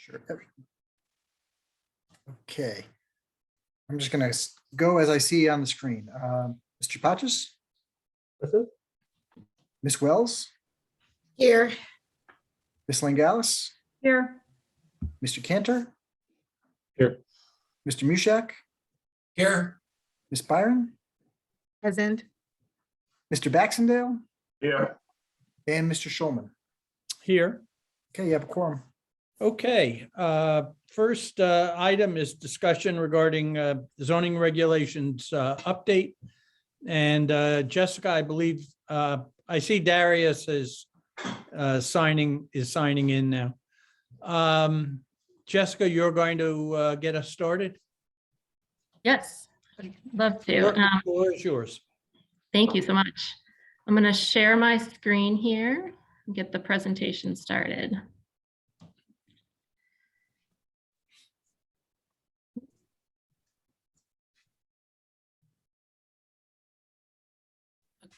Sure. Okay. I'm just going to go as I see on the screen. Mr. Patches? Ms. Wells? Here. Ms. Langalis? Here. Mr. Cantor? Here. Mr. Mushak? Here. Ms. Byron? Present. Mr. Baxendale? Here. And Mr. Schulman? Here. Okay, you have a quorum. Okay, first item is discussion regarding zoning regulations update. And Jessica, I believe, I see Darius is signing in now. Jessica, you're going to get us started? Yes, I'd love to. The floor is yours. Thank you so much. I'm going to share my screen here and get the presentation started.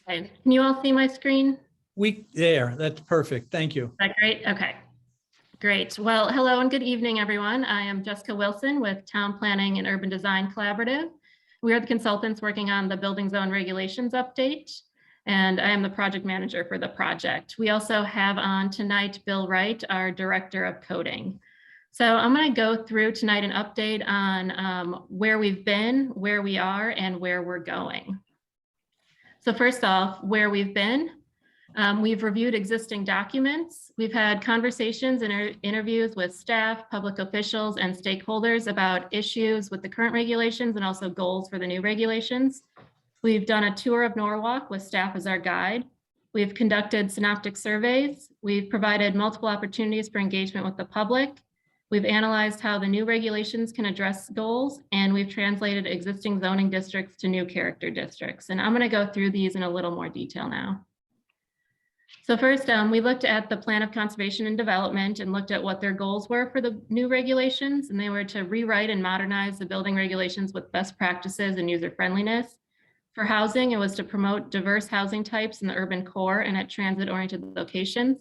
Okay, can you all see my screen? That's perfect. Thank you. Is that great? Okay, great. Well, hello and good evening, everyone. I am Jessica Wilson with Town Planning and Urban Design Collaborative. We are the consultants working on the building zone regulations update, and I am the project manager for the project. We also have on tonight Bill Wright, our director of coding. So I'm going to go through tonight an update on where we've been, where we are, and where we're going. So first off, where we've been. We've reviewed existing documents. We've had conversations and interviews with staff, public officials, and stakeholders about issues with the current regulations and also goals for the new regulations. We've done a tour of Norwalk with staff as our guide. We've conducted synoptic surveys. We've provided multiple opportunities for engagement with the public. We've analyzed how the new regulations can address goals, and we've translated existing zoning districts to new character districts. And I'm going to go through these in a little more detail now. So first, we looked at the Plan of Conservation and Development and looked at what their goals were for the new regulations, and they were to rewrite and modernize the building regulations with best practices and user friendliness. For housing, it was to promote diverse housing types in the urban core and at transit-oriented locations.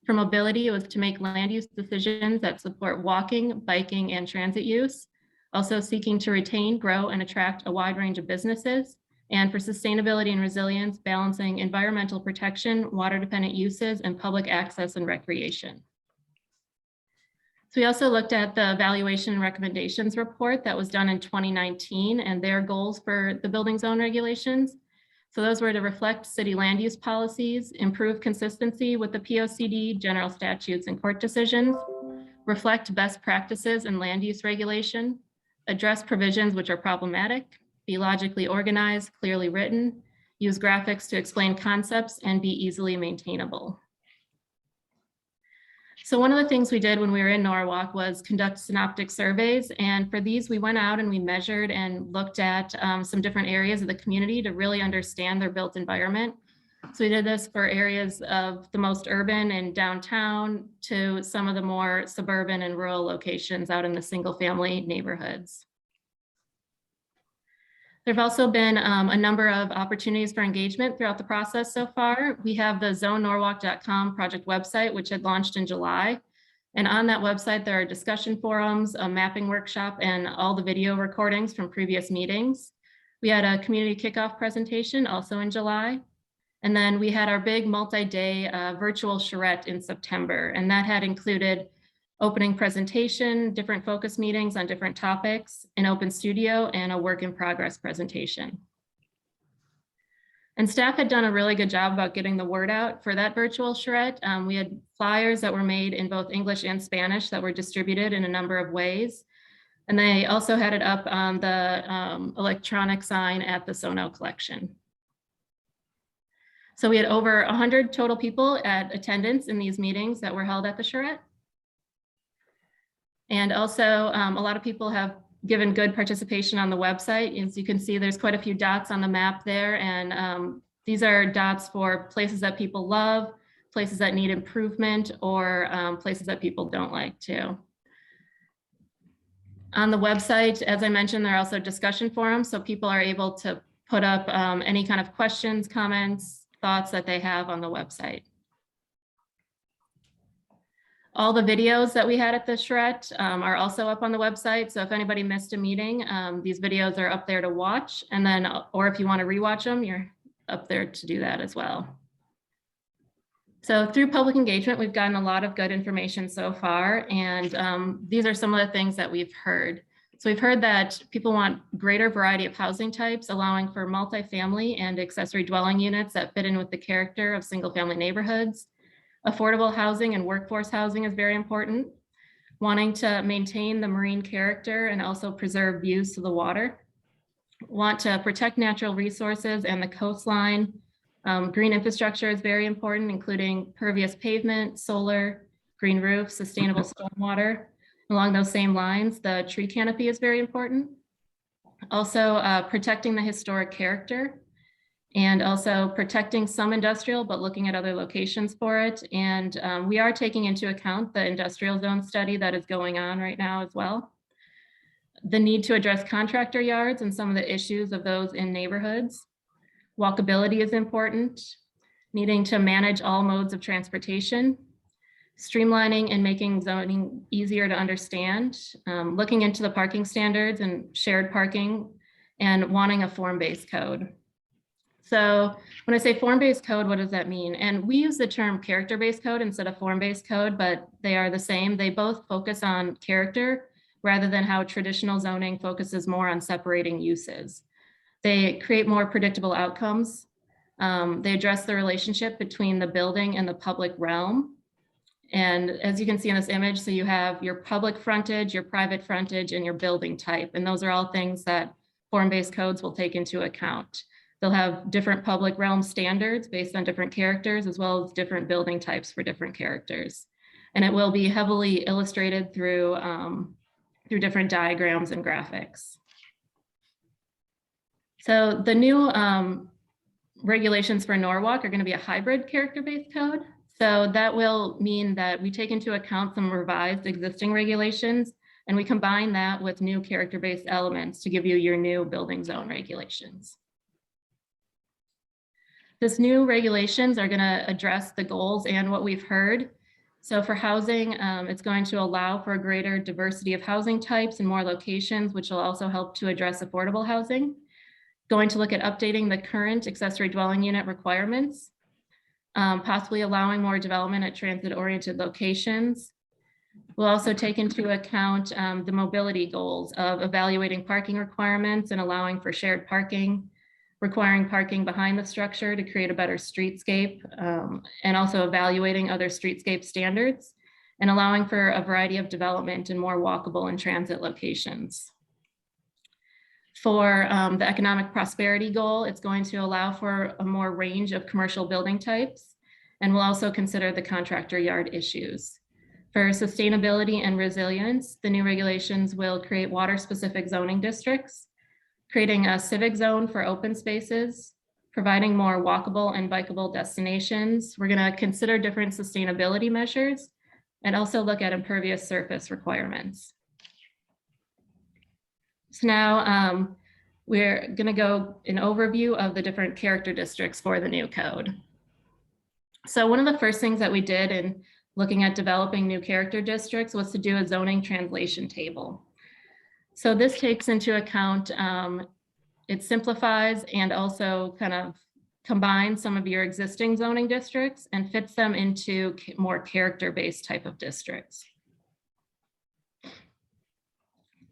For mobility, it was to make land use decisions that support walking, biking, and transit use, also seeking to retain, grow, and attract a wide range of businesses. And for sustainability and resilience, balancing environmental protection, water-dependent uses, and public access and recreation. So we also looked at the evaluation and recommendations report that was done in 2019 and their goals for the building zone regulations. So those were to reflect city land use policies, improve consistency with the POCD, general statutes, and court decisions, reflect best practices in land use regulation, address provisions which are problematic, be logically organized, clearly written, use graphics to explain concepts, and be easily maintainable. So one of the things we did when we were in Norwalk was conduct synoptic surveys. And for these, we went out and we measured and looked at some different areas of the community to really understand their built environment. So we did this for areas of the most urban and downtown to some of the more suburban and rural locations out in the single family neighborhoods. There have also been a number of opportunities for engagement throughout the process so far. We have the zonenorwalk.com project website, which had launched in July. And on that website, there are discussion forums, a mapping workshop, and all the video recordings from previous meetings. We had a community kickoff presentation also in July. And then we had our big multi-day virtual charrette in September, and that had included opening presentation, different focus meetings on different topics, an open studio, and a work in progress presentation. And staff had done a really good job about getting the word out for that virtual charrette. We had flyers that were made in both English and Spanish that were distributed in a number of ways. And they also had it up on the electronic sign at the Sono collection. So we had over 100 total people at attendance in these meetings that were held at the charrette. And also a lot of people have given good participation on the website. As you can see, there's quite a few dots on the map there. And these are dots for places that people love, places that need improvement, or places that people don't like too. On the website, as I mentioned, there are also discussion forums. So people are able to put up any kind of questions, comments, thoughts that they have on the website. All the videos that we had at the charrette are also up on the website. So if anybody missed a meeting, these videos are up there to watch. And then, or if you want to rewatch them, you're up there to do that as well. So through public engagement, we've gotten a lot of good information so far. And these are some of the things that we've heard. So we've heard that people want greater variety of housing types, allowing for multifamily and accessory dwelling units that fit in with the character of single family neighborhoods. Affordable housing and workforce housing is very important. Wanting to maintain the marine character and also preserve views to the water. Want to protect natural resources and the coastline. Green infrastructure is very important, including pervious pavement, solar, green roofs, sustainable stormwater. Along those same lines, the tree canopy is very important. Also, protecting the historic character. And also protecting some industrial, but looking at other locations for it. And we are taking into account the industrial zone study that is going on right now as well. The need to address contractor yards and some of the issues of those in neighborhoods. Walkability is important. Needing to manage all modes of transportation. Streamlining and making zoning easier to understand. Looking into the parking standards and shared parking, and wanting a form-based code. So when I say form-based code, what does that mean? And we use the term character-based code instead of form-based code, but they are the same. They both focus on character rather than how traditional zoning focuses more on separating uses. They create more predictable outcomes. They address the relationship between the building and the public realm. And as you can see in this image, so you have your public frontage, your private frontage, and your building type. And those are all things that form-based codes will take into account. They'll have different public realm standards based on different characters, as well as different building types for different characters. And it will be heavily illustrated through different diagrams and graphics. So the new regulations for Norwalk are going to be a hybrid character-based code. So that will mean that we take into account some revised existing regulations, and we combine that with new character-based elements to give you your new building zone regulations. This new regulations are going to address the goals and what we've heard. So for housing, it's going to allow for a greater diversity of housing types and more locations, which will also help to address affordable housing. Going to look at updating the current accessory dwelling unit requirements, possibly allowing more development at transit-oriented locations. We'll also take into account the mobility goals of evaluating parking requirements and allowing for shared parking, requiring parking behind the structure to create a better streetscape, and also evaluating other streetscape standards and allowing for a variety of development in more walkable and transit locations. For the economic prosperity goal, it's going to allow for a more range of commercial building types, and we'll also consider the contractor yard issues. For sustainability and resilience, the new regulations will create water-specific zoning districts, creating a civic zone for open spaces, providing more walkable and bikeable destinations. We're going to consider different sustainability measures and also look at impervious surface requirements. So now we're going to go an overview of the different character districts for the new code. So one of the first things that we did in looking at developing new character districts was to do a zoning translation table. So this takes into account, it simplifies and also kind of combines some of your existing zoning districts and fits them into more character-based type of districts.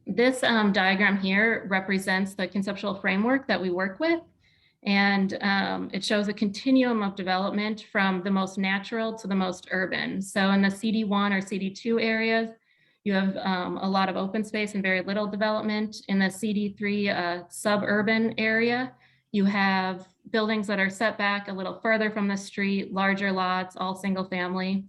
This diagram here represents the conceptual framework that we work with. And it shows a continuum of development from the most natural to the most urban. So in the CD1 or CD2 areas, you have a lot of open space and very little development. In the CD3 suburban area, you have buildings that are set back a little further from the street, larger lots, all single family.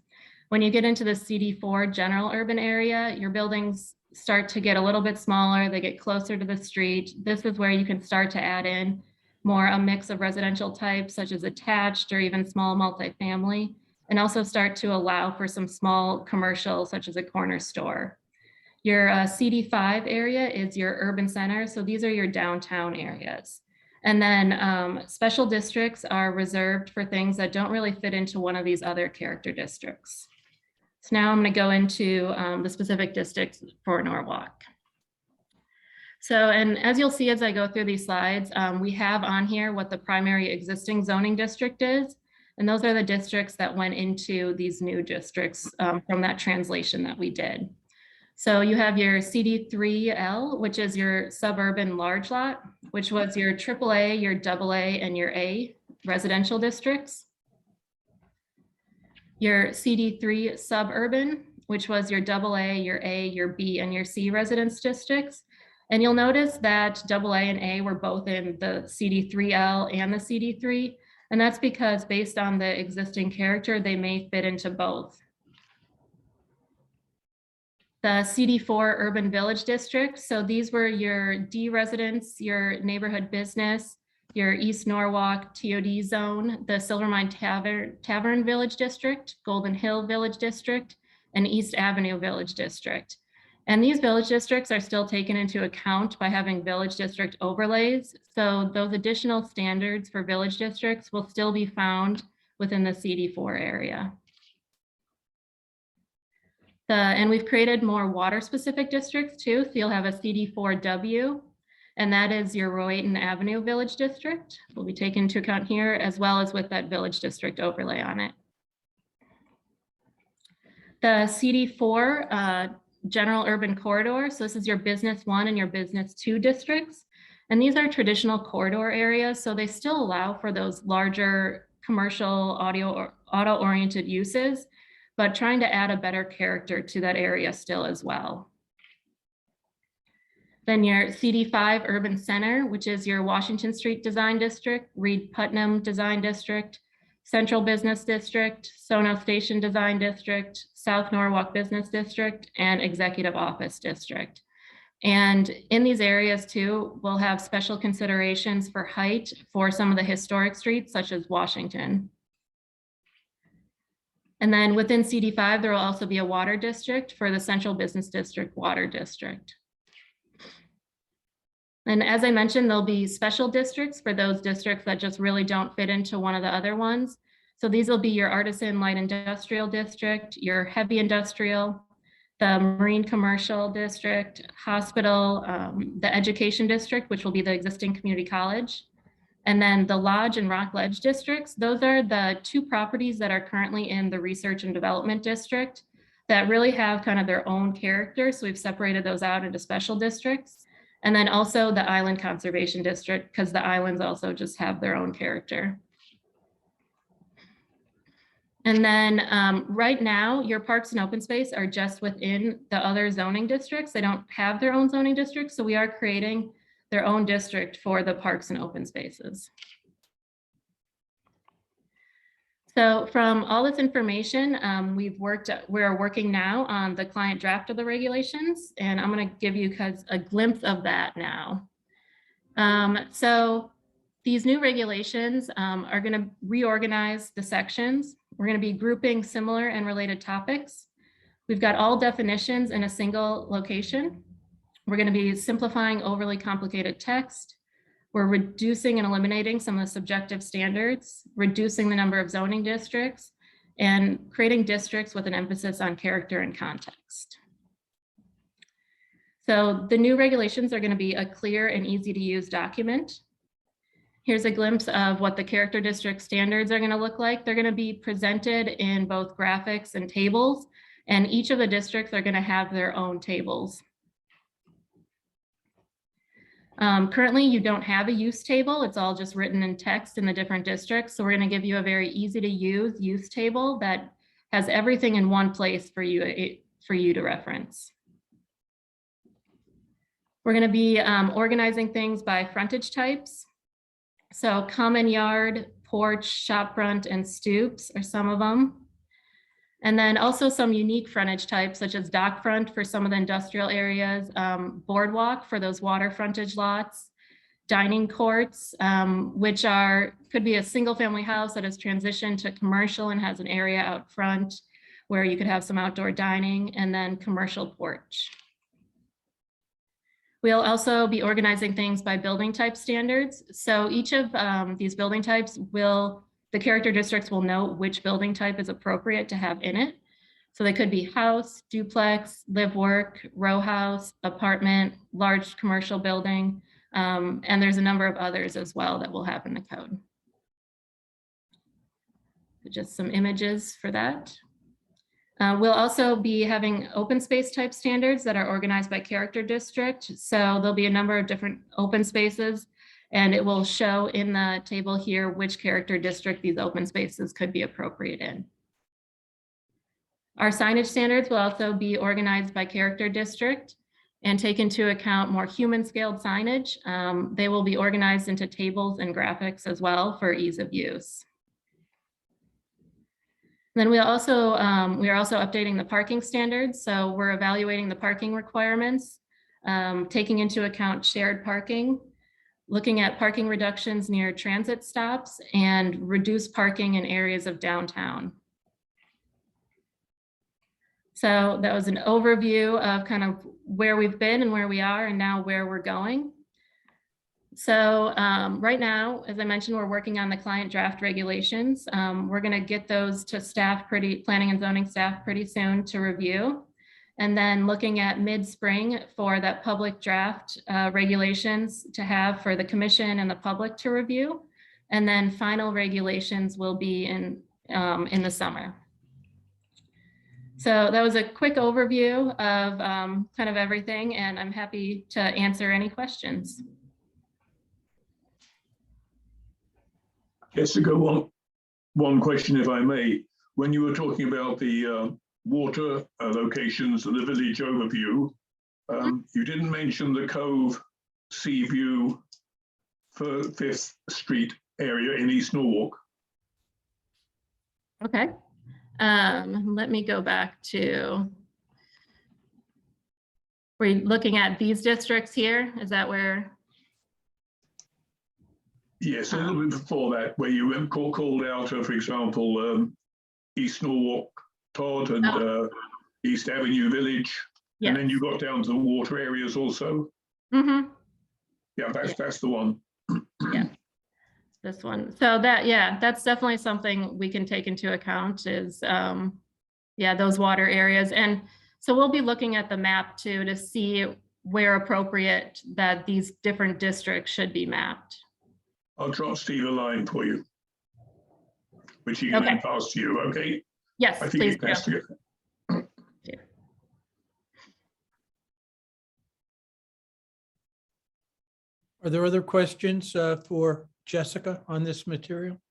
When you get into the CD4 general urban area, your buildings start to get a little bit smaller, they get closer to the street. This is where you can start to add in more a mix of residential types such as attached or even small multifamily, and also start to allow for some small commercial such as a corner store. Your Cd5 area is your urban center. So these are your downtown areas. And then special districts are reserved for things that don't really fit into one of these other character districts. So now I'm going to go into the specific districts for Norwalk. So, and as you'll see as I go through these slides, we have on here what the primary existing zoning district is. And those are the districts that went into these new districts from that translation that we did. So you have your CD3L, which is your suburban large lot, which was your AAA, your AA, and your A residential districts. Your CD3 suburban, which was your AA, your A, your B, and your C residence districts. And you'll notice that AA and A were both in the CD3L and the CD3. And that's because based on the existing character, they may fit into both. The CD4 Urban Village District. So these were your D residents, your neighborhood business, your East Norwalk TOD zone, the Silvermine Tavern Village District, Golden Hill Village District, and East Avenue Village District. And these village districts are still taken into account by having village district overlays. So those additional standards for village districts will still be found within the CD4 area. And we've created more water specific districts too. So you'll have a CD4W, and that is your Royton Avenue Village District. Will be taken into account here, as well as with that village district overlay on it. The CD4 General Urban Corridor. So this is your Business 1 and your Business 2 districts. And these are traditional corridor areas. So they still allow for those larger commercial auto-oriented uses, but trying to add a better character to that area still as well. Then your Cd5 Urban Center, which is your Washington Street Design District, Reed-Putnam Design District, Central Business District, Sono Station Design District, South Norwalk Business District, and Executive Office District. And in these areas too, we'll have special considerations for height for some of the historic streets, such as Washington. And then within CD5, there will also be a water district for the Central Business District Water District. And as I mentioned, there'll be special districts for those districts that just really don't fit into one of the other ones. So these will be your Artisan Light Industrial District, your Heavy Industrial, the Marine Commercial District, Hospital, the Education District, which will be the existing community college. And then the Lodge and Rock Ledge districts, those are the two properties that are currently in the Research and Development District that really have kind of their own character. So we've separated those out into special districts. And then also the Island Conservation District, because the islands also just have their own character. And then right now, your parks and open space are just within the other zoning districts. They don't have their own zoning districts. So we are creating their own district for the parks and open spaces. So from all this information, we're working now on the client draft of the regulations, and I'm going to give you guys a glimpse of that now. So these new regulations are going to reorganize the sections. We're going to be grouping similar and related topics. We've got all definitions in a single location. We're going to be simplifying overly complicated text. We're reducing and eliminating some of the subjective standards, reducing the number of zoning districts, and creating districts with an emphasis on character and context. So the new regulations are going to be a clear and easy to use document. Here's a glimpse of what the character district standards are going to look like. They're going to be presented in both graphics and tables, and each of the districts are going to have their own tables. Currently, you don't have a use table. It's all just written in text in the different districts. So we're going to give you a very easy to use table that has everything in one place for you to reference. We're going to be organizing things by frontage types. So common yard, porch, shopfront, and stoops are some of them. And then also some unique frontage types, such as dock front for some of the industrial areas, boardwalk for those water frontage lots, dining courts, which could be a single family house that has transitioned to commercial and has an area out front where you could have some outdoor dining, and then commercial porch. We'll also be organizing things by building type standards. So each of these building types the character districts will know which building type is appropriate to have in it. So they could be house, duplex, live work, row house, apartment, large commercial building, and there's a number of others as well that we'll have in the code. So just some images for that. We'll also be having open space type standards that are organized by character district. So there'll be a number of different open spaces, and it will show in the table here which character district these open spaces could be appropriate in. Our signage standards will also be organized by character district and take into account more human scaled signage. They will be organized into tables and graphics as well for ease of use. Then we are also updating the parking standards. So we're evaluating the parking requirements, taking into account shared parking, looking at parking reductions near transit stops, and reduced parking in areas of downtown. So that was an overview of kind of where we've been and where we are and now where we're going. So right now, as I mentioned, we're working on the client draft regulations. We're going to get those to staff, planning and zoning staff pretty soon to review. And then looking at mid-spring for that public draft regulations to have for the commission and the public to review. And then final regulations will be in the summer. So that was a quick overview of kind of everything, and I'm happy to answer any questions. Jessica, one question, if I may. When you were talking about the water locations and the village overview, you didn't mention the Cove Sea View for 5th Street area in East Norwalk. Okay. Let me go back to, we're looking at these districts here. Is that where? Yes, a little bit before that, where you called out, for example, East Norwalk, Todd, and East Avenue Village, Yes. and then you got down to the water areas also. Mm-hmm. Yeah, that's the one. Yeah, this one. So that, yeah, that's definitely something we can take into account is, yeah, those water areas. And so we'll be looking at the map too to see where appropriate that these different districts should be mapped. I'll drop Steve a line for you, which he can then pass to you, okay? Yes, I think please it's best to get. Are there other questions for Jessica on this material?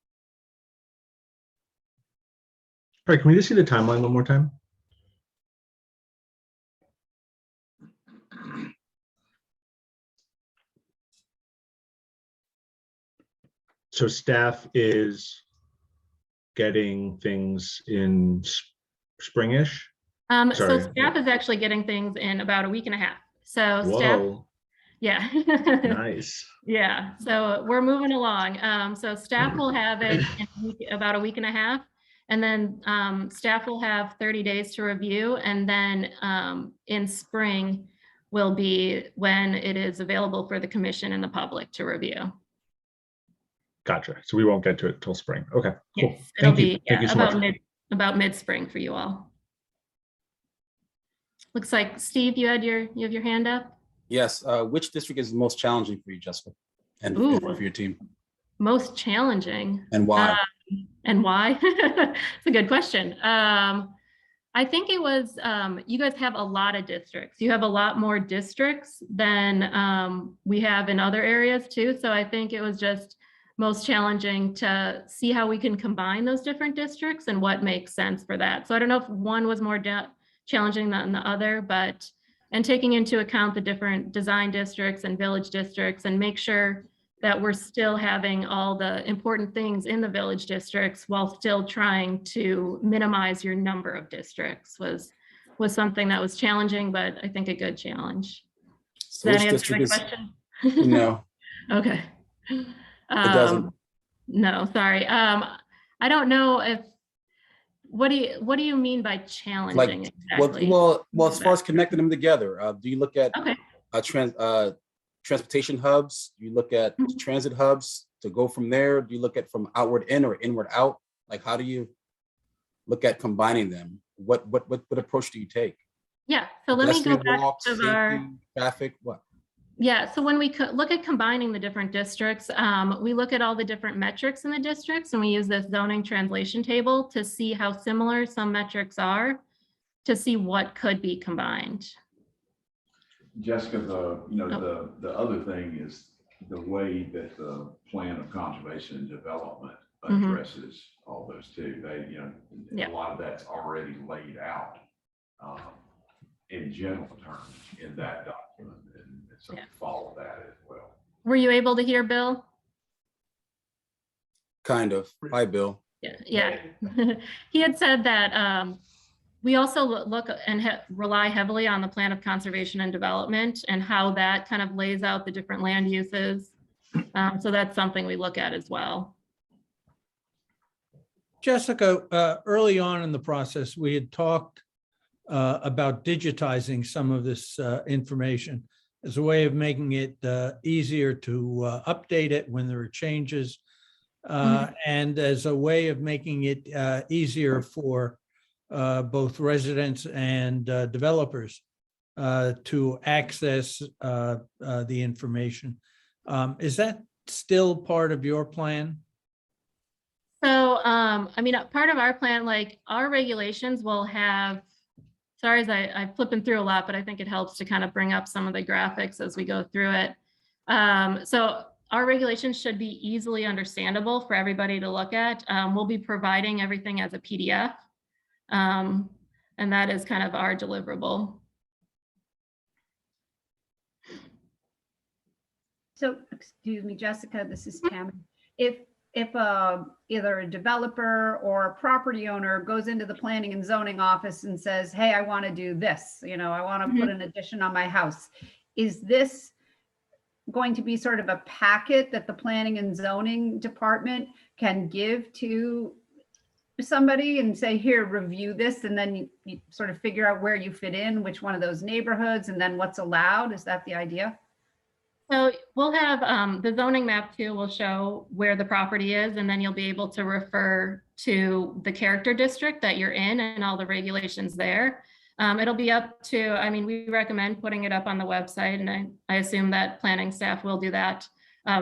All right, can we just see the timeline one more time? So staff is getting things in springish? So Sorry. staff is actually getting things in about a week and a half. So staff, Whoa, yeah. nice. Yeah, so we're moving along. So staff will have it in about a week and a half. And then staff will have 30 days to review. And then in spring will be when it is available for the commission and the public to review. Gotcha. So we won't get to it till spring. Okay, cool. Yes, it'll Thank you. be Thank you so much. about mid-spring for you all. Looks like Steve, you have your hand up. Yes. Which district is most challenging for you, Jessica, and Ooh. for your team, Most challenging. and why? And why? It's a good question. I think it was, you guys have a lot of districts. You have a lot more districts than we have in other areas too. So I think it was just most challenging to see how we can combine those different districts and what makes sense for that. So I don't know if one was more challenging than the other, but, and taking into account the different design districts and village districts and make sure that we're still having all the important things in the village districts while still trying to minimize your number of districts was something that was challenging, but I think a good challenge. So Does which that answer my district is question? no? Okay. It doesn't. No, sorry. I don't know if, what do you mean by challenging exactly? Well, as far as connecting them together, do you look at Okay. transportation hubs? Do you look at transit hubs to go from there? Do you look at from outward in or inward out? Like, how do you look at combining them? what approach do you take? Yeah, so let me go Pedestrian back walk, to our. safety, traffic, what? Yeah, so when we look at combining the different districts, we look at all the different metrics in the districts, and we use this zoning translation table to see how similar some metrics are, to see what could be combined. Jessica, the other thing is the way that the plan of conservation and development Mhm. addresses all those too. They, Yeah. a lot of that's already laid out in general terms in that document, and so Yeah. follow that as well. Were you able to hear Bill? Kind of. Hi, Bill. Yeah. He had said that we also look and rely heavily on the plan of conservation and development and how that kind of lays out the different land uses. So that's something we look at as well. Jessica, early on in the process, we had talked about digitizing some of this information as a way of making it easier to update it when there are changes, and as a way of making it easier for both residents and developers to access the information. Is that still part of your plan? So, I mean, part of our plan, like our regulations will have, sorry, as I'm flipping through a lot, but I think it helps to kind of bring up some of the graphics as we go through it. So our regulations should be easily understandable for everybody to look at. We'll be providing everything as a PDF. And that is kind of our deliverable. So, excuse me, Jessica, this is Tammy. If either a developer or a property owner goes into the planning and zoning office and says, hey, I want to do this, I want to put an addition on my house. Is this going to be sort of a packet that the planning and zoning department can give to somebody and say, here, review this, and then you sort of figure out where you fit in, which one of those neighborhoods, and then what's allowed? Is that the idea? So we'll have the zoning map too will show where the property is, and then you'll be able to refer to the character district that you're in and all the regulations there. It'll be up to, I mean, we recommend putting it up on the website, and I assume that planning staff will do that.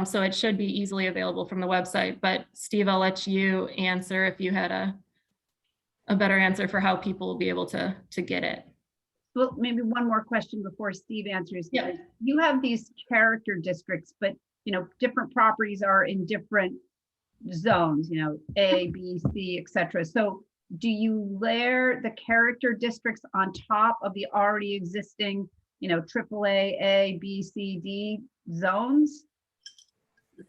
So it should be easily available from the website. But Steve, I'll let you answer if you had a better answer for how people will be able to get it. Well, maybe one more question before Steve answers. Yeah. You have these character districts, but different properties are in different zones, A, B, C, etc. So do you layer the character districts on top of the already existing, AAA, A, B, C, D zones?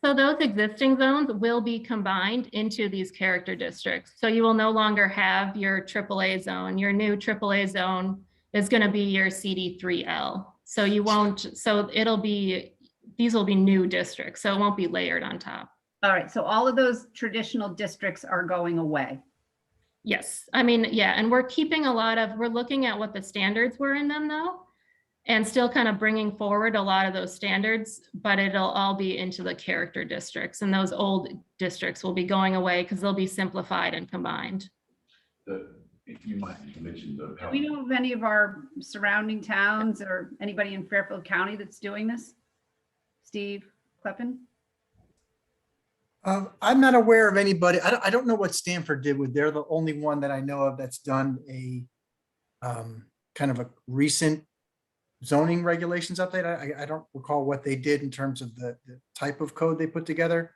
So those existing zones will be combined into these character districts. So you will no longer have your AAA zone. Your new AAA zone is going to be your CD3L. So you won't, so it'll be, these will be new districts. So it won't be layered on top. All right. So all of those traditional districts are going away. Yes. I mean, yeah. And we're keeping we're looking at what the standards were in them though, and still kind of bringing forward a lot of those standards, but it'll all be into the character districts, and those old districts will be going away because they'll be simplified and combined. If you might mention the. Do we know of any of our surrounding towns or anybody in Fairfield County that's doing this? Steve Kleppen? I'm not aware of anybody. I don't know what Stanford did with, they're the only one that I know of that's done a kind of a recent zoning regulations update. I don't recall what they did in terms of the type of code they put together.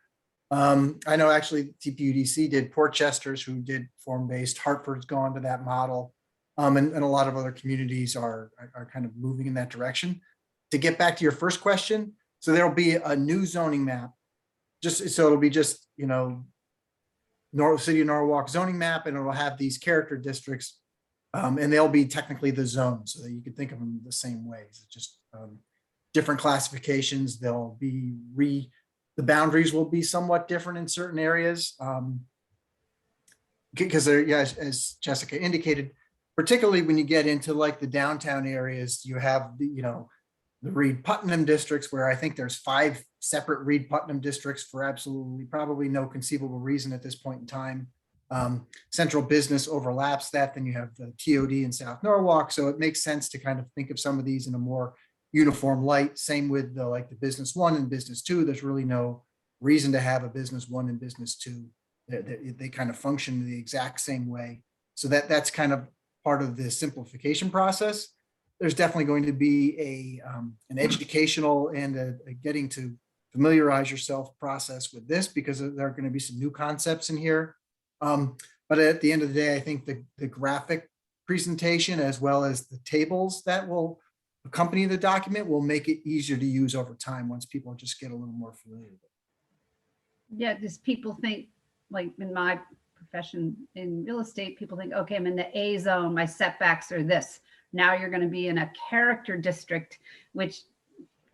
I know actually TPUDC did Portchester's, who did form-based. Hartford's gone to that model. And a lot of other communities are kind of moving in that direction. To get back to your first question, so there'll be a new zoning map. So it'll be just, City of Norwalk zoning map, and it'll have these character districts. And they'll be technically the zones, so that you could think of them the same ways. It's just different classifications. They'll be the boundaries will be somewhat different in certain areas. Because they're, yeah, as Jessica indicated, particularly when you get into like the downtown areas, you have the Reed-Putnam districts, where I think there's 5 separate Reed-Putnam districts for absolutely probably no conceivable reason at this point in time. Central business overlaps that, then you have the TOD in South Norwalk. So it makes sense to kind of think of some of these in a more uniform light. Same with the, like the business 1 and business 2. There's really no reason to have a business 1 and business 2. They kind of function the exact same way. So that's kind of part of the simplification process. There's definitely going to be an educational and a getting to familiarize yourself process with this, because there are going to be some new concepts in here. But at the end of the day, I think the graphic presentation as well as the tables that will accompany the document will make it easier to use over time once people just get a little more familiar with it. Yeah, just people think, like in my profession in real estate, people think, okay, I'm in the A zone, my setbacks are this. Now you're going to be in a character district, which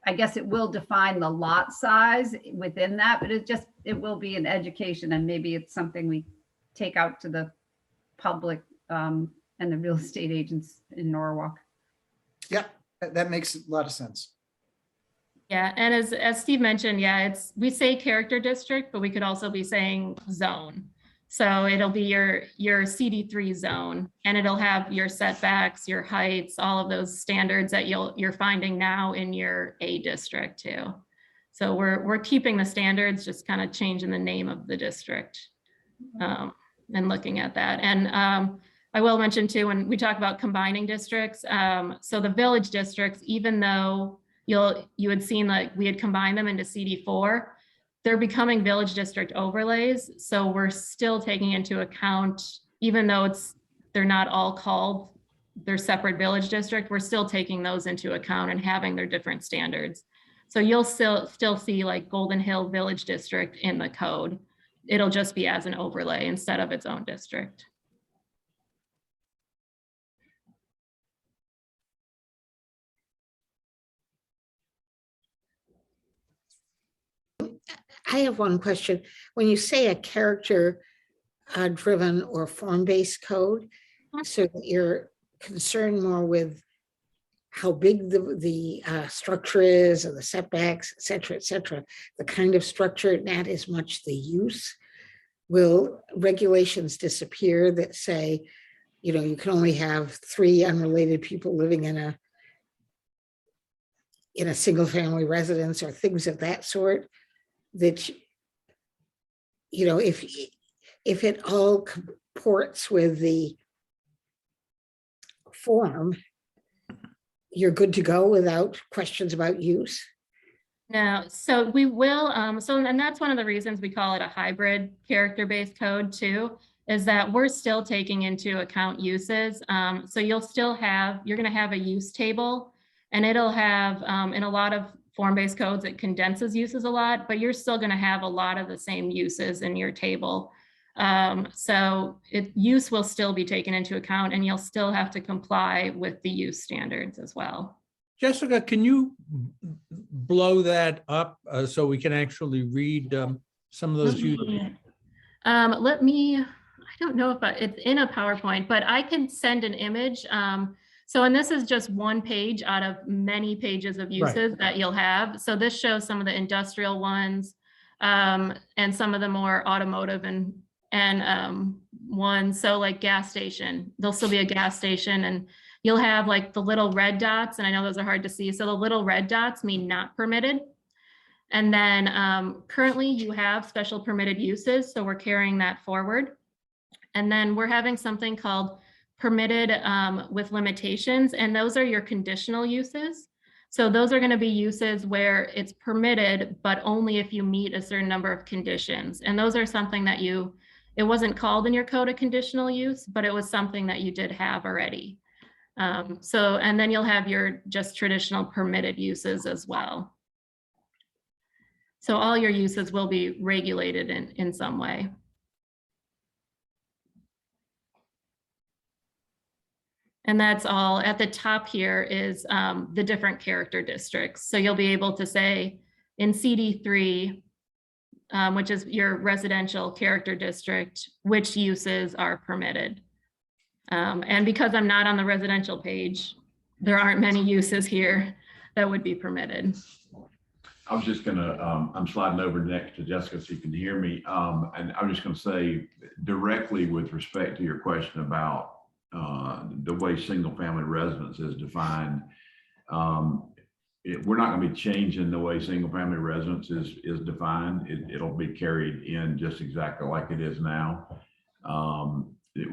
I guess it will define the lot size within that, but it will be an education, and maybe it's something we take out to the public and the real estate agents in Norwalk. Yeah, that makes a lot of sense. Yeah, and as Steve mentioned, yeah, we say character district, but we could also be saying zone. So it'll be your CD3 zone, and it'll have your setbacks, your heights, all of those standards that you're finding now in your A district too. So we're keeping the standards, just kind of changing the name of the district and looking at that. And I will mention too, when we talk about combining districts, so the village districts, even though you had seen like we had combined them into CD4, they're becoming village district overlays. So we're still taking into account, even though they're not all called their separate village district, we're still taking those into account and having their different standards. So you'll still see like Golden Hill Village District in the code. It'll just be as an overlay instead of its own district. I have one question. When you say a character driven or form-based code, so that you're concerned more with how big the structure is, or the setbacks, et cetera, the kind of structure, not as much the use, will regulations disappear that say, you can only have 3 unrelated people living in a single family residence, or things of that sort? That, if it all comports with the form, you're good to go without questions about use? No, so we will, and that's one of the reasons we call it a hybrid character-based code too, is that we're still taking into account uses. So you're going to have a use table, and it'll have, in a lot of form-based codes, it condenses uses a lot, but you're still going to have a lot of the same uses in your table. So use will still be taken into account, and you'll still have to comply with the use standards as well. Jessica, can you blow that up so we can actually read some of those uses? I don't know if it's in a PowerPoint, but I can send an image. And this is just one page out of many pages of uses that you'll have. So this shows some of the industrial ones and some of the more automotive and ones. So like gas station, there'll still be a gas station, and you'll have like the little red dots, and I know those are hard to see. So the little red dots mean not permitted. And then currently you have special permitted uses, so we're carrying that forward. And then we're having something called permitted with limitations, and those are your conditional uses. So those are going to be uses where it's permitted, but only if you meet a certain number of conditions. And those are something that it wasn't called in your code a conditional use, but it was something that you did have already. And then you'll have your just traditional permitted uses as well. So all your uses will be regulated in some way. And that's all. At the top here is the different character districts. So you'll be able to say in CD3, which is your residential character district, which uses are permitted. And because I'm not on the residential page, there aren't many uses here that would be permitted. I was just gonna, I'm sliding over next to Jessica so you can hear me. And I'm just gonna say directly with respect to your question about the way single family residence is defined. We're not gonna be changing the way single family residence is defined. It'll be carried in just exactly like it is now.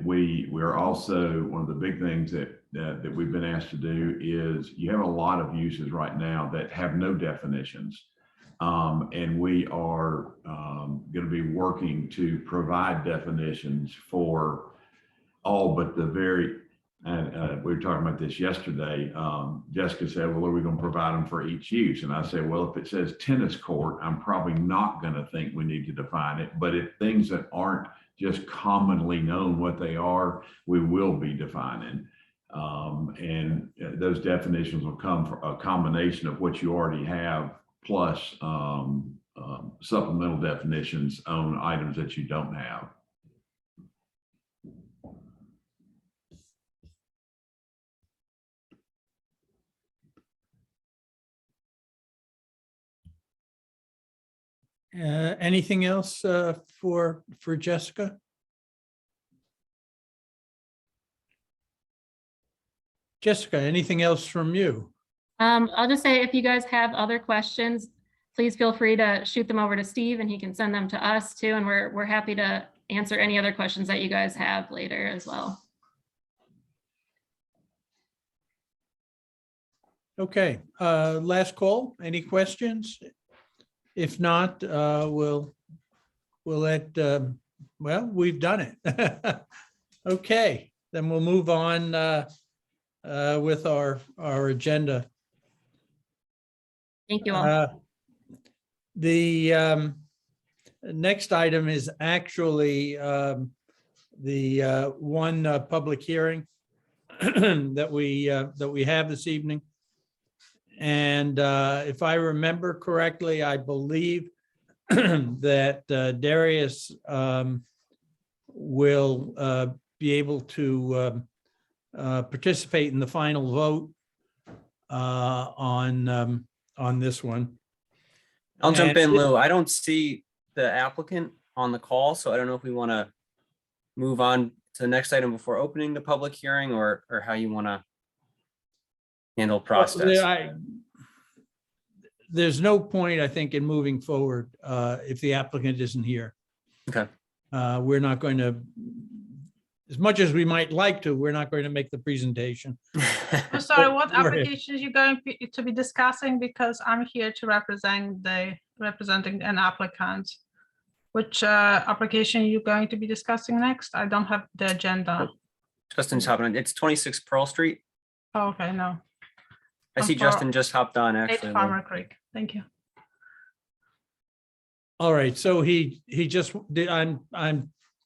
We're also, one of the big things that we've been asked to do is you have a lot of uses right now that have no definitions. And we are going to be working to provide definitions for all but the very, we were talking about this yesterday. Jessica said, well, are we going to provide them for each use? And I said, well, if it says tennis court, I'm probably not going to think we need to define it. But if things that aren't just commonly known what they are, we will be defining. And those definitions will come from a combination of what you already have plus supplemental definitions on items that you don't have. Anything else for Jessica? Jessica, anything else from you? I'll just say, if you guys have other questions, please feel free to shoot them over to Steve and he can send them to us too. And we're happy to answer any other questions that you guys have later as well. Okay, last call. Any questions? If not, we'll let, well, we've done it. Okay, then we'll move on with our agenda. Thank you all. The next item is actually the one public hearing that we have this evening. And if I remember correctly, I believe that Darius will be able to participate in the final vote on this one. I'll jump And in, Lou. I don't see the applicant on the call, so I don't know if we want to move on to the next item before opening the public hearing, or how you want to handle process. There's no point, I think, in moving forward if the applicant isn't here. Okay. We're not going to, as much as we might like to, we're not going to make the presentation. I'm sorry, what Go ahead. applications you going to be discussing? Because I'm here to representing an applicant. Which application you going to be discussing next? I don't have the agenda. Justin's hopping on. It's 26 Pearl Street. Oh, okay, no. I see for Justin just hopped on 8 actually. Lou. Farmer Creek. Thank you. All right, so he just did, I'm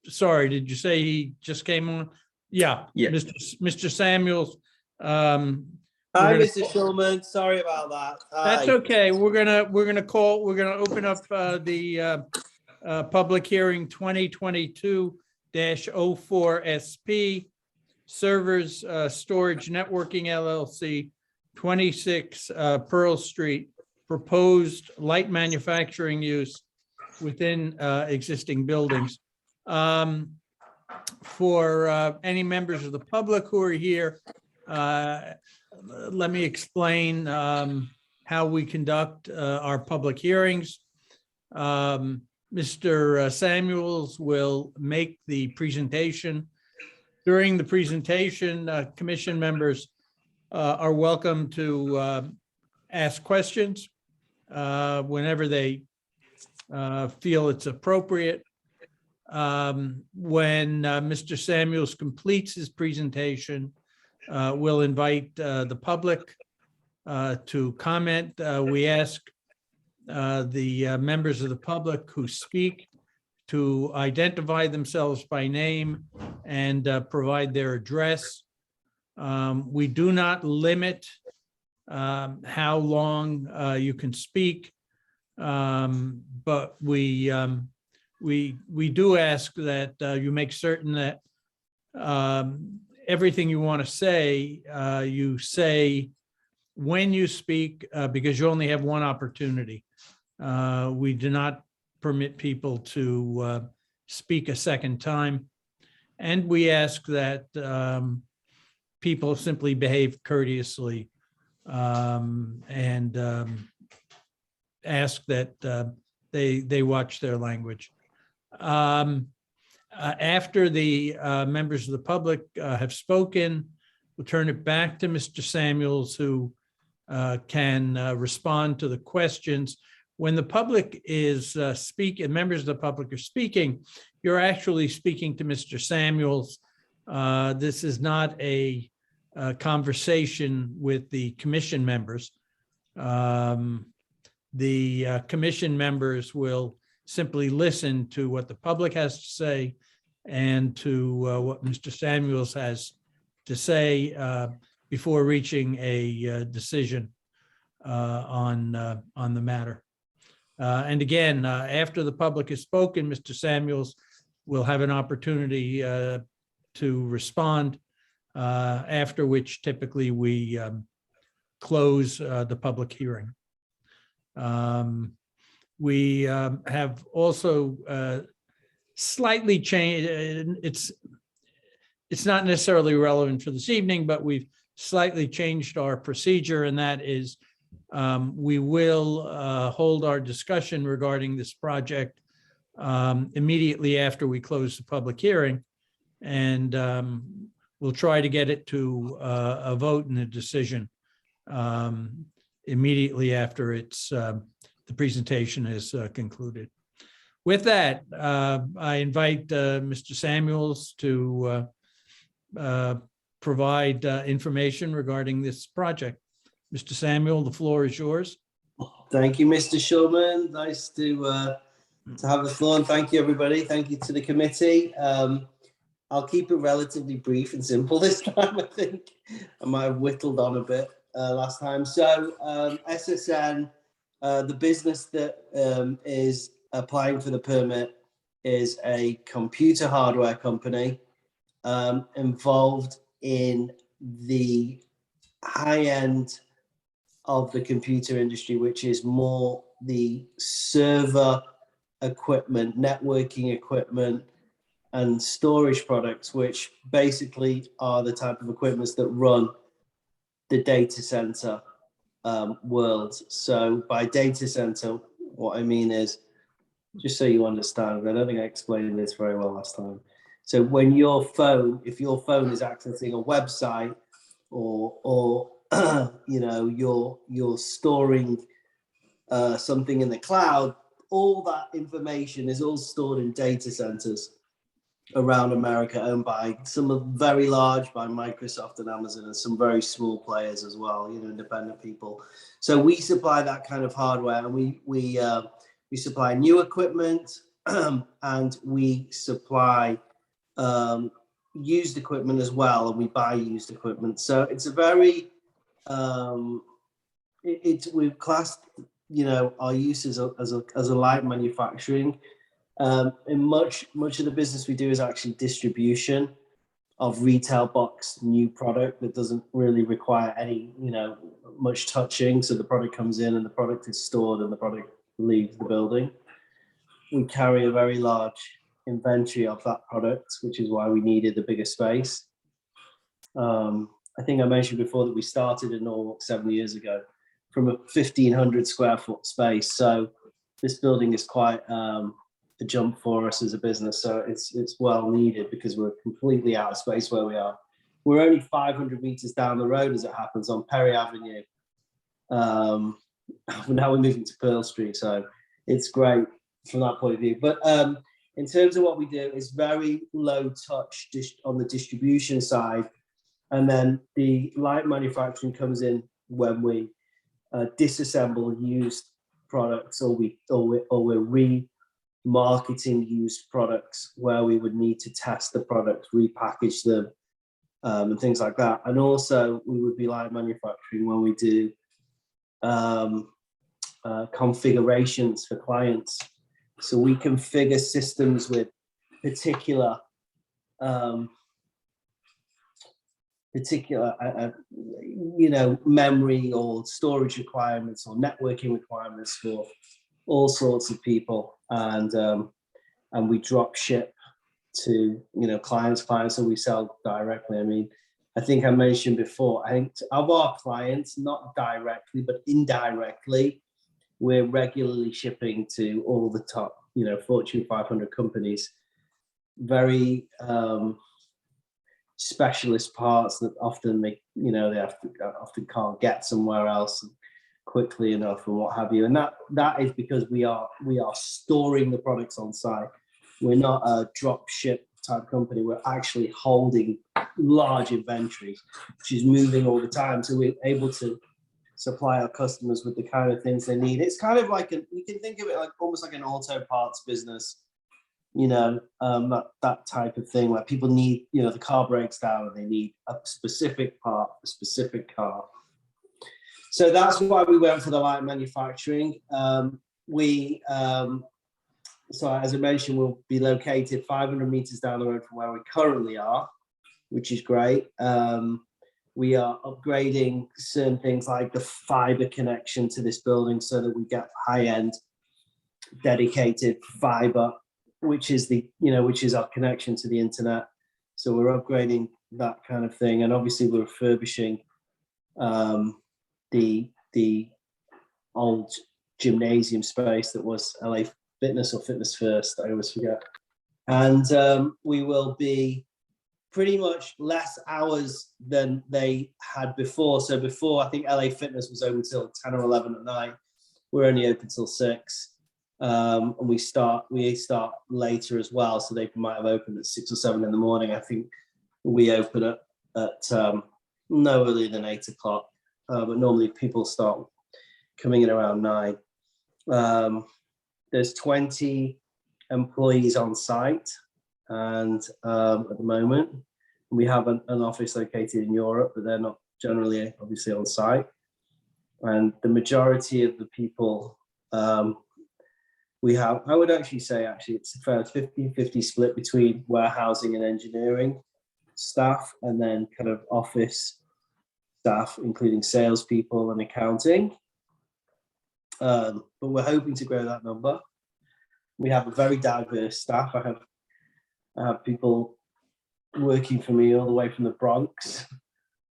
sorry, did you say he just came on? Yeah. Yeah. Mr. Samuels. Hi, gonna- Mr. Schulman. Sorry about that. That's Hi. okay. We're gonna open up the public hearing 2022-04 SP Servers Storage Networking LLC, 26 Pearl Street, proposed light manufacturing use within existing buildings. For any members of the public who are here, let me explain how we conduct our public hearings. Mr. Samuels will make the presentation. During the presentation, commission members are welcome to ask questions whenever they feel it's appropriate. When Mr. Samuels completes his presentation, we'll invite the public to comment. We ask the members of the public who speak to identify themselves by name and provide their address. We do not limit how long you can speak, but we do ask that you make certain that everything you want to say, you say when you speak, because you only have one opportunity, we do not permit people to speak a second time. And we ask that people simply behave courteously and ask that they watch their language. After the members of the public have spoken, we'll turn it back to Mr. Samuels, who can respond to the questions. When the public is speaking, members of the public are speaking, you're actually speaking to Mr. Samuels. This is not a conversation with the commission members. The commission members will simply listen to what the public has to say and to what Mr. Samuels has to say before reaching a decision on the matter. And again, after the public has spoken, Mr. Samuels will have an opportunity to respond, after which typically we close the public hearing. We have also slightly changed, it's not necessarily relevant for this evening, but we've slightly changed our procedure, and that is we will hold our discussion regarding this project immediately after we close the public hearing. And we'll try to get it to a vote and a decision immediately after the presentation is concluded. With that, I invite Mr. Samuels to provide information regarding this project. Mr. Samuel, the floor is yours. Thank you, Mr. Shulman. Nice to have the floor, and thank you, everybody. Thank you to the committee. I'll keep it relatively brief and simple this time. I think I might have whittled on a bit last time. So SSN, the business that is applying for the permit, is a computer hardware company involved in the high end of the computer industry, which is more the server equipment, networking equipment, and storage products, which basically are the type of equipments that run the data center world. So by data center, what I mean is, just so you understand, I don't think I explained this very well last time. So when your phone, if your phone is accessing a website, or you know, you're storing something in the cloud, all that information is all stored in data centers around America, owned by some of very large, by Microsoft and Amazon, and some very small players as well, you know, independent people. So we supply that kind of hardware, and we supply new equipment and we supply used equipment as well, and we buy used equipment. So it's a very we've classed, you know, our uses as a light manufacturing. And much of the business we do is actually distribution of retail box new product that doesn't really require any, you know, much touching. So the product comes in and the product is stored and the product leaves the building. We carry a very large inventory of that product, which is why we needed the bigger space. I think I mentioned before that we started in Norwalk 7 years ago from a 1,500 square foot space. So this building is quite a jump for us as a business. So it's well needed, because we're completely out of space where we are. We're only 500 meters down the road, as it happens, on Perry Avenue. Now we're moving to Pearl Street, so it's great from that point of view. But in terms of what we do, it's very low touch on the distribution side. And then the light manufacturing comes in when we disassemble used products, or we're remarketing used products where we would need to test the products, repackage them, and things like that. And also we would be light manufacturing when we do configurations for clients. So we configure systems with particular particular, memory or storage requirements or networking requirements for all sorts of people, and we drop ship to clients, so we sell directly. I mean, I think I mentioned before, I think of our clients, not directly but indirectly, we're regularly shipping to all the top Fortune 500 companies, very specialist parts that often they often can't get somewhere else quickly enough and what have you. And that is because we are storing the products on site. We're not a drop ship type company. We're actually holding large inventories, which is moving all the time. So we're able to supply our customers with the kind of things they need. It's kind of like you can think of it like almost like an auto parts business, that type of thing where people need, the car breaks down and they need a specific part, a specific car. So that's why we went for the light manufacturing. So as I mentioned, we'll be located 500 meters down the road from where we currently are, which is great. We are upgrading certain things like the fiber connection to this building so that we get high-end dedicated fiber, which is our connection to the internet. So we're upgrading that kind of thing, and obviously we're refurbishing the old gymnasium space that was LA Fitness or Fitness First, I always forget. And we will be pretty much less hours than they had before. So before, I think LA Fitness was open till 10 or 11 at night. We're only open till 6. And we start later as well. So they might have opened at 6 or 7 in the morning. I think we open at no earlier than 8 o'clock. But normally people start coming in around 9. There's 20 employees on site, and at the moment we have an office located in Europe, but they're not generally obviously on site. And the majority of the people we have, I would actually say it's a fair 50-50 split between warehousing and engineering staff, and then kind of office staff, including salespeople and accounting. But we're hoping to grow that number. We have a very diverse staff. I have people working for me all the way from the Bronx,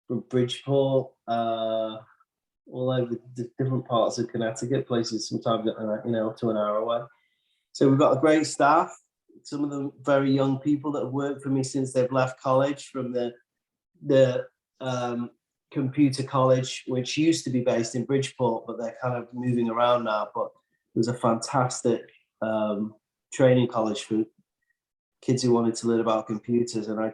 from Bridgeport, all over the different parts of Connecticut, places sometimes to an hour away. So we've got a great staff. Some of them very young people that have worked for me since they've left college from the computer college, which used to be based in Bridgeport, but they're kind of moving around now. But it was a fantastic training college for kids who wanted to learn about computers. And I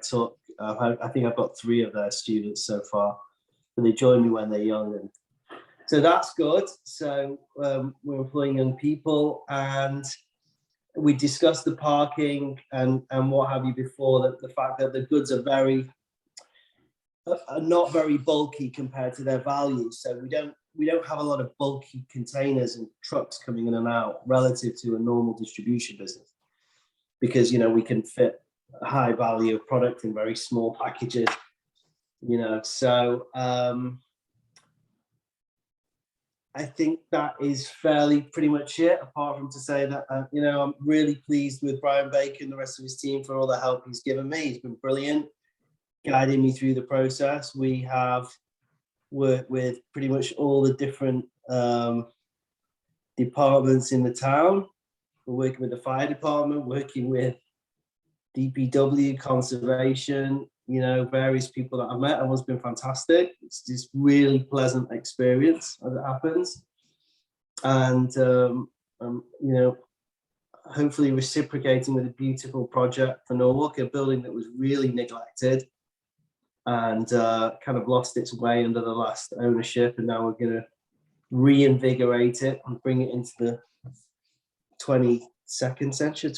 think I've got 3 of their students so far, but they joined me when they're young. And so that's good. So we're employing young people, and we discussed the parking and what have you before, that the fact that the goods are not very bulky compared to their value. So we don't have a lot of bulky containers and trucks coming in and out relative to a normal distribution business, because we can fit a high value of product in very small packages. So I think that is fairly pretty much it, apart from to say that I'm really pleased with Brian Baker and the rest of his team for all the help he's given me. He's been brilliant, guiding me through the process. We have worked with pretty much all the different departments in the town. We're working with the fire department, working with DPW, conservation, various people that I've met, and it's been fantastic. It's just really pleasant experience as it happens. And, hopefully reciprocating with a beautiful project for Norwalk, a building that was really neglected and kind of lost its way under the last ownership. And now we're going to reinvigorate it and bring it into the 21st century,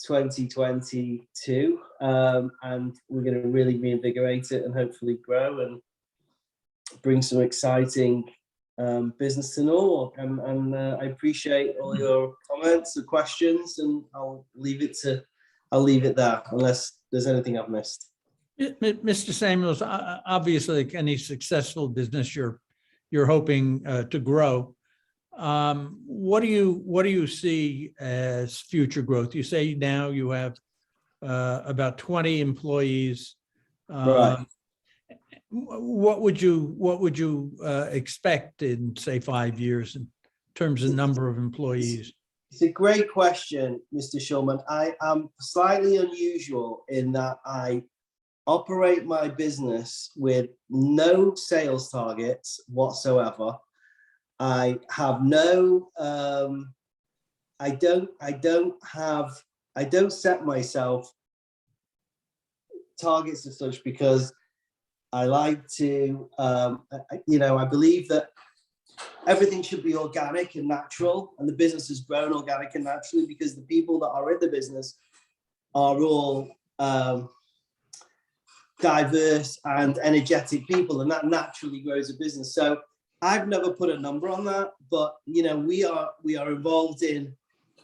2022. And we're going to really reinvigorate it and hopefully grow and bring some exciting business to Norwalk. And I appreciate all your comments and questions, and I'll leave it there unless there's anything I've missed. Mr. Samuels, obviously, like any successful business, you're hoping to grow. What do you see as future growth? You say now you have about 20 employees. Right. What would you expect in, say, 5 years in terms of number of employees? It's a great question, Mr. Shulman. I am slightly unusual in that I operate my business with no sales targets whatsoever. I have no, I don't set myself targets as such because I like to, I believe that everything should be organic and natural, and the business has grown organic and naturally because the people that are in the business are all diverse and energetic people, and that naturally grows a business. So I've never put a number on that, but we are involved in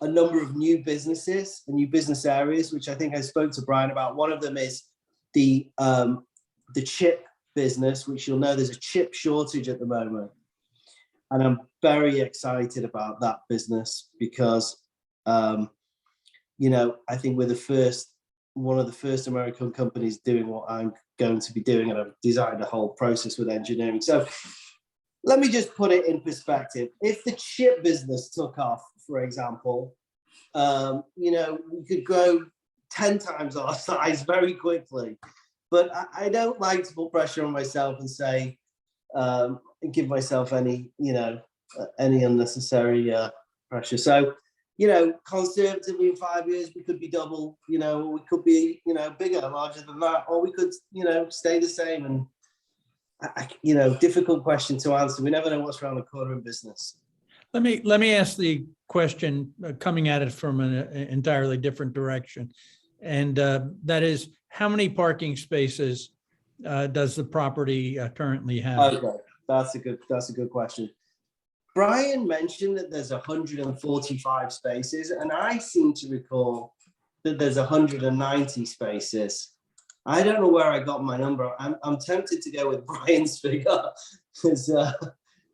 a number of new businesses and new business areas, which I think I spoke to Brian about. One of them is the chip business, which you'll know there's a chip shortage at the moment. And I'm very excited about that business because, I think we're one of the first American companies doing what I'm going to be doing, and I've designed a whole process with engineering. So let me just put it in perspective. If the chip business took off, for example, we could grow 10 times our size very quickly. But I don't like to put pressure on myself and say, give myself any unnecessary pressure. So, conservatively in 5 years, we could be double, we could be, bigger, larger than that, or we could, stay the same. And, difficult question to answer. We never know what's around the corner in business. Let me ask the question coming at it from an entirely different direction. And that is, how many parking spaces does the property currently have? Okay, that's a good question. Brian mentioned that there's 145 spaces, and I seem to recall that there's 190 spaces. I don't know where I got my number. I'm tempted to go with Brian's figure because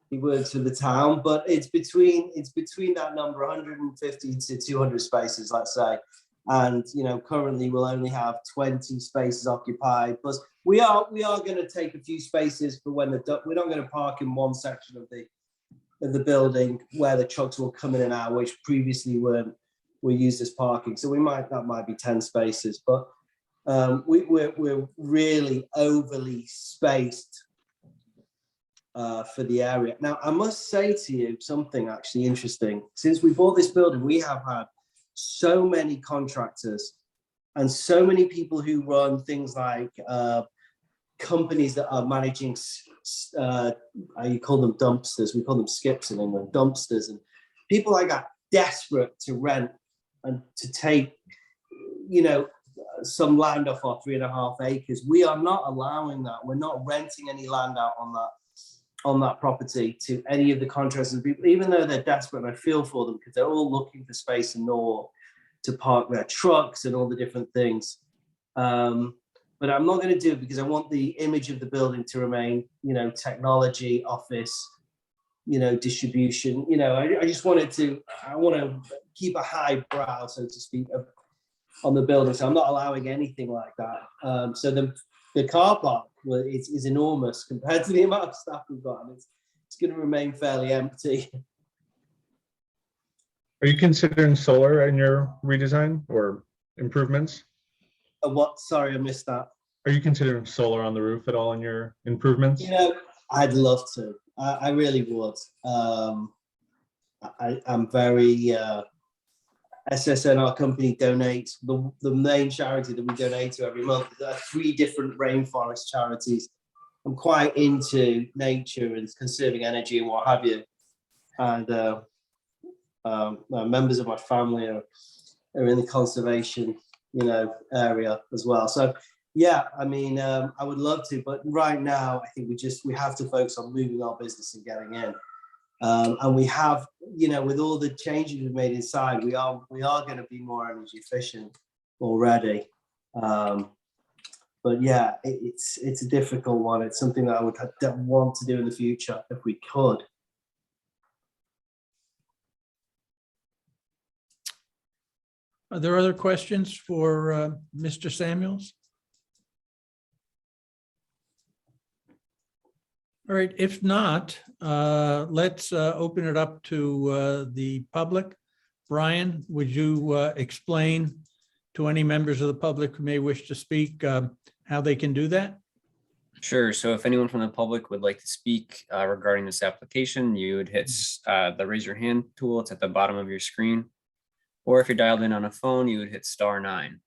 he works for the town, but it's between that number, 150 to 200 spaces, let's say. And currently we'll only have 20 spaces occupied. Plus, we are going to take a few spaces for when we're not going to park in one section of the building where the trucks will come in and out, which previously were used as parking. So that might be 10 spaces, but we're really overly spaced for the area. Now, I must say to you something actually interesting. Since we bought this building, we have had so many contractors and so many people who run things like companies that are managing, you call them dumpsters, we call them skips in England, dumpsters, and people like that desperate to rent and to take, some land off our 3.5 acres. We are not allowing that. We're not renting any land out on that property to any of the contractors and people, even though they're desperate. And I feel for them because they're all looking for space in Norwalk to park their trucks and all the different things. But I'm not going to do it because I want the image of the building to remain, technology, office, distribution. I want to keep a high brow, so to speak, on the building. So I'm not allowing anything like that. So the car park is enormous compared to the amount of staff we've got, and it's going to remain fairly empty. Are you considering solar in your redesign or improvements? What? Sorry, I missed that. Are you considering solar on the roof at all in your improvements? I'd love to. I really would. I'm very SSN, our company, donates the main charity that we donate to every month. There are 3 different rainforest charities. I'm quite into nature and conserving energy and what have you. And members of my family are in the conservation, area as well. So yeah, I mean, I would love to, but right now I think we have to focus on moving our business and getting in. And we have, with all the changes we've made inside, we are going to be more energy efficient already. But yeah, it's a difficult one. It's something that I would want to do in the future if we could. Are there other questions for Mr. Samuels? All right, if not, let's open it up to the public. Brian, would you explain to any members of the public who may wish to speak how they can do that? Sure. So if anyone from the public would like to speak regarding this application, you would hit the raise your hand tool. It's at the bottom of your screen. Or if you're dialed in on a phone, you would hit *9.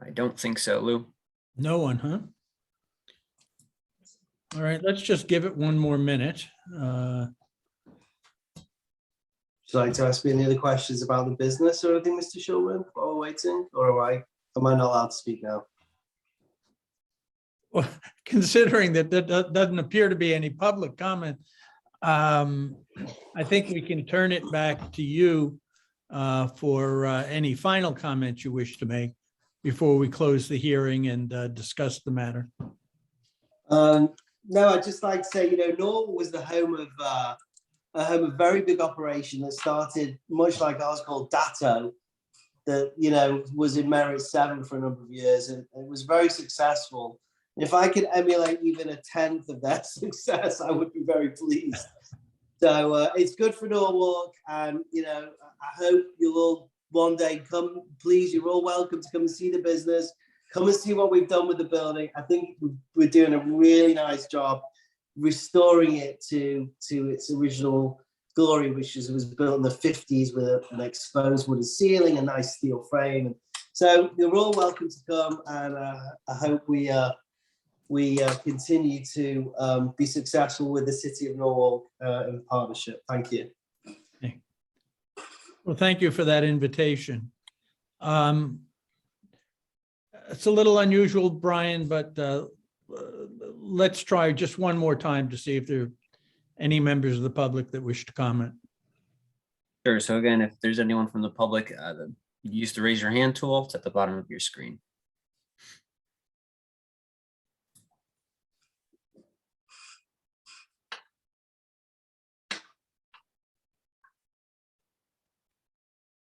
I don't think so, Lou. No one, huh? All right, let's just give it one more minute. Would you like to ask me any other questions about the business or anything, Mr. Shulman, while we're waiting? Or am I not allowed to speak now? Well, considering that there doesn't appear to be any public comment, I think we can turn it back to you for any final comments you wish to make before we close the hearing and discuss the matter. No, I'd just like to say, Norwalk was the home of a very big operation that started much like ours called Datto, that, was in Merit 7 for a number of years, and it was very successful. If I could emulate even a 10th of that success, I would be very pleased. So it's good for Norwalk, and I hope you'll all one day come. Please, you're all welcome to come and see the business. Come and see what we've done with the building. I think we're doing a really nice job restoring it to its original glory, which was built in the 50s with an exposed wooden ceiling, a nice steel frame. So you're all welcome to come, and I hope we continue to be successful with the City of Norwalk in partnership. Thank you. Okay. Well, thank you for that invitation. It's a little unusual, Brian, but let's try just one more time to see if there are any members of the public that wish to comment. Sure. So again, if there's anyone from the public, use the raise your hand tool. It's at the bottom of your screen.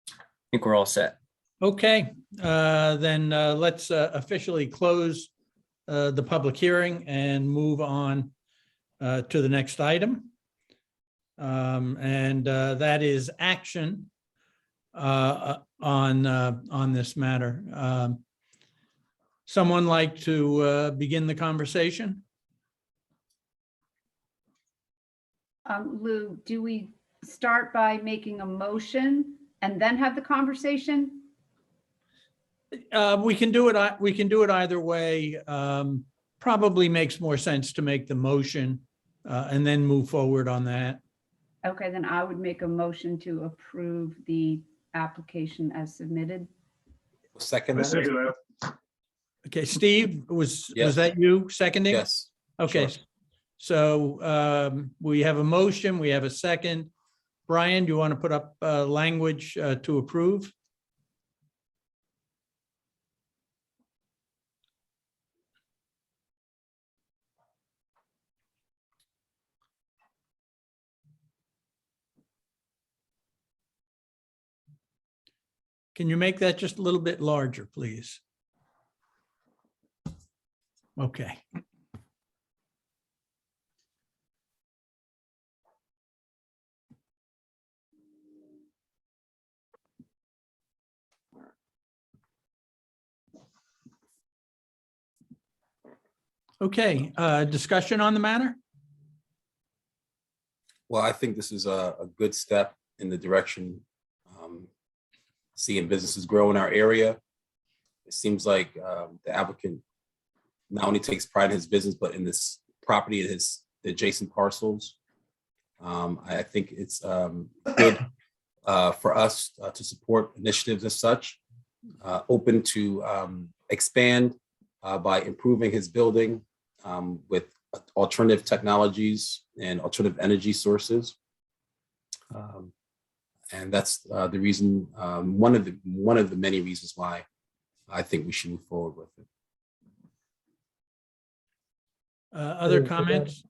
I think we're all set. Okay, then let's officially close the public hearing and move on to the next item. And that is action on this matter. Someone like to begin the conversation? Lou, do we start by making a motion and then have the conversation? We can do it. We can do it either way. Probably makes more sense to make the motion and then move forward on that. Okay, then I would make a motion to approve the application as submitted. Second. I that? second that. Okay, Steve, was Yes. that you seconding? Yes. Okay, Sure. so we have a motion, we have a second. Brian, do you want to put up language to approve? Can you make that just a little bit larger, please? Okay. Okay, discussion on the matter? Well, I think this is a good step in the direction seeing businesses grow in our area. It seems like the applicant not only takes pride in his business, but in this property and his adjacent parcels. I think it's good for us to support initiatives as such, open to expand by improving his building with alternative technologies and alternative energy sources. And that's the reason, one of the many reasons why I think we should move forward with it. Other And to that, comments?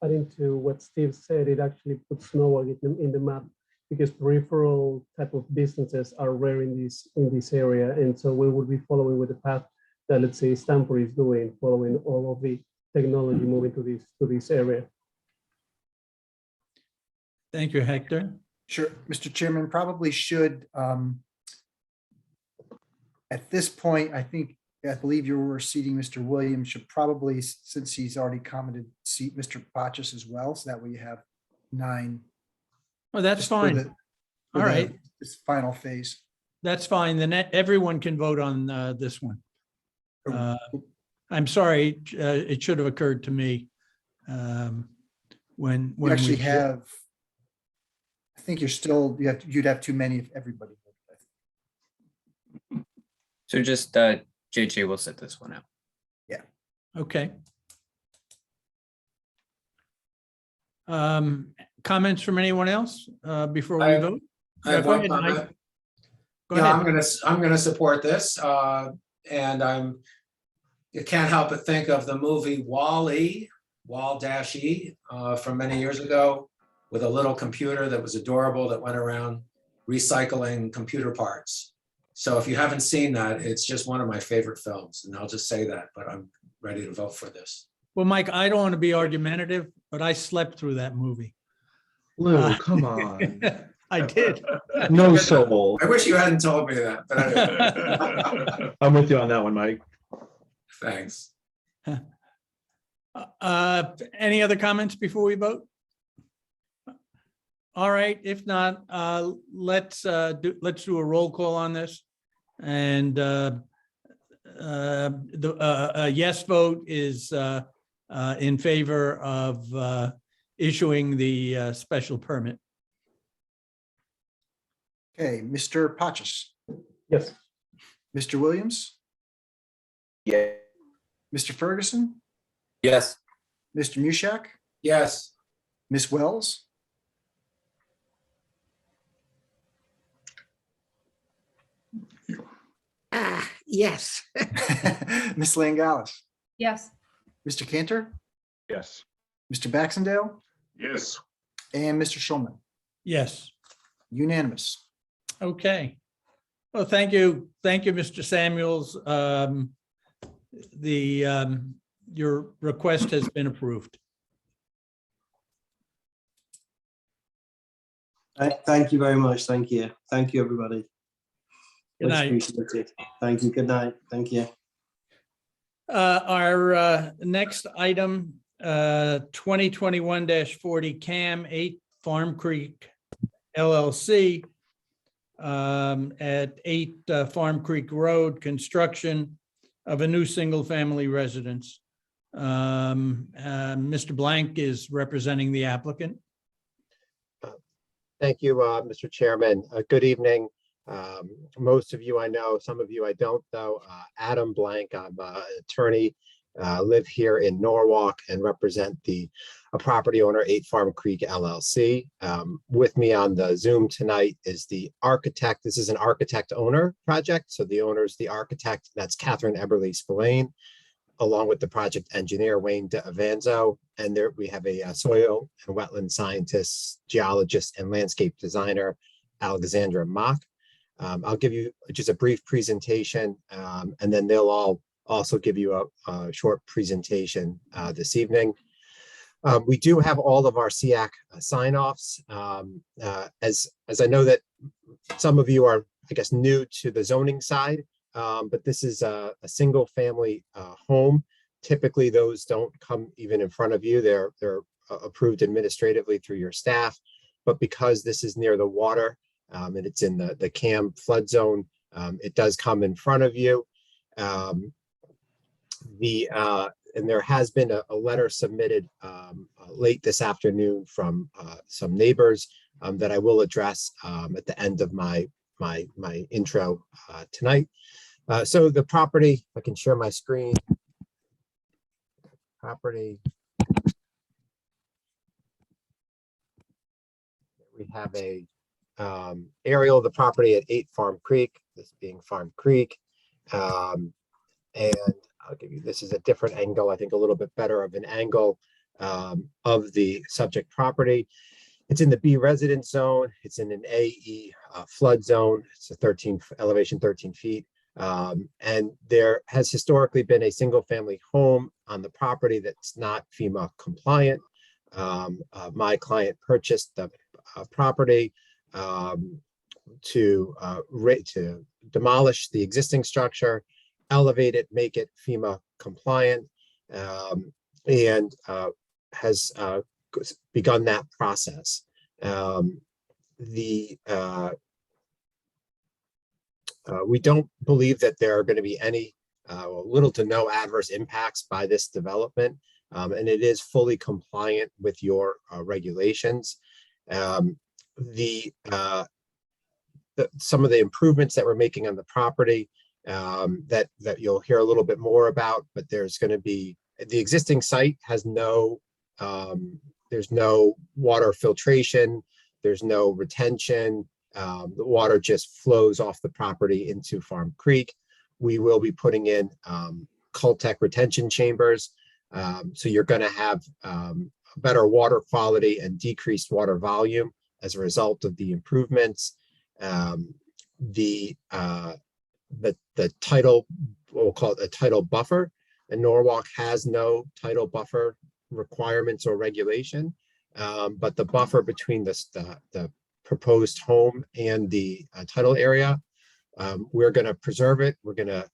Adding to what Steve said, it actually puts Norwalk in the map because peripheral type of businesses are rare in this area. And so we will be following with the path that, let's say, Stanford is doing, following all of the technology moving to this area. Thank you, Hector. Sure, Mr. Chairman, probably should, at this point, I believe you were seating Mr. Williams, should probably, since he's already commented, seat Mr. Pachis as well, so that way you have 9. Oh, that's just for fine. the- for All the- right. This final phase. That's fine. Then everyone can vote on this one. I'm sorry, it should have occurred to me when We actually we- have, I think you'd have too many if everybody voted. So just JJ will set this one out. Okay. Comments from anyone else before we vote? I have Go one ahead, Mike. comment. Go Yeah, ahead. I'm gonna support this, and you can't help but think of the movie Wall-E, Wall-E, from many years ago, with a little computer that was adorable that went around recycling computer parts. So if you haven't seen that, it's just one of my favorite films, and I'll just say that, but I'm ready to vote for this. Well, Mike, I don't want to be argumentative, but I slept through that movie. Lou, come on. I did. No soul. I wish you hadn't told me that, but anyway. I'm with you on that one, Mike. Thanks. Any other comments before we vote? All right, if not, let's do a roll call on this. And a yes vote is in favor of issuing the special permit. Okay, Mr. Pachis, Yes. Mr. Williams, Yeah. Mr. Ferguson, Yes. Mr. Mushak, Yes. Ms. Wells, Yes. Ms. Langalis, Yes. Mr. Cantor, Yes. Mr. Baxendale, Yes. and Mr. Schulman. Yes. Unanimous. Okay. Well, thank you. Thank you, Mr. Samuels. Your request has been approved. Thank you very much. Thank you. Thank you, everybody. Good Much night. appreciated. Thank you. Good night. Thank you. Our next item, 2021-40 CAM 8 Farm Creek LLC at 8 Farm Creek Road, construction of a new single-family residence. Mr. Blank is representing the applicant. Thank you, Mr. Chairman. Good evening. Most of you I know, some of you I don't though. Adam Blank, I'm an attorney, live here in Norwalk and represent the property owner 8 Farm Creek LLC. With me on the Zoom tonight is the architect. This is an architect owner project. So the owner is the architect, that's Catherine Eberly Spillane, along with the project engineer, Wayne DeAvanzo. And there we have a soil and wetland scientist, geologist, and landscape designer, Alexandra Mock. I'll give you just a brief presentation, and then they'll all also give you a short presentation this evening. We do have all of our SEAC sign-offs. As I know that some of you are, I guess, new to the zoning side, but this is a single family home. Typically, those don't come even in front of you. They're approved administratively through your staff. But because this is near the water and it's in the CAM flood zone, it does come in front of you. And there has been a letter submitted late this afternoon from some neighbors that I will address at the end of my intro tonight. So the property, I can share my screen. Property. we have a aerial of the property at 8 Farm Creek, this being Farm Creek. And I'll give you, this is a different angle, I think a little bit better of an angle of the subject property. It's in the B residence zone. It's in an AE flood zone. It's a elevation 13 feet. And there has historically been a single family home on the property that's not FEMA compliant. My client purchased the property to demolish the existing structure, elevate it, make it FEMA compliant, and has begun that process. We don't believe that there are going to be any little to no adverse impacts by this development, and it is fully compliant with your regulations. Some of the improvements that we're making on the property that you'll hear a little bit more about, but there's going to be, the existing site has there's no water filtration, there's no retention. The water just flows off the property into Farm Creek. We will be putting in Cultec retention chambers. So you're going to have better water quality and decreased water volume as a result of the improvements. The tidal, we'll call it a tidal buffer, and Norwalk has no tidal buffer requirements or regulation, but the buffer between the proposed home and the tidal area, we're going to preserve it, we're going to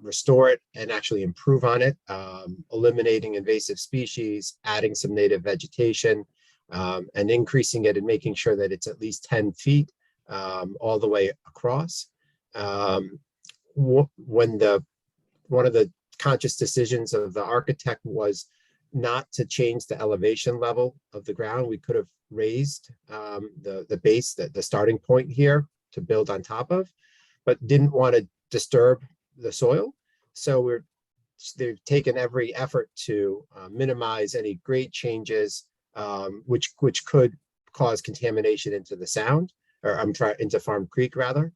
restore it and actually improve on it, eliminating invasive species, adding some native vegetation, and increasing it and making sure that it's at least 10 feet all the way across. One of the conscious decisions of the architect was not to change the elevation level of the ground. We could have raised the base, the starting point here to build on top of, but didn't want to disturb the soil. So they've taken every effort to minimize any grade changes, which could cause contamination into the sound, or into Farm Creek rather.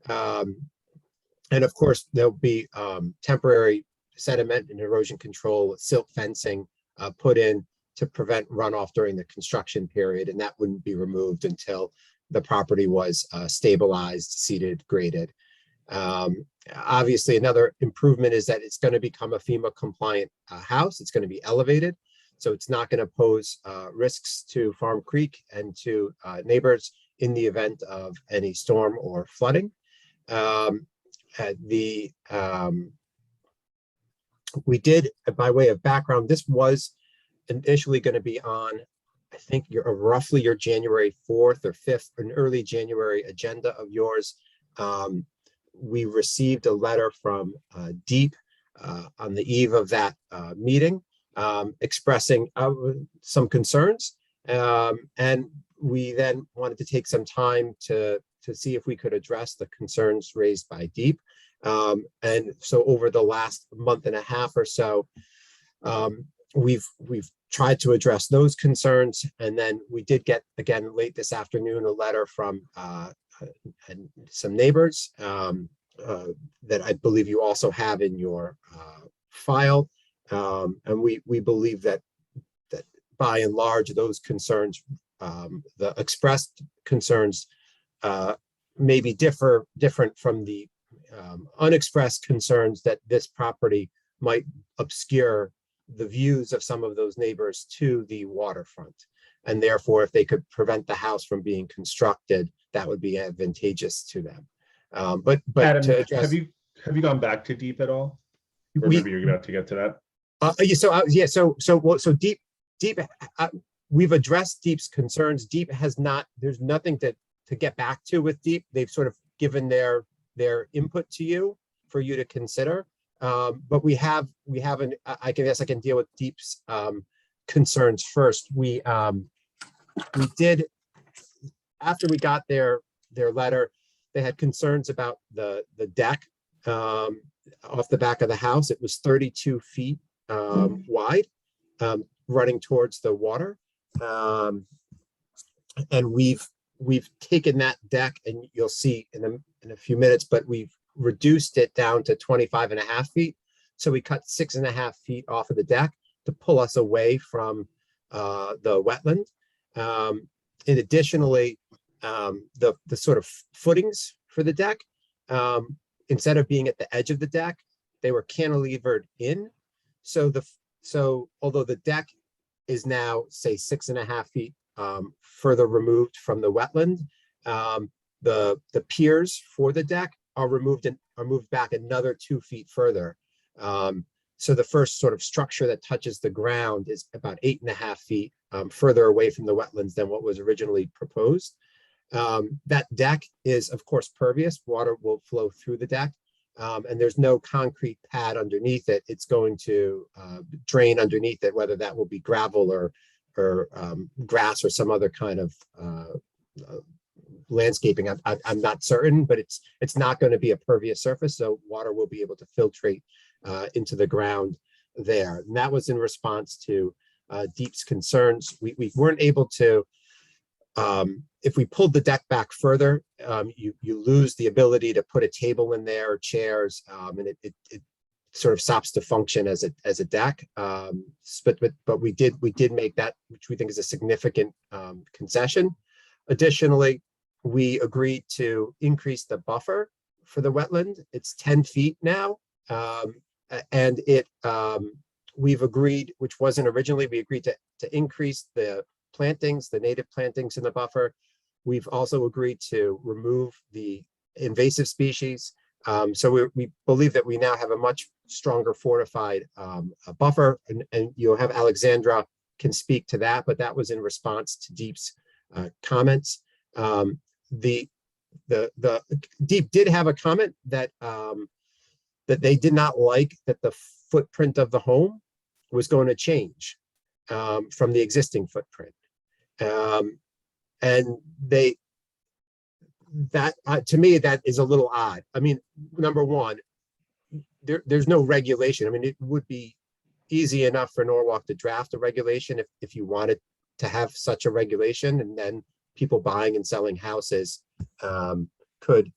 And of course, there'll be temporary sediment and erosion control, silt fencing put in to prevent runoff during the construction period, and that wouldn't be removed until the property was stabilized, seeded, graded. Obviously, another improvement is that it's going to become a FEMA compliant house. It's going to be elevated, so it's not going to pose risks to Farm Creek and to neighbors in the event of any storm or flooding. We did, by way of background, this was initially going to be on, I think, roughly your January 4th or 5th, an early January agenda of yours. We received a letter from Deep on the eve of that meeting, expressing some concerns, and we then wanted to take some time to see if we could address the concerns raised by Deep. And so over the last month and a half or so, we've tried to address those concerns. And then we did get, again, late this afternoon, a letter from some neighbors that I believe you also have in your file. And we believe that by and large, those concerns, the expressed concerns, may be different from the unexpressed concerns that this property might obscure the views of some of those neighbors to the waterfront. And therefore, if they could prevent the house from being constructed, that would be advantageous to them. But Adam, to address, have you gone back to Deep at all? Or maybe you're about to get to that. So Deep, we've addressed Deep's concerns. Deep has not. There's nothing to get back to with Deep. They've sort of given their input to you for you to consider. But we haven't. I guess I can deal with Deep's concerns first. We did, after we got their letter, they had concerns about the deck off the back of the house. It was 32 feet wide, running towards the water, and we've we've taken that deck, and you'll see in a few minutes, but we've reduced it down to 25.5 feet. So we cut 6.5 feet off of the deck to pull us away from the wetland. And additionally, the sort of footings for the deck, instead of being at the edge of the deck, they were cantilevered in. So although the deck is now, say, 6.5 feet further removed from the wetland, the piers for the deck are removed and are moved back another 2 feet further. So the first sort of structure that touches the ground is about 8.5 feet further away from the wetlands than what was originally proposed. That deck is, of course, pervious. Water will flow through the deck, and there's no concrete pad underneath it. It's going to drain underneath it, whether that will be gravel or grass or some other kind of landscaping. I'm not certain, but it's not going to be a pervious surface, so water will be able to filtrate into the ground there. And that was in response to Deep's concerns. We weren't able to, if we pulled the deck back further, you lose the ability to put a table in there or chairs, and it sort of stops to function as a deck. But we did make that, which we think is a significant concession. Additionally, we agreed to increase the buffer for the wetland. It's 10 feet now. And we've agreed, which wasn't originally, we agreed to increase the plantings, the native plantings in the buffer. We've also agreed to remove the invasive species. So we believe that we now have a much stronger fortified buffer, and you'll have Alexandra can speak to that, but that was in response to Deep's comments. The Deep did have a comment that that they did not like that the footprint of the home was going to change from the existing footprint. And to me, that is a little odd. I mean, number one, there's no regulation. I mean, it would be easy enough for Norwalk to draft a regulation if you wanted to have such a regulation, and then people buying and selling houses could,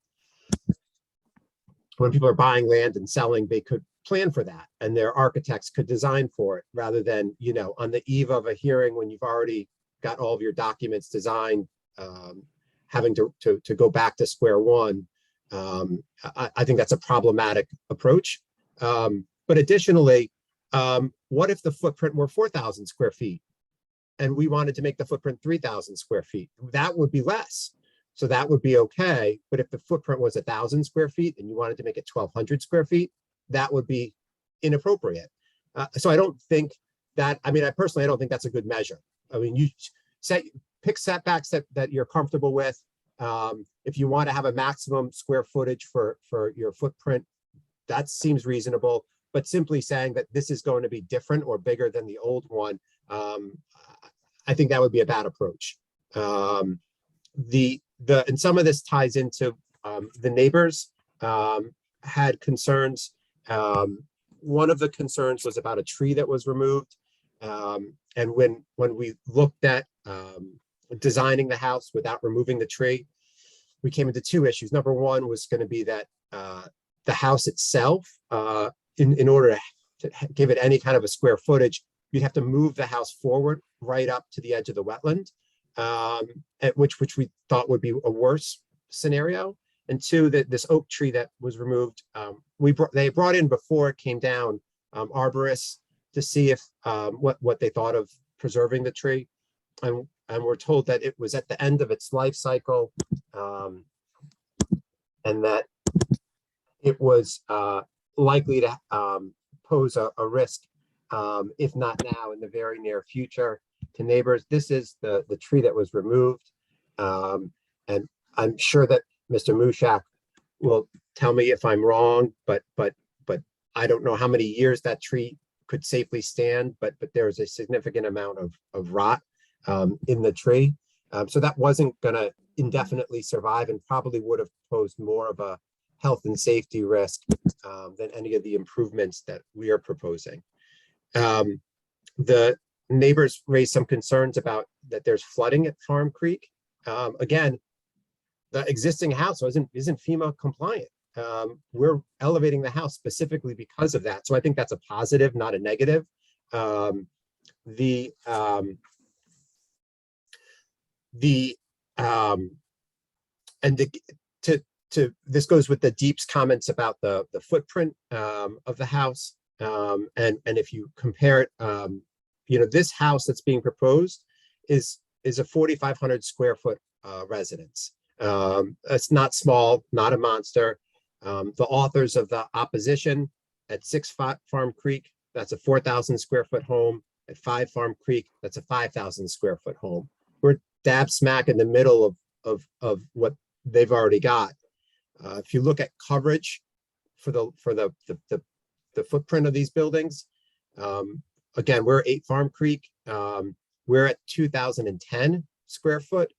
when people are buying land and selling, they could plan for that, and their architects could design for it, rather than, you know, on the eve of a hearing when you've already got all of your documents designed, having to go back to square one. I think that's a problematic approach. But additionally, what if the footprint were 4,000 square feet and we wanted to make the footprint 3,000 square feet? That would be less. So that would be okay. But if the footprint was 1,000 square feet and you wanted to make it 1,200 square feet, that would be inappropriate. So I don't think that, I mean, I don't think that's a good measure. I mean, you pick setbacks that you're comfortable with. If you want to have a maximum square footage for your footprint, that seems reasonable. But simply saying that this is going to be different or bigger than the old one, I think that would be a bad approach. And some of this ties into the neighbors had concerns. One of the concerns was about a tree that was removed. And when we looked at designing the house without removing the tree, we came into two issues. Number one was going to be that the house itself, in order to give it any kind of a square footage, you'd have to move the house forward right up to the edge of the wetland, which we thought would be a worse scenario. And two, that this oak tree that was removed, they brought in before it came down arborists to see if what they thought of preserving the tree, and we're told that it was at the end of its life cycle, and that it was likely to pose a risk, if not now, in the very near future to neighbors. This is the tree that was removed, and I'm sure that Mr. Mushak will tell me if I'm wrong, but I don't know how many years that tree could safely stand, but there's a significant amount of rot in the tree. So that wasn't going to indefinitely survive, and probably would have posed more of a health and safety risk than any of the improvements that we are proposing. The neighbors raised some concerns about that there's flooding at Farm Creek. again, the existing house isn't FEMA compliant. We're elevating the house specifically because of that. So I think that's a positive, not a negative. This goes with the Deep's comments about the footprint of the house. And if you compare it, this house that's being proposed is a 4,500 square foot residence. It's not small, not a monster. The authors of the opposition at 6 Farm Creek, that's a 4,000 square foot home. At 5 Farm Creek, that's a 5,000 square foot home. We're dab smack in the middle of what they've already got. If you look at coverage for the footprint of these buildings, again, we're 8 Farm Creek. We're at 2,010 square foot.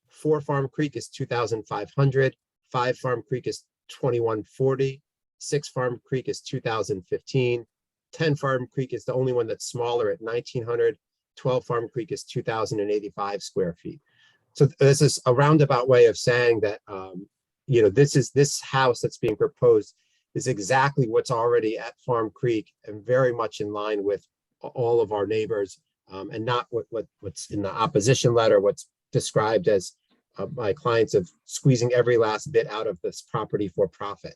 4 Farm Creek is 2,500. 5 Farm Creek is 2,140. 6 Farm Creek is 2,015. 10 Farm Creek is the only one that's smaller at 1,900. 12 Farm Creek is 2,085 square feet. So this is a roundabout way of saying that, this house that's being proposed is exactly what's already at Farm Creek and very much in line with all of our neighbors, and not what's in the opposition letter, what's described as my clients of squeezing every last bit out of this property for profit.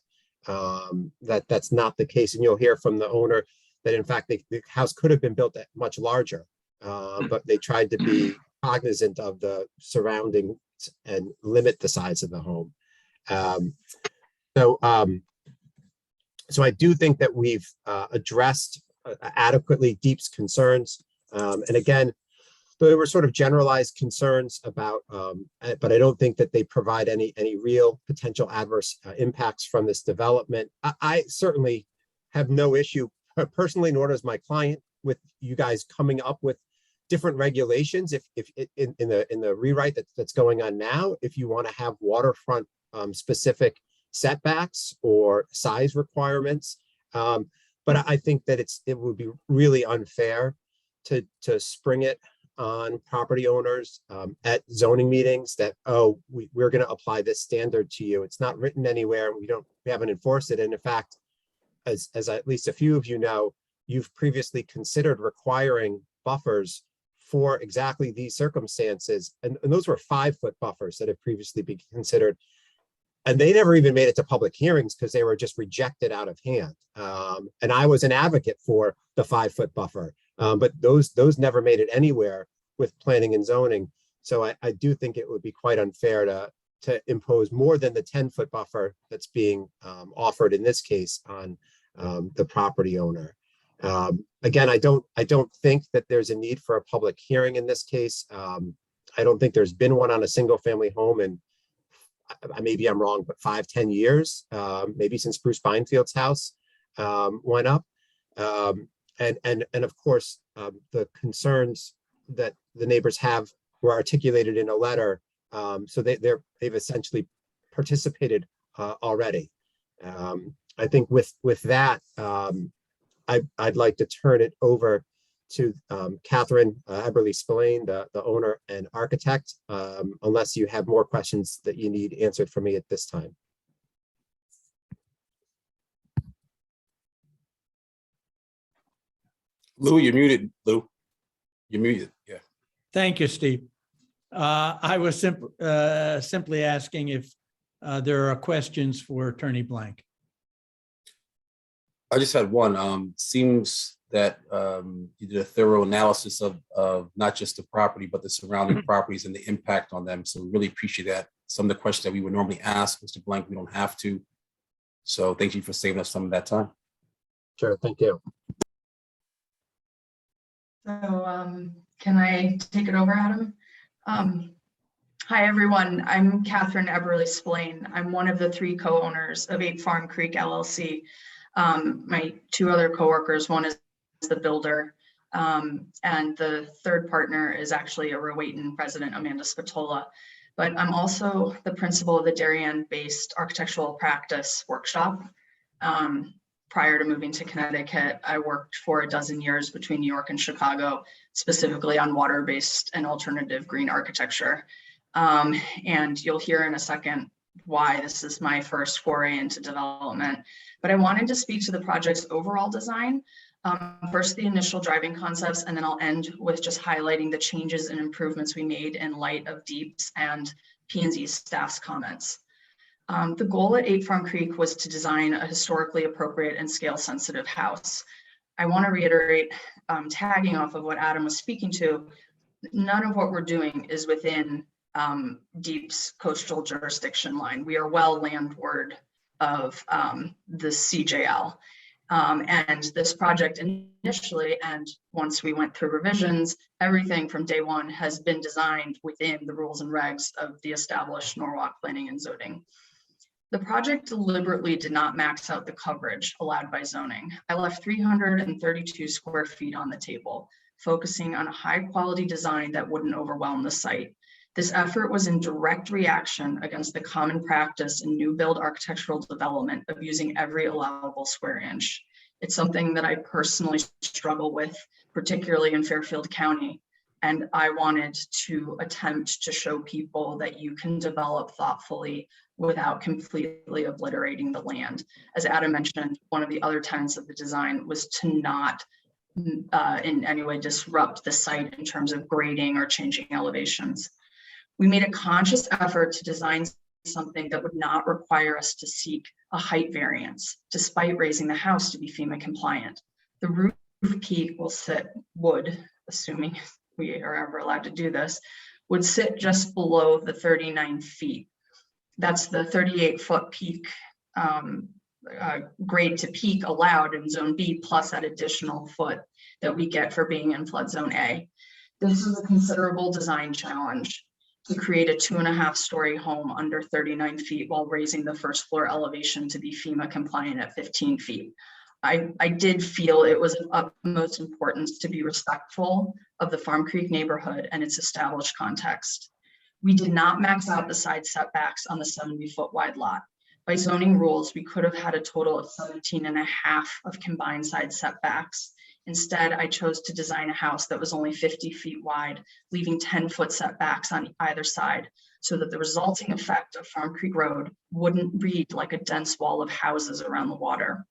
That's not the case. And you'll hear from the owner that in fact, the house could have been built much larger, but they tried to be cognizant of the surroundings and limit the size of the home. So I do think that we've addressed adequately Deep's concerns. And again, there were sort of generalized concerns about, but I don't think that they provide any real potential adverse impacts from this development. I certainly have no issue personally, nor does my client, with you guys coming up with different regulations. If in the rewrite that's going on now, if you want to have waterfront specific setbacks or size requirements, but I think that it would be really unfair to spring it on property owners at zoning meetings that, we're going to apply this standard to you. It's not written anywhere. We haven't enforced it. And in fact, as at least a few of you know, you've previously considered requiring buffers for exactly these circumstances. And those were 5-foot buffers that have previously been considered. And they never even made it to public hearings because they were just rejected out of hand. And I was an advocate for the 5-foot buffer, but those never made it anywhere with planning and zoning. So I do think it would be quite unfair to impose more than the 10-foot buffer that's being offered in this case on the property owner. Again, I don't think that there's a need for a public hearing in this case. I don't think there's been one on a single family home in, maybe I'm wrong, but 5-10 years, maybe since Bruce Beinfield's house went up. And of course, the concerns that the neighbors have were articulated in a letter. So they've essentially participated already. I think with that, I'd like to turn it over to Catherine Eberly Spillane, the owner and architect, unless you have more questions that you need answered for me at this time. Lou, you're muted. Lou, you're muted. Yeah. Thank you, Steve. I was simply asking if there are questions for Attorney Blank. I just had one. Seems that you did a thorough analysis of not just the property, but the surrounding properties and the impact on them. So we really appreciate that. Some of the questions that we would normally ask, Mr. Blank, we don't have to. So thank you for saving us some of that time. Sure, thank you. So can I take it over, Adam? Hi, everyone. I'm Catherine Eberly Spillane. I'm one of the 3 co-owners of 8 Farm Creek LLC. My 2 other coworkers, one is the builder, and the 3rd partner is actually a Rowayton resident, Amanda Spatola. But I'm also the principal of the Darien-based architectural practice workshop. Prior to moving to Connecticut, I worked for 12 years between New York and Chicago, specifically on water-based and alternative green architecture. And you'll hear in a second why this is my first foray into development. But I wanted to speak to the project's overall design. First, the initial driving concepts, and then I'll end with just highlighting the changes and improvements we made in light of Deep's and P&Z staff's comments. The goal at 8 Farm Creek was to design a historically appropriate and scale-sensitive house. I want to reiterate, tagging off of what Adam was speaking to, none of what we're doing is within Deep's coastal jurisdiction line. We are well landward of the CJL. And this project initially, and once we went through revisions, everything from day one has been designed within the rules and regs of the established Norwalk planning and zoning. The project deliberately did not max out the coverage allowed by zoning. I left 332 square feet on the table, focusing on a high quality design that wouldn't overwhelm the site. This effort was in direct reaction against the common practice in new build architectural development of using every allowable square inch. It's something that I personally struggle with, particularly in Fairfield County. And I wanted to attempt to show people that you can develop thoughtfully without completely obliterating the land. As Adam mentioned, one of the other tenets of the design was to not in any way disrupt the site in terms of grading or changing elevations. We made a conscious effort to design something that would not require us to seek a height variance, despite raising the house to be FEMA compliant. The roof peak would, assuming we are ever allowed to do this, would sit just below the 39 feet. That's the 38-foot peak grade to peak allowed in zone B, plus that additional foot that we get for being in flood zone A. This is a considerable design challenge to create a 2.5-story home under 39 feet while raising the first floor elevation to be FEMA compliant at 15 feet. I did feel it was of utmost importance to be respectful of the Farm Creek neighborhood and its established context. We did not max out the side setbacks on the 70-foot wide lot. By zoning rules, we could have had a total of 17.5 of combined side setbacks. Instead, I chose to design a house that was only 50 feet wide, leaving 10-foot setbacks on either side, so that the resulting effect of Farm Creek Road wouldn't read like a dense wall of houses around the water.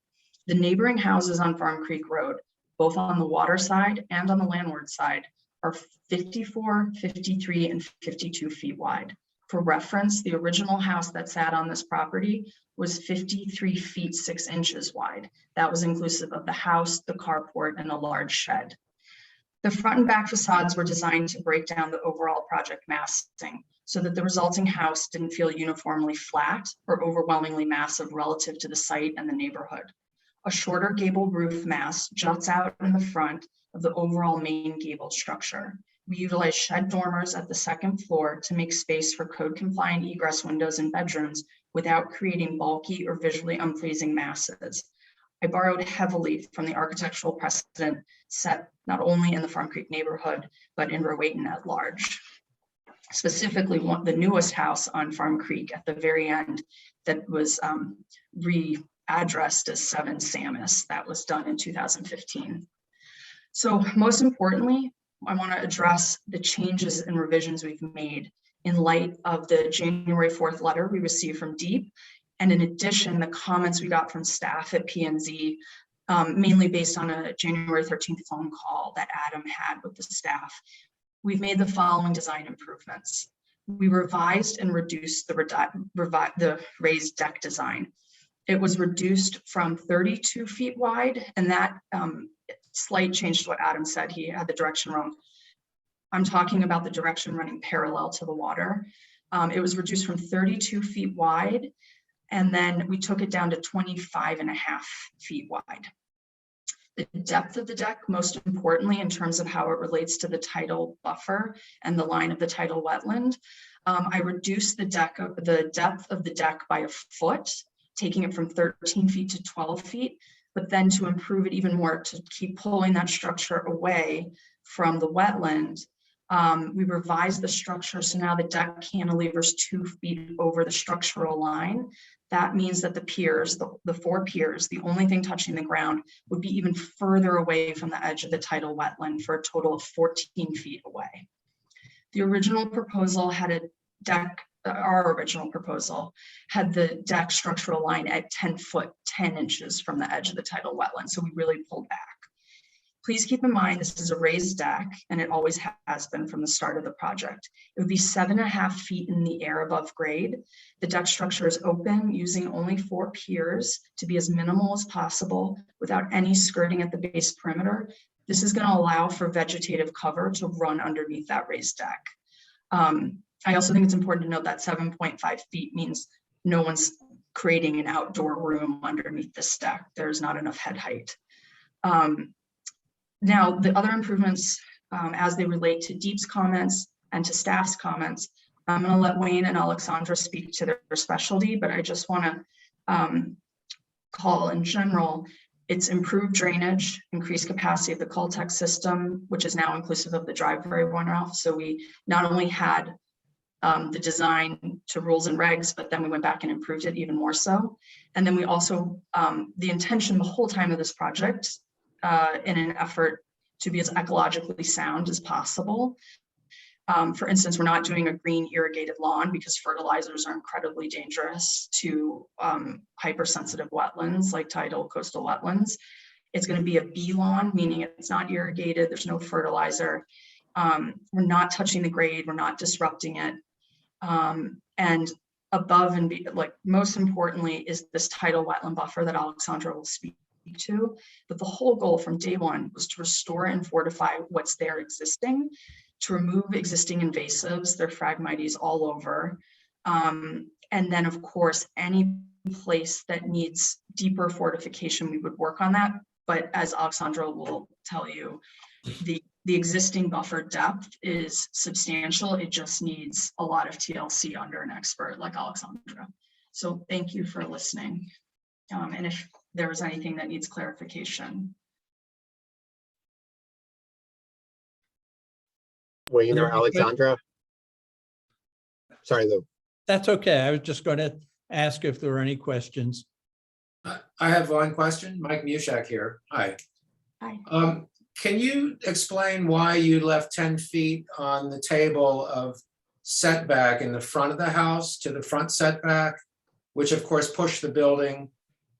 The neighboring houses on Farm Creek Road, both on the water side and on the landward side, are 54, 53, and 52 feet wide. For reference, the original house that sat on this property was 53 feet 6 inches wide. That was inclusive of the house, the carport, and a large shed. The front and back facades were designed to break down the overall project massing so that the resulting house didn't feel uniformly flat or overwhelmingly massive relative to the site and the neighborhood. A shorter gable roof mass juts out in the front of the overall main gabled structure. We utilized shed dormers at the second floor to make space for code compliant egress windows and bedrooms without creating bulky or visually unpleasing masses. I borrowed heavily from the architectural precedent set not only in the Farm Creek neighborhood, but in Rowayton at large. Specifically, the newest house on Farm Creek at the very end that was readdressed as 7 Samus. That was done in 2015. So most importantly, I want to address the changes and revisions we've made in light of the January 4th letter we received from Deep, and in addition, the comments we got from staff at P&Z, mainly based on a January 13th phone call that Adam had with the staff. We've made the following design improvements. We revised and reduced the raised deck design. It was reduced from 32 feet wide, and that slight change to what Adam said, he had the direction wrong. I'm talking about the direction running parallel to the water. It was reduced from 32 feet wide, and then we took it down to 25.5 feet wide. The depth of the deck, most importantly, in terms of how it relates to the tidal buffer and the line of the tidal wetland, I reduced the depth of the deck by a foot, taking it from 13 feet to 12 feet, but then to improve it even more, to keep pulling that structure away from the wetland, we revised the structure. So now the deck cantilevers 2 feet over the structural line. That means that the piers, the 4 piers, the only thing touching the ground would be even further away from the edge of the tidal wetland for a total of 14 feet away. The original proposal had a deck, our original proposal had the deck structural line at 10 foot, 10 inches from the edge of the tidal wetland. So we really pulled back. Please keep in mind, this is a raised deck and it always has been from the start of the project. It would be 7.5 feet in the air above grade. The deck structure is open, using only 4 piers to be as minimal as possible without any skirting at the base perimeter. This is going to allow for vegetative cover to run underneath that raised deck. I also think it's important to note that 7.5 feet means no one's creating an outdoor room underneath this deck. There's not enough head height. Now, the other improvements, as they relate to Deep's comments and to staff's comments, I'm going to let Wayne and Alexandra speak to their specialty, but I just want to call in general, it's improved drainage, increased capacity of the Caltech system, which is now inclusive of the driveway runoff. So we not only had the design to rules and regs, but then we went back and improved it even more so. And then we also, the intention the whole time of this project, in an effort to be as ecologically sound as possible. For instance, we're not doing a green irrigated lawn because fertilizers are incredibly dangerous to hypersensitive wetlands like tidal coastal wetlands. It's going to be a B lawn, meaning it's not irrigated, there's no fertilizer. We're not touching the grade, we're not disrupting it. And above and like most importantly is this tidal wetland buffer that Alexandra will speak to. But the whole goal from day one was to restore and fortify what's there existing, to remove existing invasives, their Phragmites all over. And then of course, any place that needs deeper fortification, we would work on that. But as Alexandra will tell you, the existing buffer depth is substantial. It just needs a lot of TLC under an expert like Alexandra. So thank you for listening. And if there was anything that needs clarification. Wayne or Alexandra? Sorry, Lou. That's okay. I was just going to ask if there were any questions. I have one question. Mike Mushak here. Hi. Hi. Can you explain why you left 10 feet on the table of setback in the front of the house to the front setback, which of course pushed the building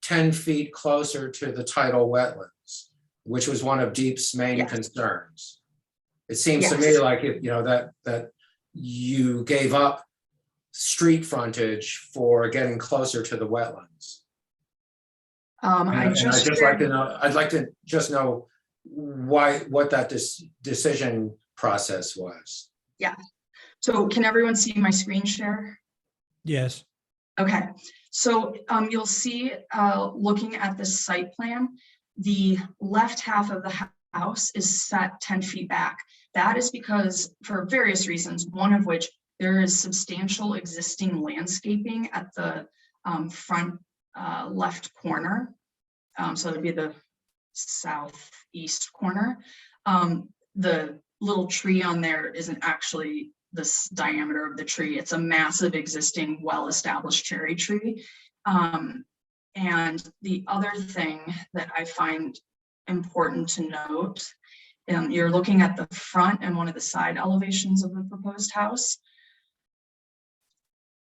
10 feet closer to the tidal wetlands, which was one of Deep's main concerns? It seems to me like that you gave up street frontage for getting closer to the wetlands. I'd like to just know what that decision process was. Yeah. So can everyone see my screen share? Yes. Okay. So you'll see, looking at this site plan, the left half of the house is set 10 feet back. That is because, for various reasons, one of which there is substantial existing landscaping at the front left corner. So it would be the southeast corner. The little tree on there isn't actually this diameter of the tree. It's a massive existing well-established cherry tree. And the other thing that I find important to note, you're looking at the front and one of the side elevations of the proposed house.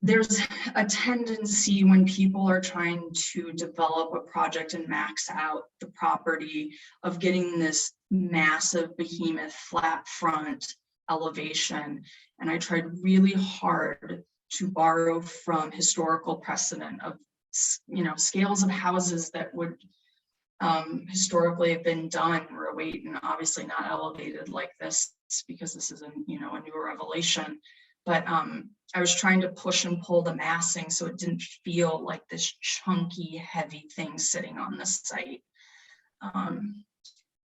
There's a tendency when people are trying to develop a project and max out the property of getting this massive behemoth flat front elevation. And I tried really hard to borrow from historical precedent of, scales of houses that would historically have been done Rowayton, and obviously not elevated like this because this is a newer revelation. But I was trying to push and pull the massing so it didn't feel like this chunky, heavy thing sitting on the site.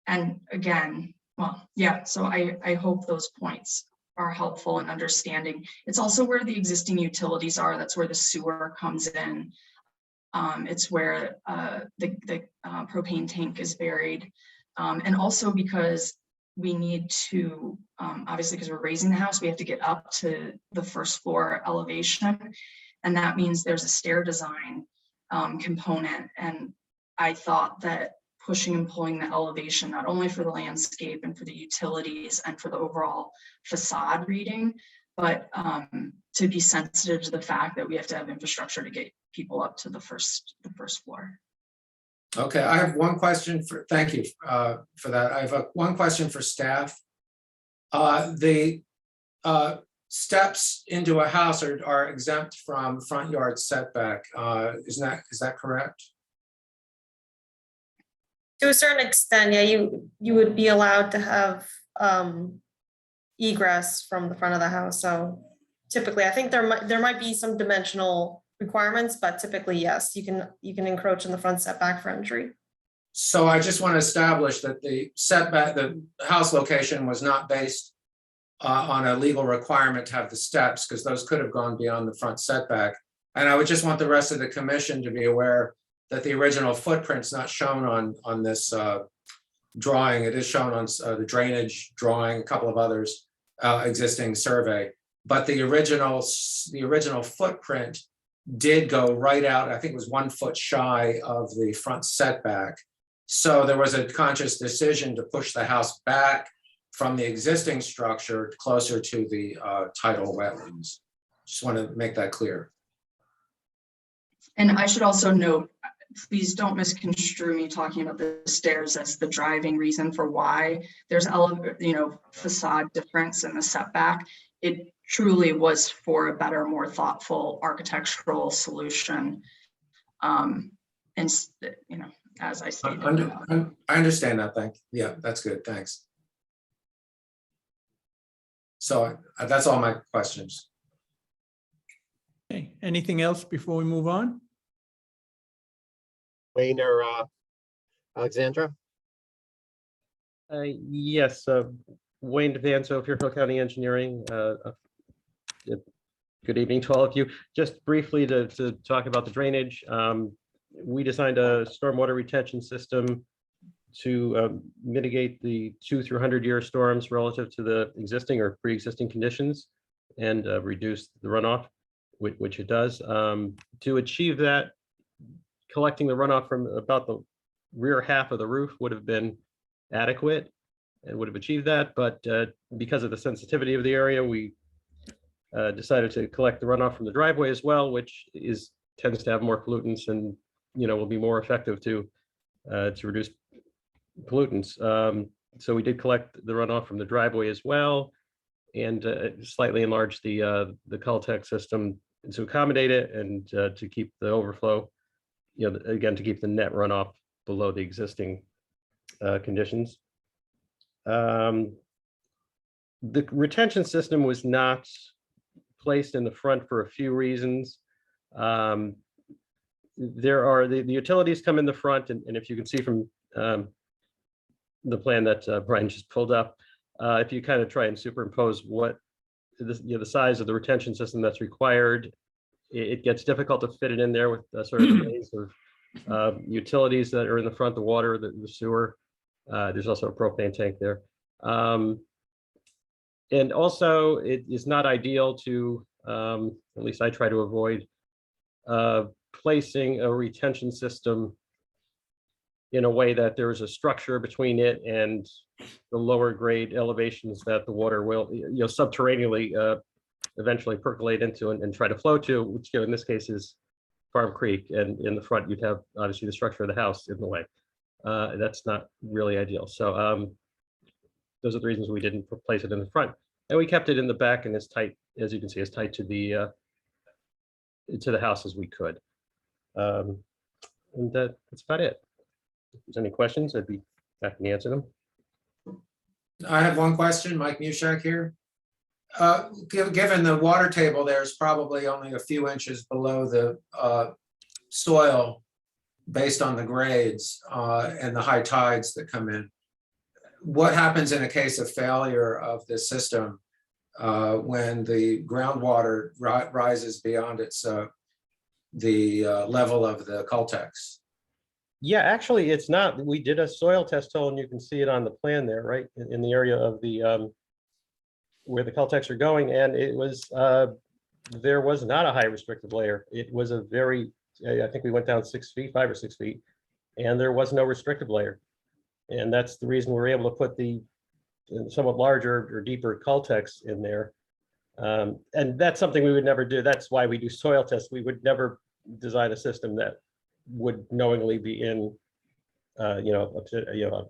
And again, well, yeah, so I hope those points are helpful in understanding. It's also where the existing utilities are. That's where the sewer comes in. It's where the propane tank is buried. And also because we need to, obviously because we're raising the house, we have to get up to the first floor elevation. And that means there's a stair design component. And I thought that pushing and pulling the elevation, not only for the landscape and for the utilities and for the overall facade reading, but to be sensitive to the fact that we have to have infrastructure to get people up to the first floor. Okay, I have one question thank you for that. I have one question for staff. The steps into a house are exempt from front yard setback. Is that correct? To a certain extent, yeah, you would be allowed to have egress from the front of the house. So typically, I think there might be some dimensional requirements, but typically, yes, you can encroach in the front setback for entry. So I just want to establish that the setback, the house location was not based on a legal requirement to have the steps, because those could have gone beyond the front setback. And I would just want the rest of the commission to be aware that the original footprint's not shown on this drawing. It is shown on the drainage drawing, a couple of others, existing survey. But the original footprint did go right out, I think it was 1 foot shy of the front setback. So there was a conscious decision to push the house back from the existing structure closer to the tidal wetlands. Just want to make that clear. And I should also note, please don't misconstrue me talking about the stairs as the driving reason for why there's facade difference in the setback. It truly was for a better, more thoughtful architectural solution. As I stated. I understand that. Yeah, that's good. Thanks. So that's all my questions. Okay, anything else before we move on? Wayne or Alexandra? Yes, Wayne DeVanzo, Fairfield County Engineering. Good evening to all of you. Just briefly to talk about the drainage. We designed a stormwater retention system to mitigate the 2 through 100-year storms relative to the existing or pre-existing conditions and reduce the runoff, which it does. To achieve that, collecting the runoff from about the rear half of the roof would have been adequate and would have achieved that. But because of the sensitivity of the area, we decided to collect the runoff from the driveway as well, which tends to have more pollutants and will be more effective to reduce pollutants. So we did collect the runoff from the driveway as well, and slightly enlarge the Caltech system to accommodate it and to keep the overflow, again, to keep the net runoff below the existing conditions. The retention system was not placed in the front for a few reasons. There are the utilities come in the front, and if you can see from the plan that Brian just pulled up, if you kind of try and superimpose what the size of the retention system that's required, it gets difficult to fit it in there with sort of the maze of utilities that are in the front, the water, the sewer. There's also a propane tank there. And also, it is not ideal to, at least I try to avoid, placing a retention system in a way that there is a structure between it and the lower grade elevations that the water will, subterraneously eventually percolate into and try to flow to, which in this case is Farm Creek. And in the front, you'd have obviously the structure of the house in the way. That's not really ideal. So those are the reasons we didn't place it in the front. And we kept it in the back and as tight, as you can see, as tight to the house as we could. And that's about it. If there's any questions, I'd be happy to answer them. I have one question, Mike Mushak here. Given the water table, there's probably only a few inches below the soil based on the grades and the high tides that come in. What happens in a case of failure of the system when the groundwater rises beyond the level of the Caltex? Yeah, actually, it's not. We did a soil test hole, and you can see it on the plan there, right in the area of the where the Caltex are going, and it was there was not a high restrictive layer. It was a very, I think we went down 6 feet, 5 or 6 feet, and there was no restrictive layer, and that's the reason we were able to put the somewhat larger or deeper Caltex in there. And that's something we would never do. That's why we do soil tests. We would never design a system that would knowingly be in, up to,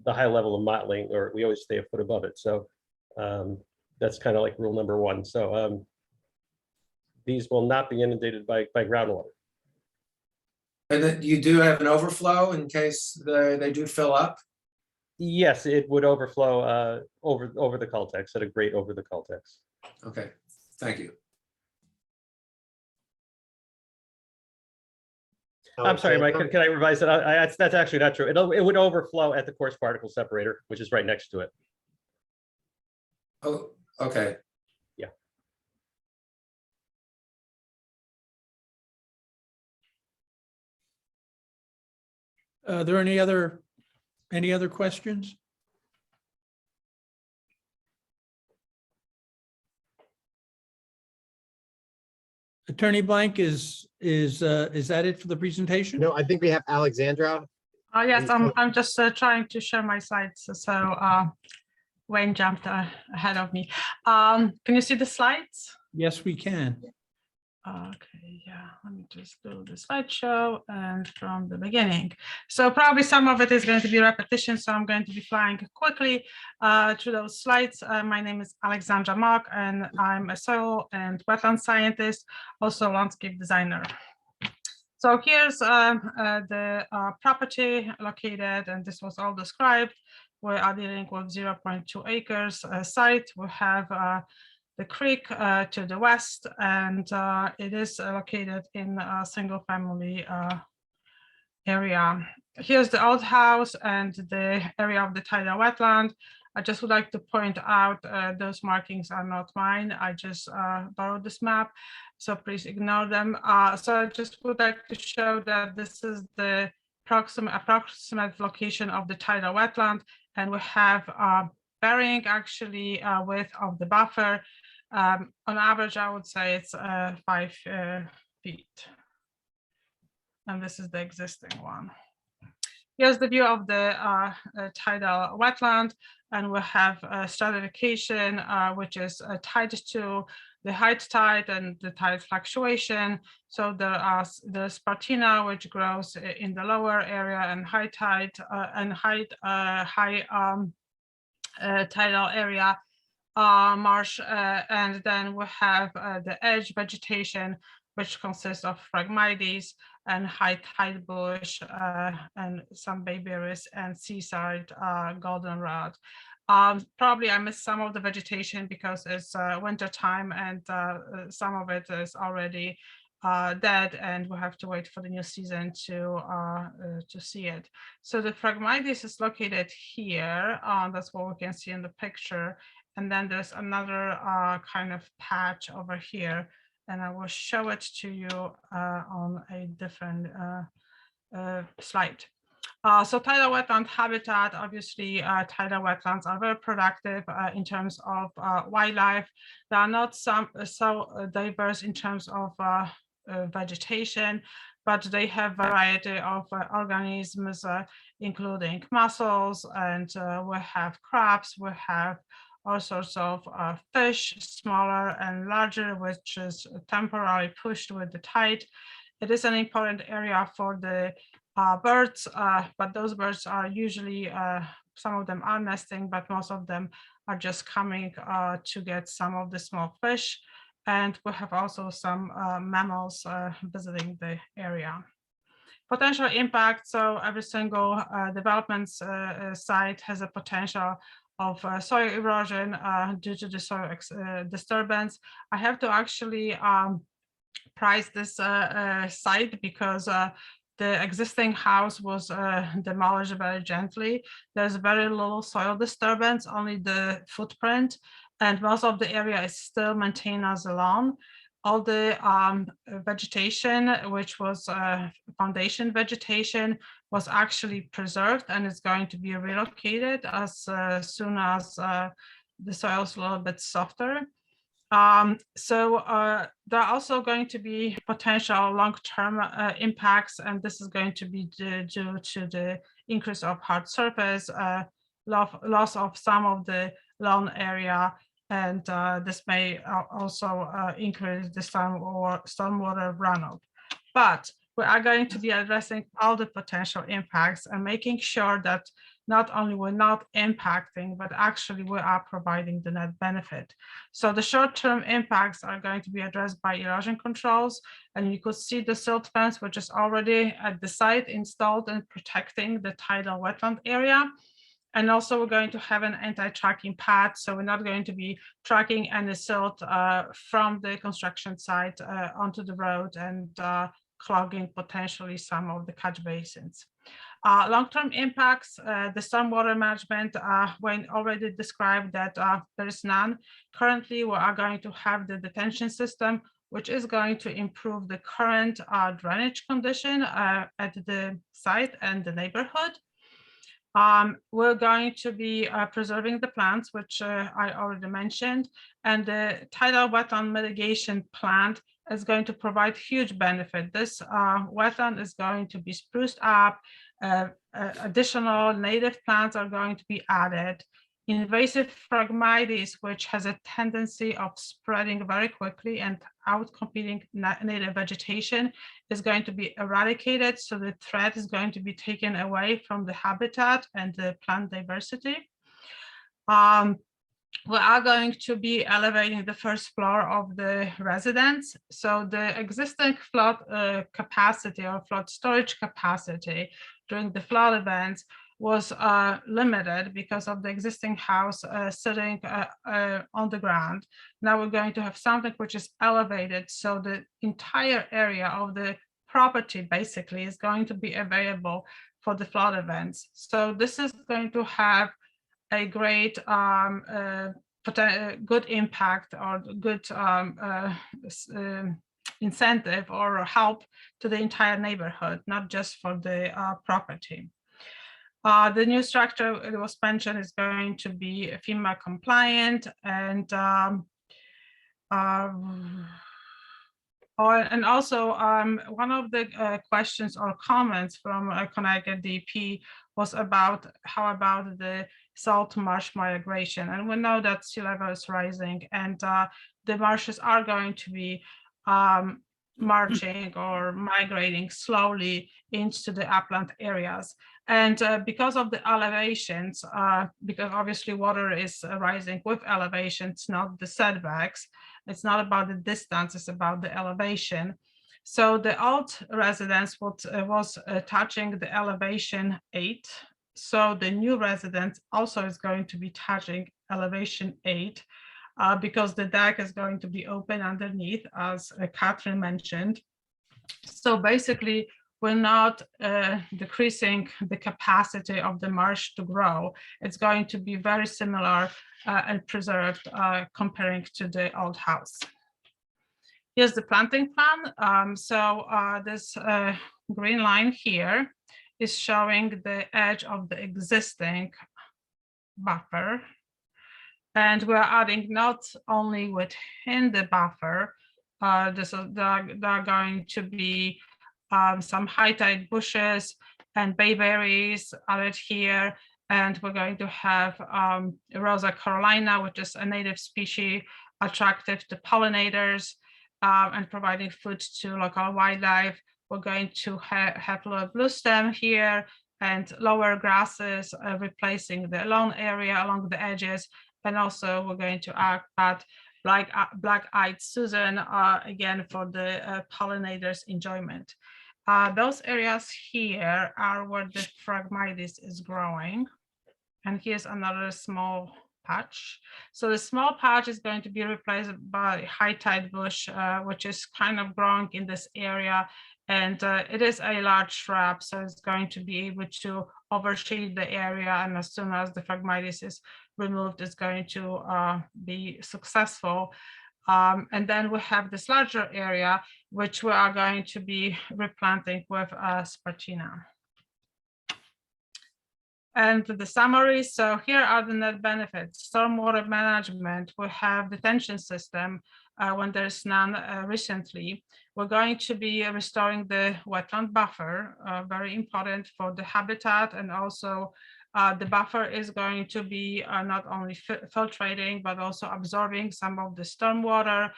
the high level of mottling, or we always stay a foot above it. So that's kind of like rule number one. So these will not be inundated by groundwater. And then you do have an overflow in case they do fill up? Yes, it would overflow over the Cultex at a grate over the Cultex. Okay, thank you. I'm sorry, Mike, can I revise that? That's actually not true. It would overflow at the coarse particle separator, which is right next to it. Oh, okay. Yeah. Are there any other questions? Attorney Blank, is that it for the presentation? No, I think we have Alexandra. Yes, I'm just trying to share my slides. So Wayne jumped ahead of me. Can you see the slides? Yes, we can. Okay, yeah, let me just do the slideshow and from the beginning. So probably some of it is going to be repetition, so I'm going to be flying quickly through those slides. My name is Alexandra Mock, and I'm a soil and wetland scientist, also landscape designer. So here's the property located, and this was all described. We are dealing with 0.2 acres site. We have the creek to the west, and it is located in a single family area. Here's the old house and the area of the tidal wetland. I just would like to point out those markings are not mine. I just borrowed this map, so please ignore them. So I just would like to show that this is the approximate location of the tidal wetland, and we have varying actually width of the buffer. On average, I would say it's 5 feet. And this is the existing one. Here's the view of the tidal wetland, and we have stratification, which is tied to the height tide and the tide fluctuation. So there's Spartina, which grows in the lower area, and high tide and high tidal area. Marsh, and then we have the edge vegetation, which consists of Phragmites and high tide bush and some bayberries and seaside goldenrod. Probably I missed some of the vegetation because it's winter time, and some of it is already dead, and we have to wait for the new season to see it. So the Phragmites is located here. That's what we can see in the picture. And then there's another kind of patch over here, and I will show it to you on a different slide. So tidal wetland habitat, obviously tidal wetlands are very productive in terms of wildlife. They are not so diverse in terms of vegetation, but they have variety of organisms, including mussels, and we have crabs, we have all sorts of fish, smaller and larger, which is temporarily pushed with the tide. It is an important area for the birds, but those birds are usually, some of them are nesting, but most of them are just coming to get some of the small fish. And we have also some mammals visiting the area. Potential impact, so every single development site has a potential of soil erosion due to the soil disturbance. I have to actually price this site because the existing house was demolished very gently. There's very little soil disturbance, only the footprint, and most of the area is still maintained as a lawn. All the vegetation, which was foundation vegetation, was actually preserved and is going to be relocated as soon as the soil is a little bit softer. So there are also going to be potential long-term impacts, and this is going to be due to the increase of hard surface, loss of some of the lawn area, And this may also increase the stormwater runoff. But we are going to be addressing all the potential impacts and making sure that not only we're not impacting, but actually we are providing the net benefit. So the short-term impacts are going to be addressed by erosion controls. And you could see the silt fence, which is already at the site installed and protecting the tidal wetland area. And also we're going to have an anti-tracking pad. So we're not going to be tracking any silt from the construction site onto the road and clogging potentially some of the catch basins. Long-term impacts, the stormwater management, Wayne already described that there is none. Currently, we are going to have the detention system, which is going to improve the current drainage condition at the site and the neighborhood. We're going to be preserving the plants, which I already mentioned, and the tidal wetland mitigation plant is going to provide huge benefit. This wetland is going to be spruced up. Additional native plants are going to be added. Invasive Phragmites, which has a tendency of spreading very quickly and outcompeting native vegetation, is going to be eradicated. So the threat is going to be taken away from the habitat and the plant diversity. We are going to be elevating the first floor of the residence. So the existing flood capacity or flood storage capacity during the flood events was limited because of the existing house sitting on the ground. Now we're going to have something which is elevated. So the entire area of the property basically is going to be available for the flood events. So this is going to have a great good impact or good incentive or help to the entire neighborhood, not just for the property. The new structure, it was mentioned, is going to be FEMA compliant, and also one of the questions or comments from Connecticut DP was about how about the salt marsh migration, and we know that sea level is rising, and the marshes are going to be marching or migrating slowly into the upland areas. And because of the elevations, because obviously water is rising with elevations, not the setbacks. It's not about the distance, it's about the elevation. So the old residence was touching the elevation 8. So the new residence also is going to be touching elevation 8 because the deck is going to be open underneath, as Catherine mentioned. So basically, we're not decreasing the capacity of the marsh to grow. It's going to be very similar and preserved comparing to the old house. Here's the planting plan. This green line here is showing the edge of the existing buffer. And we're adding not only within the buffer, there are going to be some high-tide bushes and bayberries added here. And we're going to have Rosa Carolina, which is a native species attractive to pollinators and providing food to local wildlife. We're going to have a blue stem here and lower grasses replacing the lawn area along the edges. And also we're going to add black-eyed Susan again for the pollinators' enjoyment. Those areas here are where the Phragmites is growing. And here's another small patch. So the small patch is going to be replaced by high-tide bush, which is kind of growing in this area. And it is a large shrub, so it's going to be able to overshade the area. And as soon as the Phragmites is removed, it's going to be successful. And then we have this larger area, which we are going to be replanting with Spartina. And the summary, so here are the net benefits. Stormwater management, we have detention system when there's none recently. We're going to be restoring the wetland buffer, very important for the habitat and also The buffer is going to be not only filtrating, but also absorbing some of the stormwater,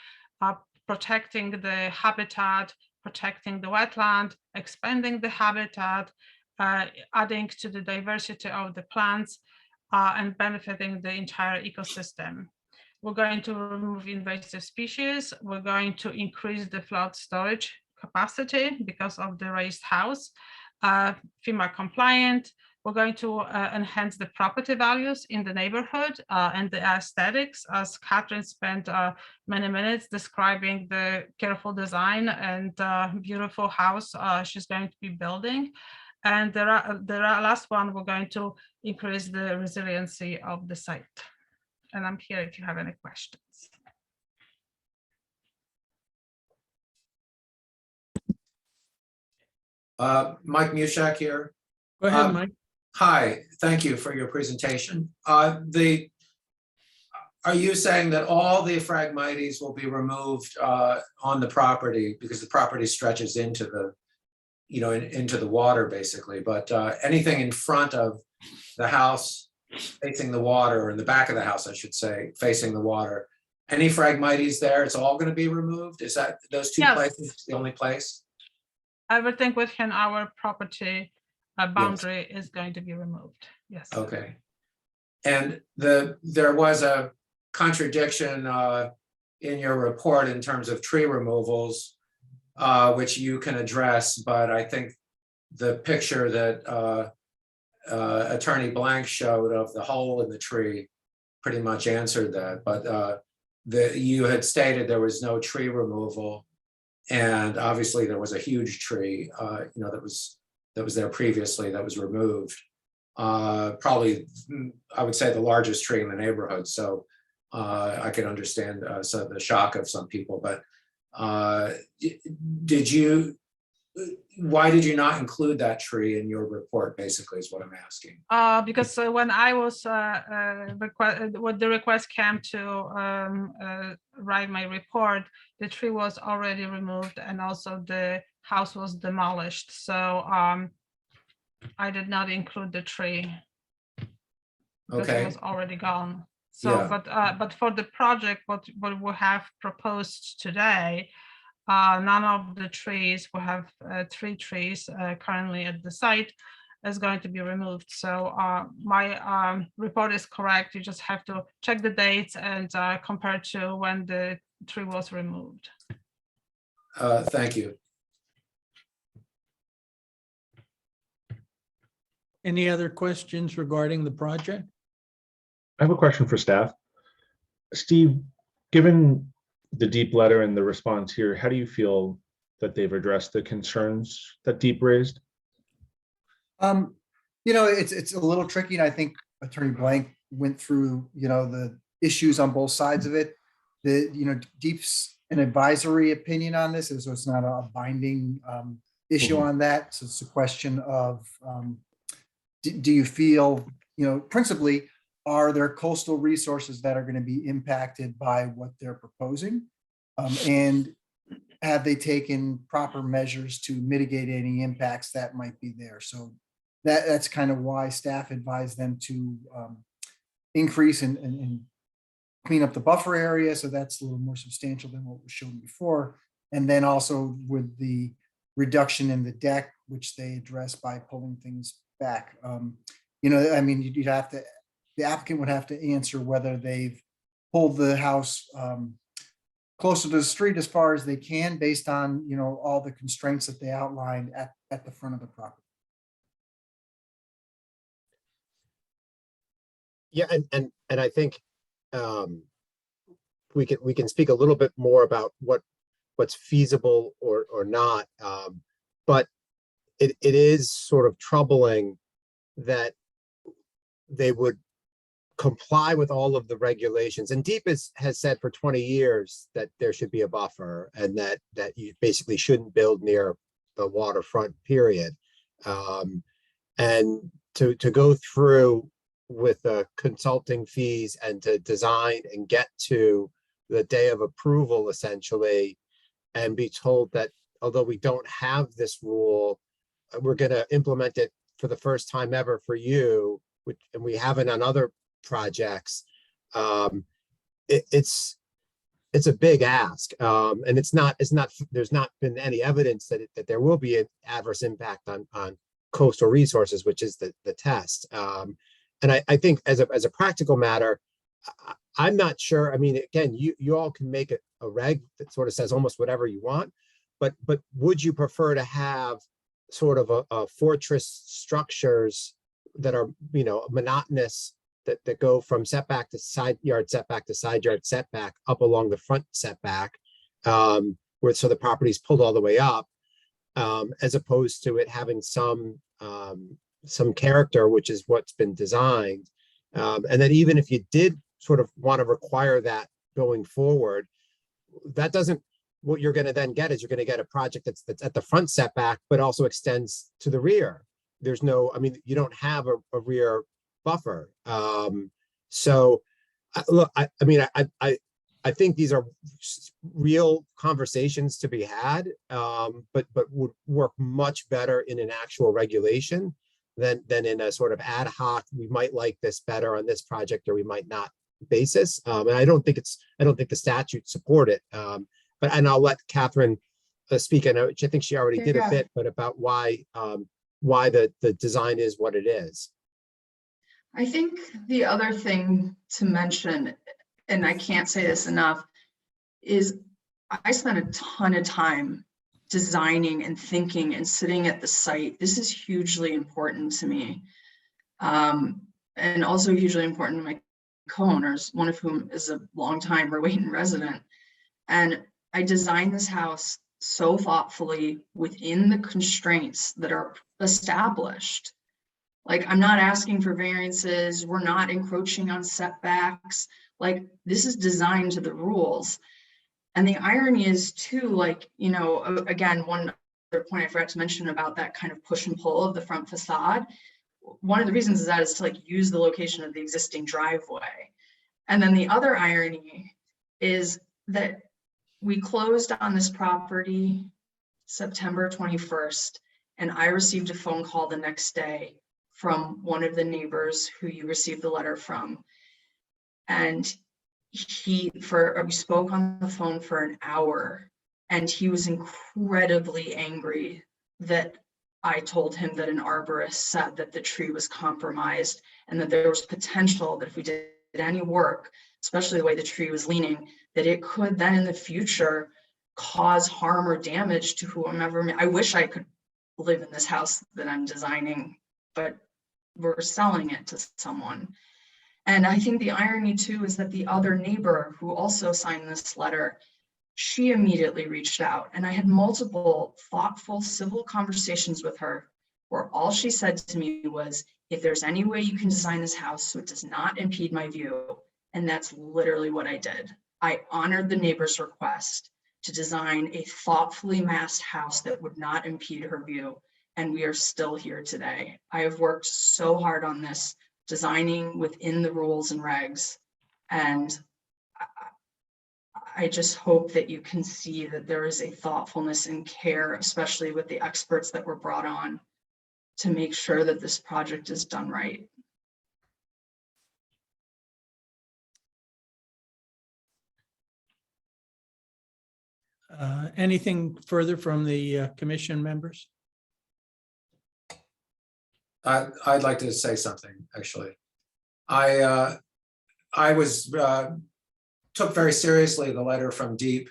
protecting the habitat, protecting the wetland, expanding the habitat, adding to the diversity of the plants, and benefiting the entire ecosystem. We're going to remove invasive species. We're going to increase the flood storage capacity because of the raised house, FEMA compliant. We're going to enhance the property values in the neighborhood and the aesthetics, as Catherine spent many minutes describing the careful design and beautiful house she's going to be building. And the last one, we're going to increase the resiliency of the site. And I'm here if you have any questions. Mike Mushak here. Go ahead, Mike. Hi, thank you for your presentation. Are you saying that all the Phragmites will be removed on the property because the property stretches into the, into the water basically, but anything in front of the house facing the water, or in the back of the house, I should say, facing the water, any Phragmites there, it's all going to be removed? Is that those two places the only place? Everything within our property boundary is going to be removed. Yes. Okay. And there was a contradiction in your report in terms of tree removals, which you can address, but I think the picture that Attorney Blank showed of the hole in the tree pretty much answered that. But you had stated there was no tree removal, and obviously there was a huge tree, that was there previously that was removed. Probably, I would say, the largest tree in the neighborhood. So I can understand the shock of some people. But why did you not include that tree in your report? Basically, is what I'm asking. Because when I was when the request came to write my report, the tree was already removed, and also the house was demolished. So I did not include the tree because it was already gone. So, but for the project, what we have proposed today, none of the trees, we have 3 trees currently at the site, is going to be removed. So my report is correct. You just have to check the dates and compare to when the tree was removed. Thank you. Any other questions regarding the project? I have a question for staff. Steve, given the Deep letter and the response here, how do you feel that they've addressed the concerns that Deep raised? It's a little tricky, and I think Attorney Blank went through, the issues on both sides of it. Deep's an advisory opinion on this, so it's not a binding issue on that. So it's a question of, do you feel, principally, are there coastal resources that are going to be impacted by what they're proposing? And have they taken proper measures to mitigate any impacts that might be there? So that's kind of why staff advised them to increase and clean up the buffer area. So that's a little more substantial than what was shown before. And then also with the reduction in the deck, which they address by pulling things back. You'd have to, the applicant would have to answer whether they've pulled the house closer to the street as far as they can, based on, all the constraints that they outlined at the front of the property. Yeah, and I think we can speak a little bit more about what's feasible or not, but it is sort of troubling that they would comply with all of the regulations. And Deep has said for 20 years that there should be a buffer, and that you basically shouldn't build near the waterfront, period. And to go through with consulting fees and to design and get to the day of approval, essentially, and be told that although we don't have this rule, we're going to implement it for the first time ever for you, and we haven't on other projects, it's a big ask. And there's not been any evidence that there will be an adverse impact on coastal resources, which is the test. And I think as a practical matter, I'm not sure. I mean, again, you all can make a reg that sort of says almost whatever you want, but would you prefer to have sort of a fortress structures that are, monotonous, that go from setback to side yard setback to side yard setback up along the front setback, where so the property's pulled all the way up, as opposed to it having some character, which is what's been designed. And then even if you did sort of want to require that going forward, that doesn't, what you're going to then get is you're going to get a project that's at the front setback, but also extends to the rear. There's no, I mean, you don't have a rear buffer. So look, I mean, I think these are real conversations to be had, but would work much better in an actual regulation than in a sort of ad hoc, we might like this better on this project or we might not basis. And I don't think the statutes support it. And I'll let Catherine speak. I know, I think she already did a bit, but about why the design is what it is. I think the other thing to mention, and I can't say this enough, is I spent a ton of time designing and thinking and sitting at the site. This is hugely important to me, and also hugely important to my co-owners, one of whom is a longtime Rowayton resident. And I designed this house so thoughtfully within the constraints that are established. Like, I'm not asking for variances. We're not encroaching on setbacks. Like, this is designed to the rules. And the irony is too, like, again, one other point I forgot to mention about that kind of push and pull of the front facade. One of the reasons is that is to like use the location of the existing driveway. And then the other irony is that we closed on this property September 21st, and I received a phone call the next day from one of the neighbors who you received the letter from. And we spoke on the phone for an hour, and he was incredibly angry that I told him that an arborist said that the tree was compromised and that there was potential that if we did any work, especially the way the tree was leaning, that it could then in the future cause harm or damage to whomever. I wish I could live in this house that I'm designing, but we're selling it to someone. And I think the irony too is that the other neighbor who also signed this letter, she immediately reached out, and I had multiple thoughtful civil conversations with her where all she said to me was, if there's any way you can design this house so it does not impede my view. And that's literally what I did. I honored the neighbor's request to design a thoughtfully massed house that would not impede her view. And we are still here today. I have worked so hard on this, designing within the rules and regs. And I just hope that you can see that there is a thoughtfulness and care, especially with the experts that were brought on, to make sure that this project is done right. Anything further from the commission members? I'd like to say something, actually. I took very seriously the letter from Deep,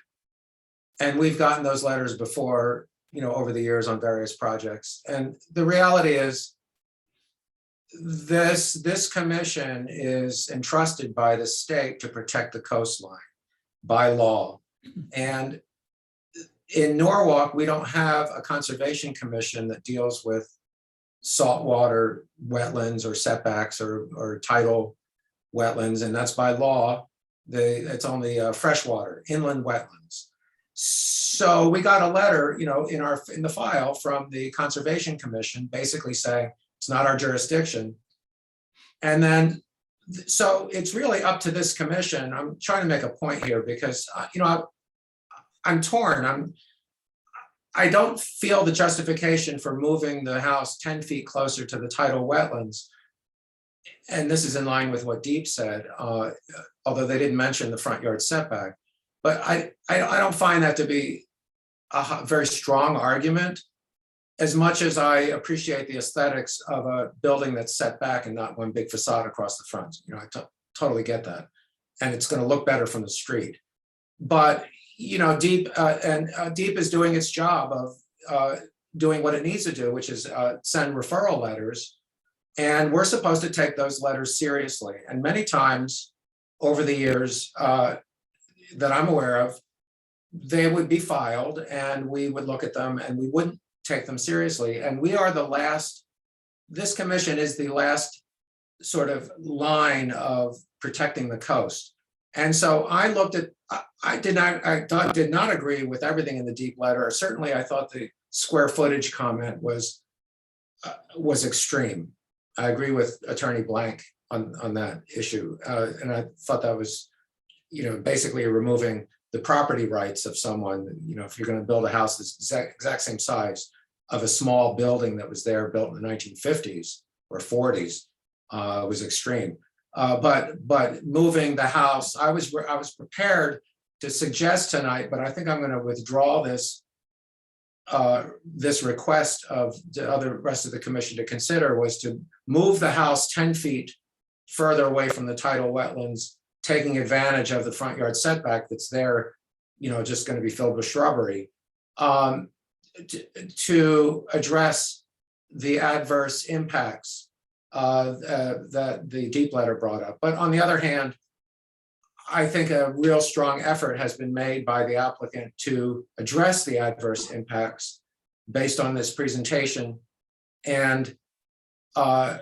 and we've gotten those letters before, over the years on various projects. And the reality is this commission is entrusted by the state to protect the coastline by law. And in Norwalk, we don't have a conservation commission that deals with saltwater wetlands or setbacks or tidal wetlands, and that's by law. It's only freshwater inland wetlands. So we got a letter, in the file from the Conservation Commission, basically saying it's not our jurisdiction. And then, so it's really up to this commission. I'm trying to make a point here because I'm torn. I don't feel the justification for moving the house 10 feet closer to the tidal wetlands and this is in line with what Deep said, although they didn't mention the front yard setback, but I don't find that to be a very strong argument, as much as I appreciate the aesthetics of a building that's set back and not one big facade across the front. You know, I totally get that. And it's going to look better from the street. But, you know, Deep is doing its job of doing what it needs to do, which is send referral letters. And we're supposed to take those letters seriously. And many times over the years that I'm aware of, they would be filed and we would look at them and we wouldn't take them seriously. And we are the last, this commission is the last sort of line of protecting the coast. And so I looked at, I did not agree with everything in the Deep letter. Certainly I thought the square footage comment was extreme. I agree with Attorney Blank on that issue. And I thought that was, you know, basically removing the property rights of someone. You know, if you're going to build a house that's exact same size of a small building that was there built in the 1950s or 40s was extreme. But moving the house, I was prepared to suggest tonight, but I think I'm going to withdraw this this request of the other rest of the commission to consider, was to move the house 10 feet further away from the tidal wetlands, taking advantage of the front yard setback that's there, you know, just going to be filled with shrubbery, to address the adverse impacts that the Deep letter brought up. But on the other hand, I think a real strong effort has been made by the applicant to address the adverse impacts based on this presentation. And I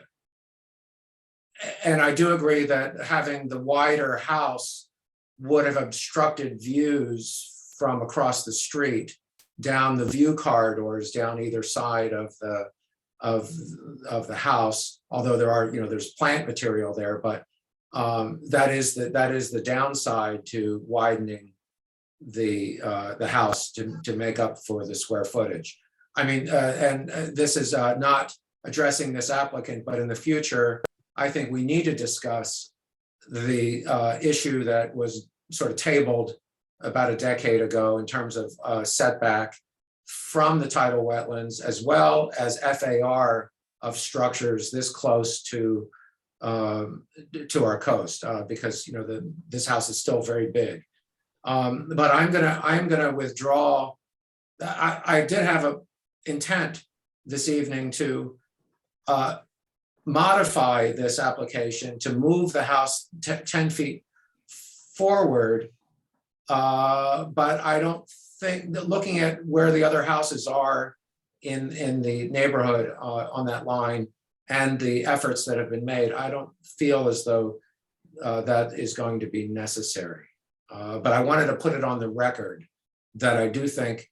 do agree that having the wider house would have obstructed views from across the street down the view corridors down either side of the house. Although there are, you know, there's plant material there, but that is the downside to widening the house to make up for the square footage. I mean, and this is not addressing this applicant, but in the future, I think we need to discuss the issue that was sort of tabled about a decade ago in terms of setback from the tidal wetlands, as well as FAR of structures this close to our coast, because, you know, this house is still very big. But I'm gonna withdraw. I did have an intent this evening to modify this application to move the house 10 feet forward. But I don't think that, looking at where the other houses are in the neighborhood on that line and the efforts that have been made, I don't feel as though that is going to be necessary. But I wanted to put it on the record that I do think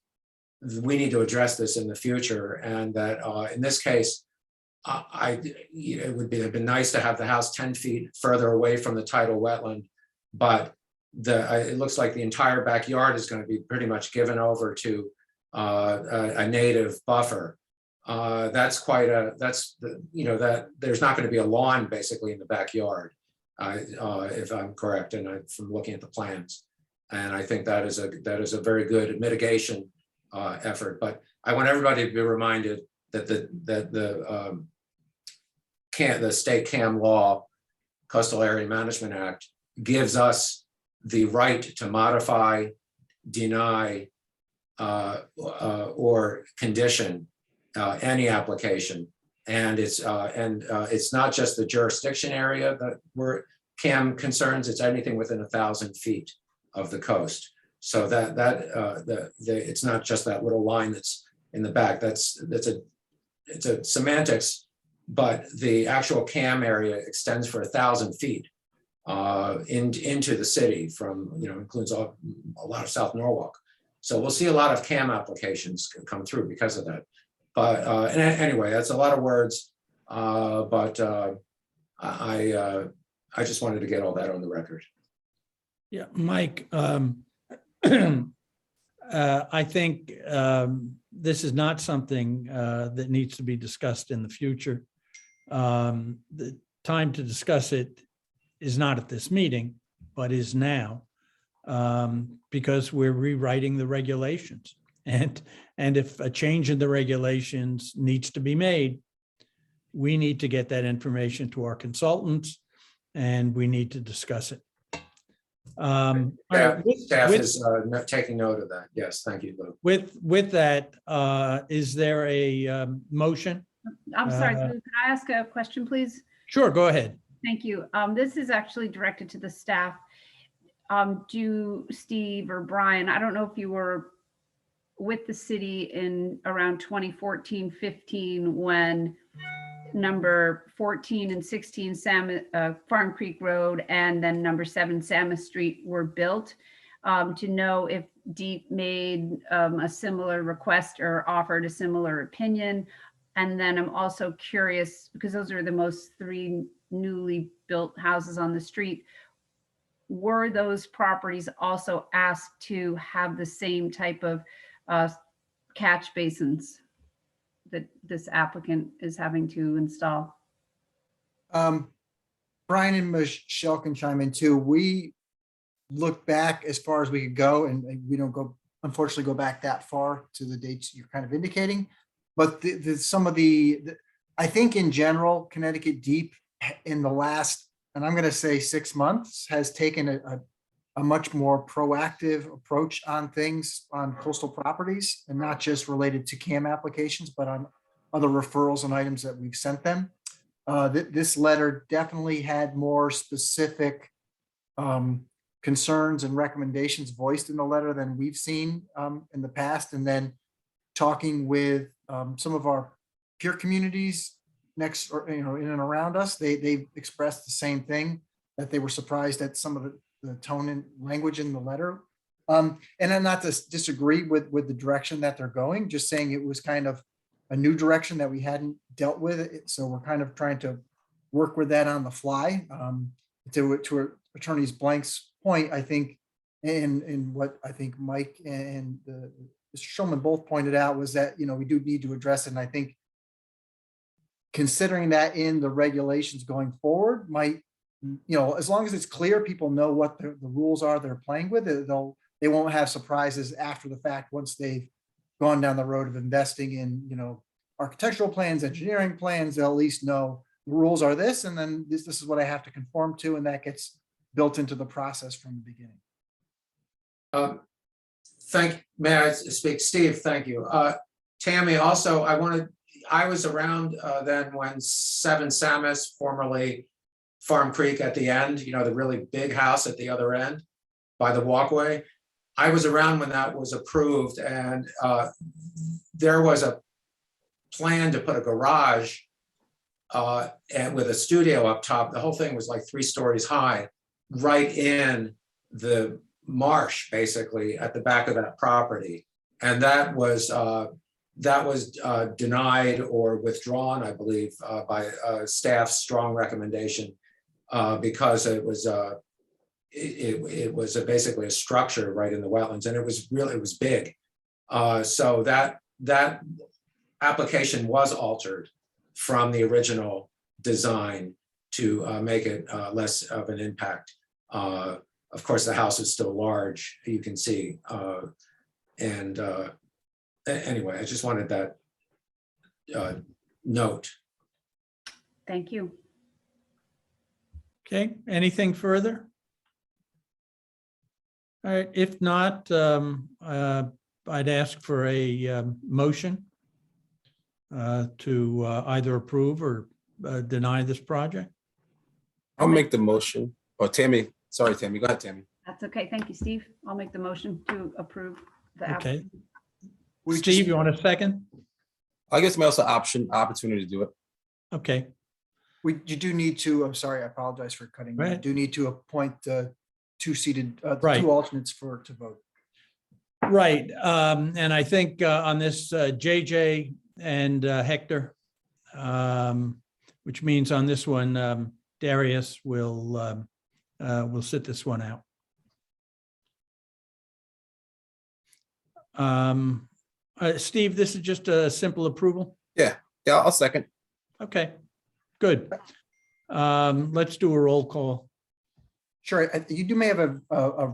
we need to address this in the future, and that in this case, it would have been nice to have the house 10 feet further away from the tidal wetland, but it looks like the entire backyard is going to be pretty much given over to a native buffer. That's you know, that there's not going to be a lawn basically in the backyard, if I'm correct, and from looking at the plans. And I think that is a very good mitigation effort. But I want everybody to be reminded that the state CAM law, Coastal Area Management Act, gives us the right to modify, deny, or condition any application. And it's not just the jurisdiction area that CAM concerns, it's anything within 1,000 feet of the coast. So it's not just that little line that's in the back. It's a semantics, but the actual CAM area extends for 1,000 feet into the city, from, you know, includes a lot of South Norwalk. So we'll see a lot of CAM applications come through because of that. But and anyway, that's a lot of words. But I just wanted to get all that on the record. Yeah, Mike, I think this is not something that needs to be discussed in the future. time to discuss it is not at this meeting, but is now, because we're rewriting the regulations. And if a change in the regulations needs to be made, we need to get that information to our consultants, and we need to discuss it. All right, Staff is taking note of that. Yes, thank you, Lou. with that, is there a motion? I'm sorry, Lou, can I ask a question, please? Sure, go ahead. Thank you. This is actually directed to the staff. Do Steve or Brian, I don't know if you were with the city in around 2014, 15, when number 14 and 16 Farm Creek Road and then number 7 Samus Street were built, to know if Deep made a similar request or offered a similar opinion. And then I'm also curious, because those are the most 3 newly built houses on the street, were those properties also asked to have the same type of catch basins that this applicant is having to install? Brian and Michelle can chime in too. We look back as far as we could go, and we don't go, unfortunately, go back that far to the dates you're kind of indicating. But some of the, I think in general, Connecticut Deep in the last, and I'm going to say 6 months, has taken a much more proactive approach on things on coastal properties, and not just related to CAM applications, but on other referrals and items that we've sent them. This letter definitely had more specific concerns and recommendations voiced in the letter than we've seen in the past. And then talking with some of our peer communities next, or in and around us, they expressed the same thing, that they were surprised at some of the tone and language in the letter. And then not to disagree with the direction that they're going, just saying it was kind of a new direction that we hadn't dealt with. So we're kind of trying to work with that on the fly. To Attorney Blank's point, I think, and what I think Mike and Mr. Schulman both pointed out, was that, we do need to address it. And I think considering that in the regulations going forward might, as long as it's clear, people know what the rules are they're playing with, they won't have surprises after the fact once they've gone down the road of investing in, architectural plans, engineering plans. They'll at least know the rules are this, and then this is what I have to conform to, and that gets built into the process from the beginning. May I speak? Steve, thank you. Tammy, also, I was around then when 7 Samus, formerly Farm Creek at the end, the really big house at the other end by the walkway. I was around when that was approved, and there was a plan to put a garage and with a studio up top. The whole thing was like 3 stories high, right in the marsh, basically at the back of that property. And that was denied or withdrawn, I believe, by staff's strong recommendation, because it was basically a structure right in the wetlands, and it was big. So that application was altered from the original design to make it less of an impact. Of course, the house is still large, you can see. Anyway, I just wanted that note. Thank you. Okay, anything further? All right, if not, I'd ask for a motion to either approve or deny this project. I'll make the motion. Or Tammy, sorry, Tammy, go ahead, Tammy. That's okay. Thank you, Steve. I'll make the motion to approve the Okay. application. Steve, you want a second? I guess me also opportunity to do it. Okay. You do need to, I'm sorry, I apologize for cutting. You Right. do need to appoint 2 seated, Right. 2 alternates to vote. Right, and I think on this, JJ and Hector, which means on this one, Darius will sit this one out. Steve, this is just a simple approval? Yeah, I'll second. Okay, good. Let's do a roll call. Sure, you may have a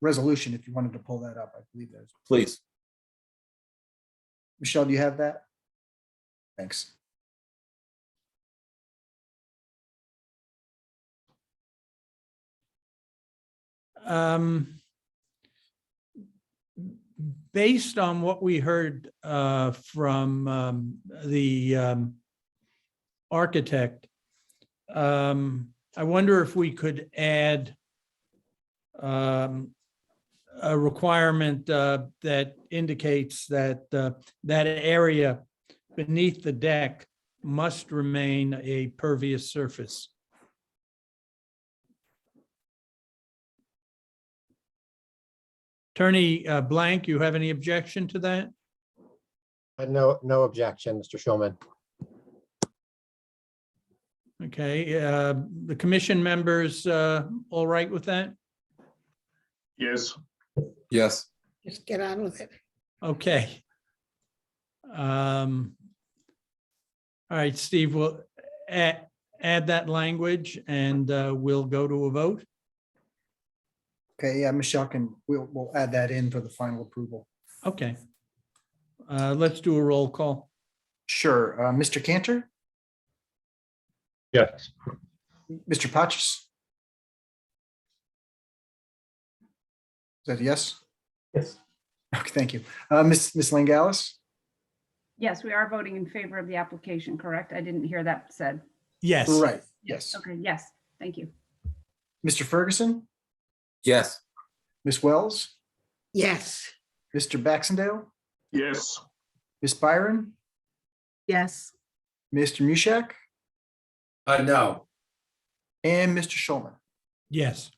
resolution if you wanted to pull that up. I believe there's. Please. Michelle, do you have that? Thanks. Based on what we heard from the architect, I wonder if we could add a requirement that indicates that that area beneath the deck must remain a pervious surface. Attorney Blank, you have any objection to that? No, no objection, Mr. Schulman. Okay, the commission members, all right with that? Yes. Yes. Just get on with it. Okay. All right, Steve, we'll add that language and we'll go to a vote. Okay, yeah, Michelle we'll add that in for the final approval. Okay. Let's do a roll call. Sure, Mr. Cantor, Yes. Mr. Patches. Is that a yes? Yes. Okay, thank you. Ms. Langalis, Yes, we are voting in favor of the application, correct? I didn't hear that said. Yes. right, yes. Okay, yes, thank you. Mr. Ferguson, Yes. Ms. Wells, Yes. Mr. Baxendale, Yes. Ms. Byron, Yes. Mr. Mushak, No. and Mr. Schulman. Yes.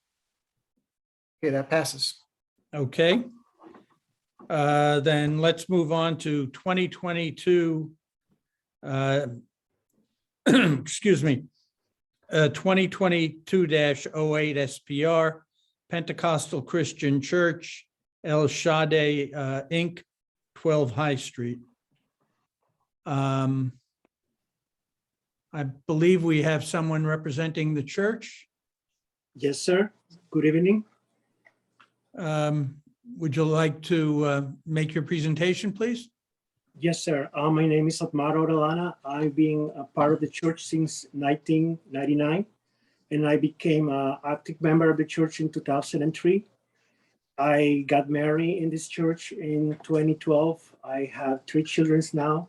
Okay, that passes. Okay. Then let's move on to 2022. Excuse me. 2022-08 SPR, Pentecostal Christian Church, El Shaddai Inc., 12 High Street. I believe we have someone representing the church. Yes, sir. Good evening. Would you like to make your presentation, please? Yes, sir. My name is Otmar Orellana. I've been a part of the church since 1999, and I became an active member of the church in 2003. I got married in this church in 2012. I have 3 children now,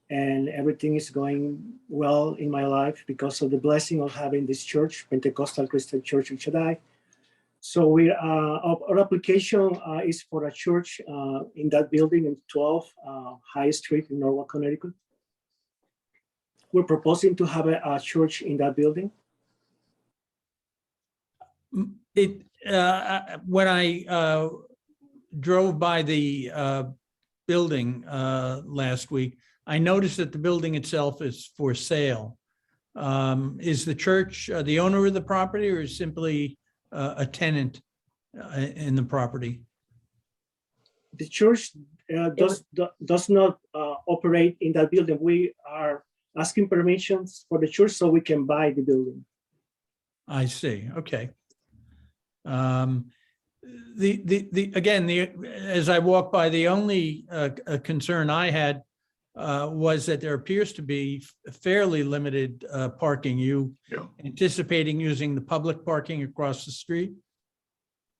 and everything is going well in my life because of the blessing of having this church, Pentecostal Christian Church in Shaddai. So our application is for a church in that building in 12 High Street in Norwalk, Connecticut. We're proposing to have a church in that building. When I drove by the building last week, I noticed that the building itself is for sale. Is the church the owner of the property, or is simply a tenant in the property? The church does not operate in that building. We are asking permissions for the church so we can buy the building. I see. Okay. As I walked by, the only concern I had was that there appears to be fairly limited parking. You anticipating using the public parking across the street?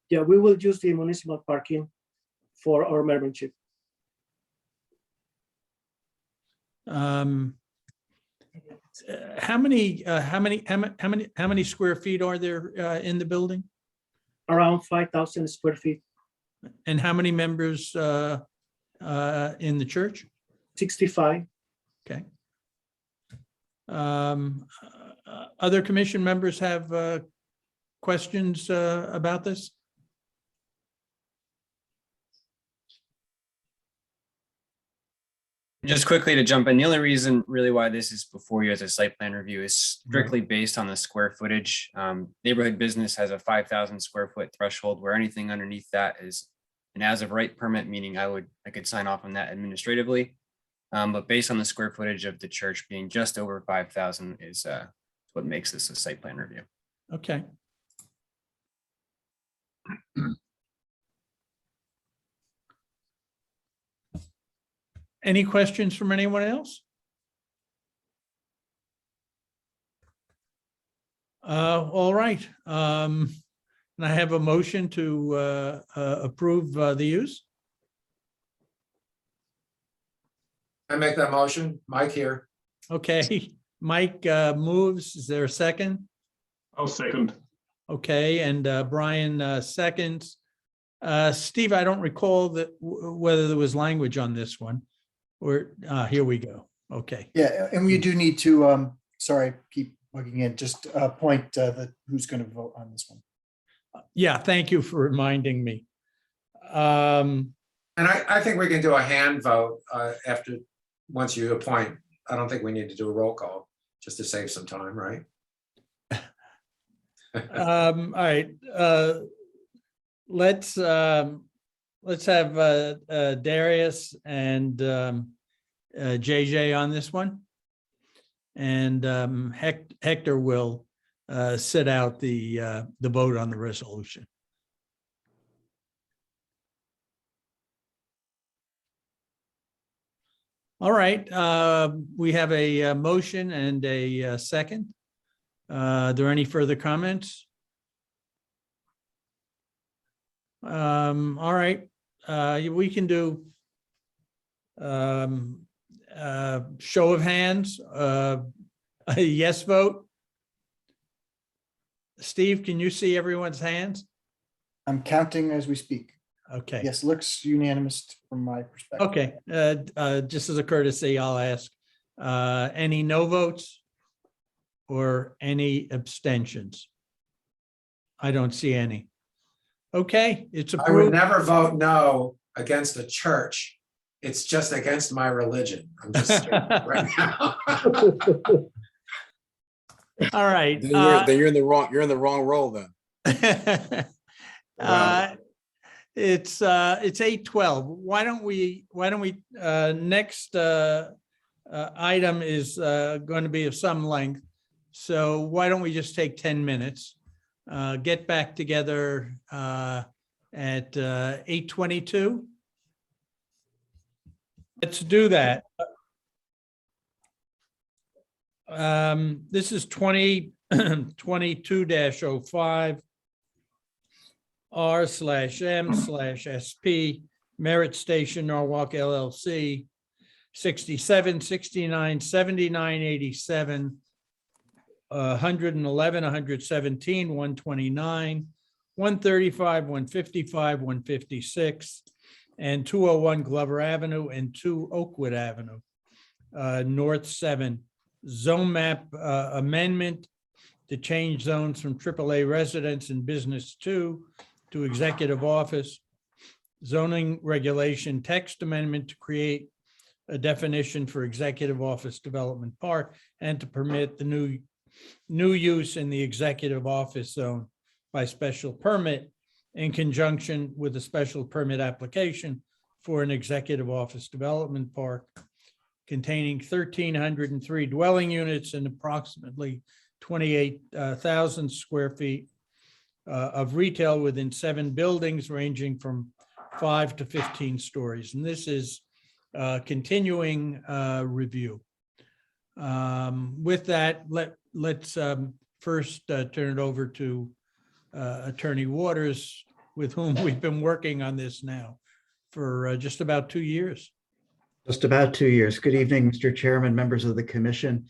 Yeah, we will use the municipal parking for our membership. How many square feet are there in the building? Around 5,000 square feet. And how many members in the church? 65. Okay. Other commission members have questions about this? Just quickly to jump in, the only reason really why this is before you as a site plan review is strictly based on the square footage. Neighborhood business has a 5,000 square foot threshold where anything underneath that is an as of right permit, meaning I could sign off on that administratively. But based on the square footage of the church being just over 5,000 is what makes this a site plan review. Okay. Any questions from anyone else? All right. And I have a motion to approve the use. I make that motion. Mike here. Okay, Mike moves. Is there a second? I'll second. Okay, and Brian seconds. Steve, I don't recall that whether there was language on this one, or here we go. Okay. Yeah, and we do need to, sorry, keep plugging in, just point who's going to vote on this one. Yeah, thank you for reminding me. And I think we can do a hand vote once you appoint. I don't think we need to do a roll call, just to save some time, right? All right. Let's have Darius and JJ on this one. And Hector will sit out the vote on the resolution. All right, we have a motion and a second. Are there any further comments? All right, we can do show of hands, a yes vote. Steve, can you see everyone's hands? I'm counting as we speak. Okay. Yes, looks unanimous from my perspective. Okay, just as a courtesy, I'll ask, any no votes or any abstentions? I don't see any. Okay, it's I would approved. never vote no against a church. It's just against my religion. I'm just stating it right now. All right. Then you're in the wrong. You're in the wrong role then. It's 8:12. Why don't we next item is going to be of some length. So why don't we just take 10 minutes, get back together at 8:22? Let's do that. This is 2022-05 R/M/SP Merit Station Norwalk LLC 67, 69, 79, 87, 111, 117, 129, 135, 155, 156, and 201 Glover Avenue and 2 Oakwood Avenue, North 7. Zone map amendment to change zones from AAA residence and business 2 to executive office. Zoning regulation text amendment to create a definition for executive office development park and to permit the new use in the executive office zone by special permit in conjunction with a special permit application for an executive office development park containing 1,303 dwelling units and approximately 28,000 square feet of retail within 7 buildings ranging from 5 to 15 stories. And this is continuing review. With that, let's first turn it over to Attorney Waters, with whom we've been working on this now for just about 2 years. Just about 2 years. Good evening, Mr. Chairman, members of the commission.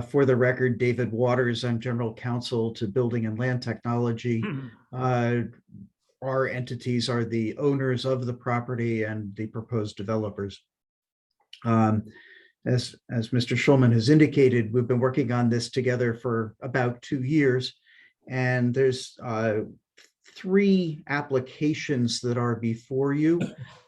For the record, David Waters, I'm General Counsel to Building and Land Technology. Our entities are the owners of the property and the proposed developers. As Mr. Schulman has indicated, we've been working on this together for about 2 years, and there's 3 applications that are before you.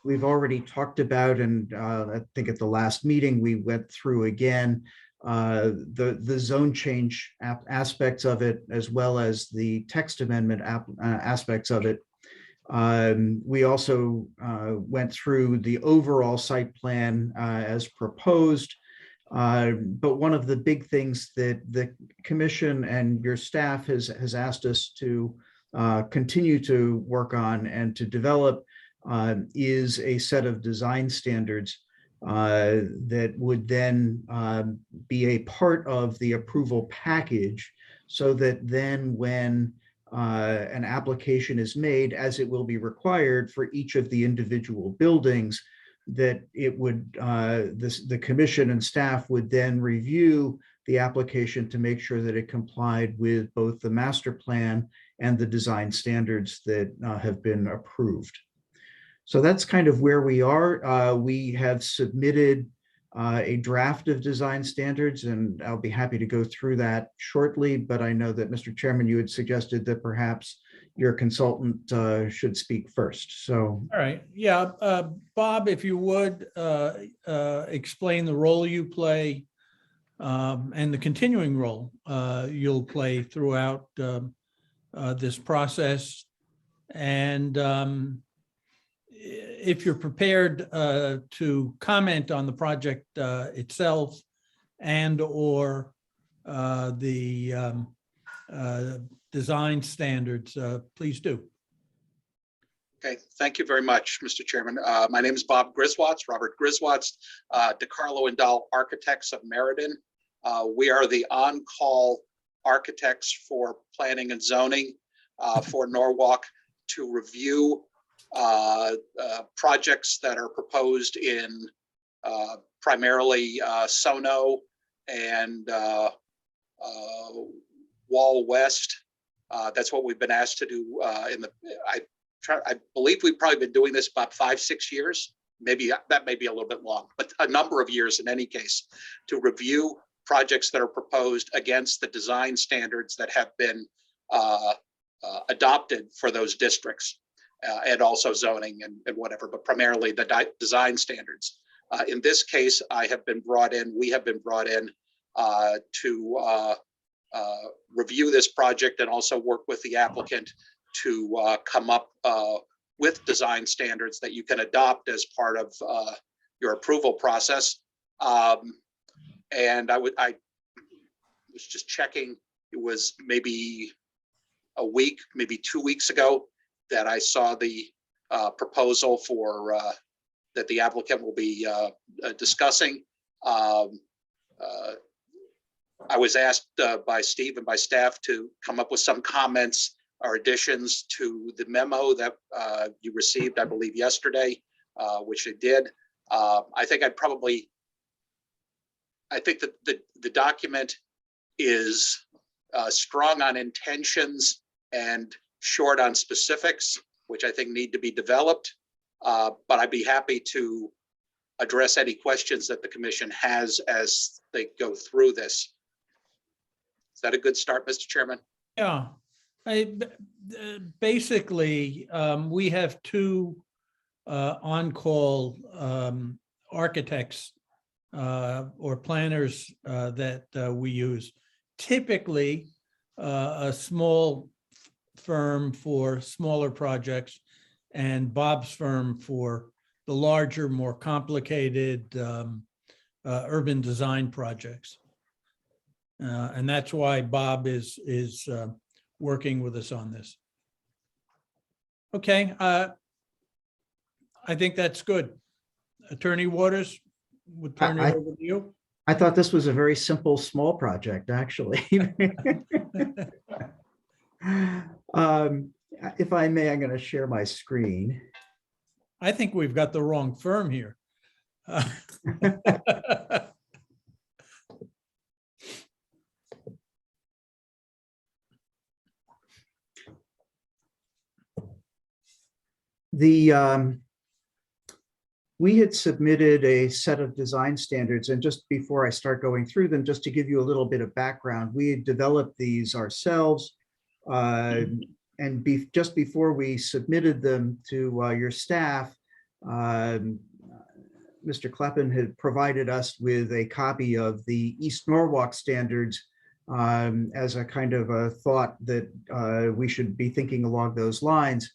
We've already talked about, and I think at the last meeting we went through again the zone change aspects of it, as well as the text amendment aspects of it. We also went through the overall site plan as proposed, But one of the big things that the commission and your staff has asked us to continue to work on and to develop is a set of design standards that would then be a part of the approval package, so that then when an application is made, as it will be required for each of the individual buildings, that it would, the commission and staff would then review the application to make sure that it complied with both the master plan and the design standards that have been approved. So that's kind of where we are. We have submitted a draft of design standards, and I'll be happy to go through that shortly, but I know that, Mr. Chairman, you had suggested that perhaps your consultant should speak first. So. All right, yeah, Bob, if you would explain the role you play and the continuing role you'll play throughout this process. And if you're prepared to comment on the project itself and or the design standards, please do. Okay, thank you very much, Mr. Chairman. My name is Bob Griswatz, Robert Griswatz, DeCarlo and Dahl Architects of Meriden. We are the on-call architects for planning and zoning for Norwalk to review projects that are proposed in primarily Sono and Wall West. That's what we've been asked to do I believe we've probably been doing this about 5-6 years. Maybe that may be a little bit long, but a number of years in any case, to review projects that are proposed against the design standards that have been adopted for those districts, and also zoning and whatever, but primarily the design standards. In this case, we have been brought in to review this project and also work with the applicant to come up with design standards that you can adopt as part of your approval process. And I was just checking, it was maybe a week, maybe 2 weeks ago that I saw the proposal for that the applicant will be discussing. I was asked by Steve and by staff to come up with some comments or additions to the memo that you received, I believe, yesterday, which it did. I think that the document is strong on intentions and short on specifics, which I think need to be developed. But I'd be happy to address any questions that the commission has as they go through this. Is that a good start, Mr. Chairman? Yeah. Basically, we have two on-call architects or planners that we use. Typically, a small firm for smaller projects and Bob's firm for the larger, more complicated urban design projects. And that's why Bob is working with us on this. Okay, I think that's good. Attorney Waters, would turn it over to you. I thought this was a very simple, small project, actually. If I may, I'm going to share my screen. I think we've got the wrong firm here. We had submitted a set of design standards, and just before I start going through them, just to give you a little bit of background, we had developed these ourselves, and just before we submitted them to your staff, Mr. Kleppen had provided us with a copy of the East Norwalk standards as a kind of a thought that we should be thinking along those lines.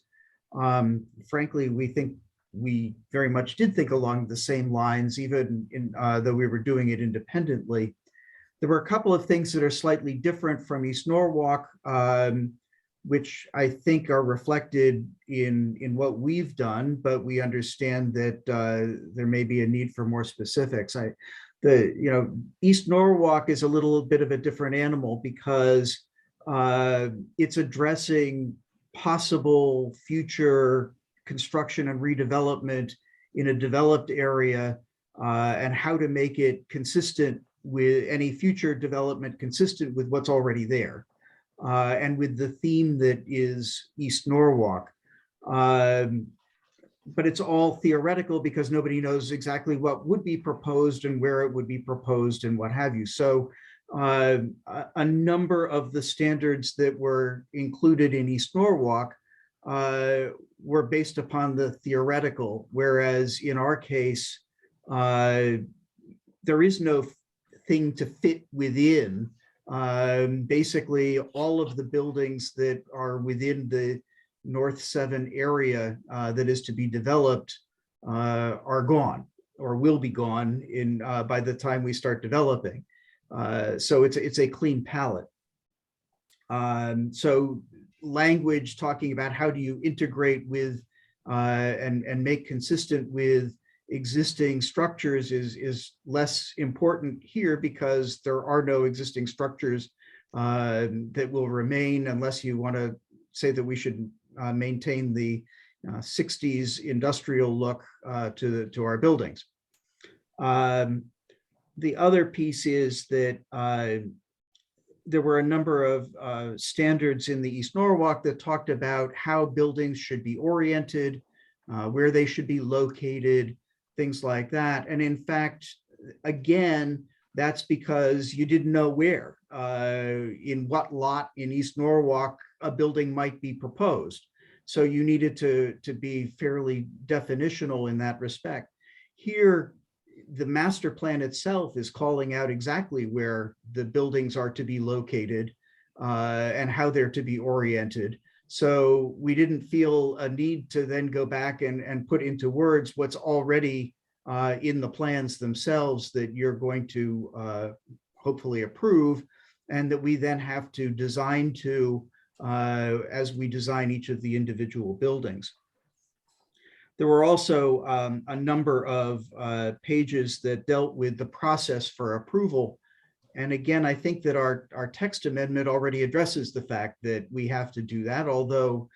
Frankly, we think we very much did think along the same lines, even though we were doing it independently. There were a couple of things that are slightly different from East Norwalk, which I think are reflected in what we've done, but we understand that there may be a need for more specifics. East Norwalk is a little bit of a different animal because it's addressing possible future construction and redevelopment in a developed area and how to make it consistent with any future development consistent with what's already there and with the theme that is East Norwalk. But it's all theoretical because nobody knows exactly what would be proposed and where it would be proposed and what have you. So a number of the standards that were included in East Norwalk were based upon the theoretical, whereas in our case, there is no thing to fit within. Basically, all of the buildings that are within the North 7 area that is to be developed are gone or will be gone by the time we start developing. So it's a clean palette. So language talking about how do you integrate with and make consistent with existing structures is less important here because there are no existing structures that will remain unless you want to say that we should maintain the 60s industrial look to our buildings. The other piece is that there were a number of standards in the East Norwalk that talked about how buildings should be oriented, where they should be located, things like that. And in fact, again, that's because you didn't know where, in what lot in East Norwalk a building might be proposed. So you needed to be fairly definitional in that respect. Here, the master plan itself is calling out exactly where the buildings are to be located and how they're to be oriented. So we didn't feel a need to then go back and put into words what's already in the plans themselves that you're going to hopefully approve, and that we then have to design to as we design each of the individual buildings. There were also a number of pages that dealt with the process for approval. And again, I think that our text amendment already addresses the fact that we have to do that, although,